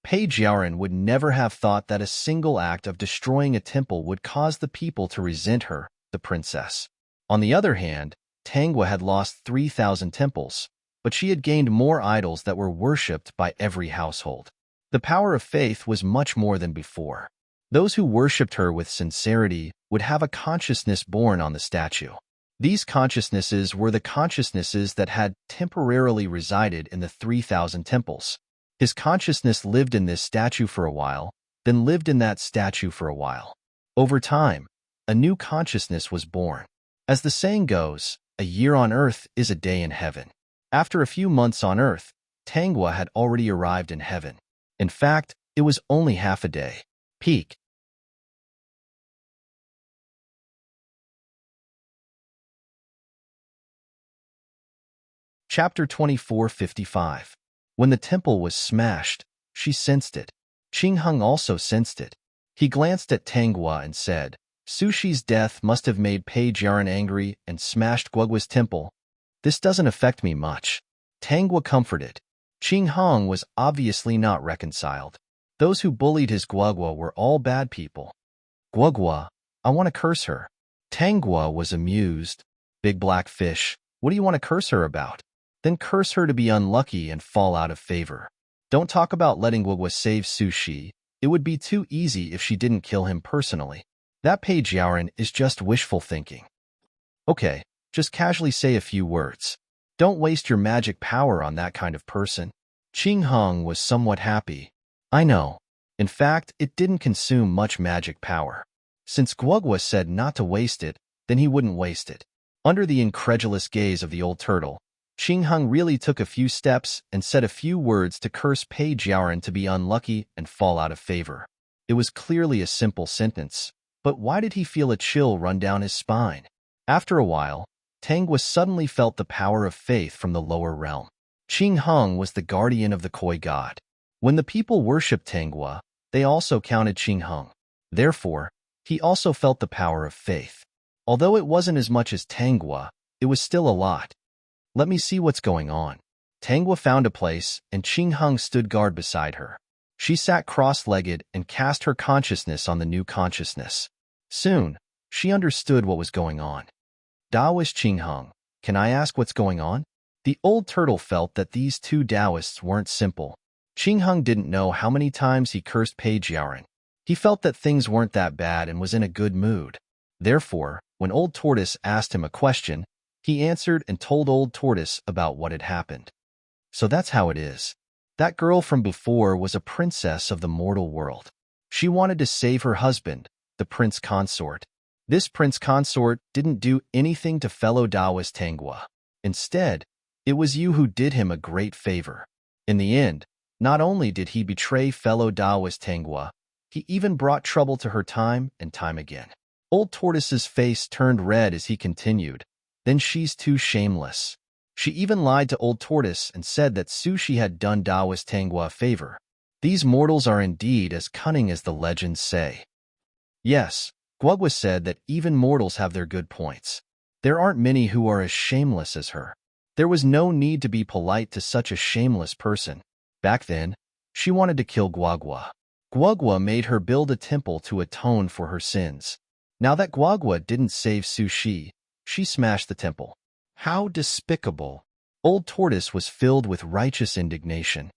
Page Yaoren would never have thought that a single act of destroying a temple would cause the people to resent her, the princess. On the other hand, Tangwa had lost 3,000 temples, but she had gained more idols that were worshipped by every household. The power of faith was much more than before. Those who worshipped her with sincerity would have a consciousness born on the statue. These consciousnesses were the consciousnesses that had temporarily resided in the 3,000 temples. His consciousness lived in this statue for a while, then lived in that statue for a while. Over time, a new consciousness was born. As the saying goes, a year on earth is a day in heaven. After a few months on earth, Tangwa had already arrived in heaven. In fact, it was only half a day. Peak. Chapter 24:55. When the temple was smashed, she sensed it. Qing Hung also sensed it. He glanced at Tangwa and said, Sushi's death must have made Page Yaran angry and smashed Guogua's temple. This doesn't affect me much. Tangwa comforted. Qing Hung was obviously not reconciled. Those who bullied his Guogua were all bad people. Guogua, I want to curse her. Tangwa was amused. Big black fish, what do you want to curse her about? Then curse her to be unlucky and fall out of favor. Don't talk about letting Guogua save Sushi. It would be too easy if she didn't kill him personally. That Page Yaran is just wishful thinking. Okay, just casually say a few words. Don't waste your magic power on that kind of person. Qing Hung was somewhat happy. I know. In fact, it didn't consume much magic power. Since Guogua said not to waste it, then he wouldn't waste it. Under the incredulous gaze of the old turtle, Qing Hung really took a few steps and said a few words to curse Page Yaran to be unlucky and fall out of favor. It was clearly a simple sentence, but why did he feel a chill run down his spine? After a while, Tangwa suddenly felt the power of faith from the lower realm. Qing Hung was the guardian of the Koi god. When the people worshipped Tangwa, they also counted Qing Hung. Therefore, he also felt the power of faith. Although it wasn't as much as Tangwa, it was still a lot. Let me see what's going on. Tangwa found a place, and Qing Hung stood guard beside her. She sat cross-legged and cast her consciousness on the new consciousness. Soon, she understood what was going on. Taoist Qing Hung, can I ask what's going on? The old turtle felt that these two Taoists weren't simple. Qing Hung didn't know how many times he cursed Page Yaran. He felt that things weren't that bad and was in a good mood. Therefore, when Old Tortoise asked him a question, he answered and told Old Tortoise about what had happened. So that's how it is. That girl from before was a princess of the mortal world. She wanted to save her husband, the prince consort. This prince consort didn't do anything to fellow Taoist Tangwa. Instead, it was you who did him a great favor. In the end, not only did he betray fellow Taoist Tangwa, he even brought trouble to her time and time again. Old Tortoise's face turned red as he continued. Then she's too shameless. She even lied to Old Tortoise and said that Sushi had done Taoist Tangwa a favor. These mortals are indeed as cunning as the legends say. Yes, Guogua said that even mortals have their good points. There aren't many who are as shameless as her. There was no need to be polite to such a shameless person. Back then, she wanted to kill Guogua. Guogua made her build a temple to atone for her sins. Now that Guogua didn't save Sushi, she smashed the temple. How despicable! Old Tortoise was filled with righteous indignation.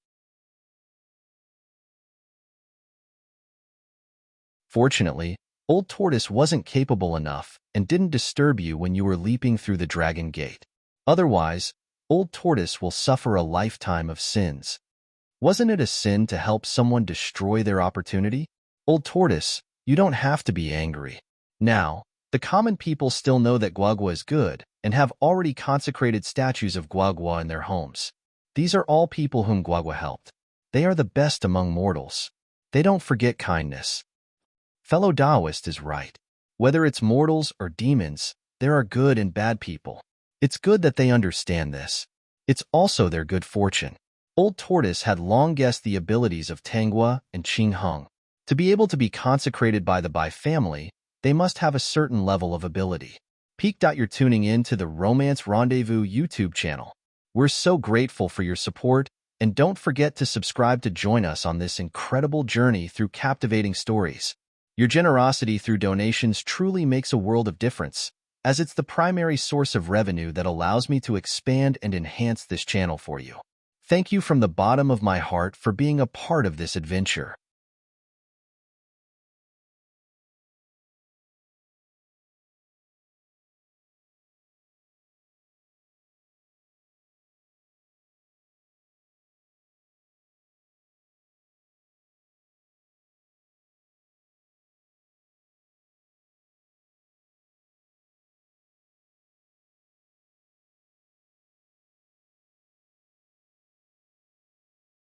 Fortunately, Old Tortoise wasn't capable enough and didn't disturb you when you were leaping through the dragon gate. Otherwise, Old Tortoise will suffer a lifetime of sins. Wasn't it a sin to help someone destroy their opportunity? Old Tortoise, you don't have to be angry. Now, the common people still know that Guogua is good and have already consecrated statues of Guogua in their homes. These are all people whom Guogua helped. They are the best among mortals. They don't forget kindness. Fellow Taoist is right. Whether it's mortals or demons, there are good and bad people. It's good that they understand this. It's also their good fortune. Old Tortoise had long guessed the abilities of Tangwa and Qing Hung. To be able to be consecrated by the Bai family, they must have a certain level of ability. Peak. You're tuning in to the Romance Rendezvous YouTube channel. We're so grateful for your support, and don't forget to subscribe to join us on this incredible journey through captivating stories. Your generosity through donations truly makes a world of difference, as it's the primary source of revenue that allows me to expand and enhance this channel for you. Thank you from the bottom of my heart for being a part of this adventure.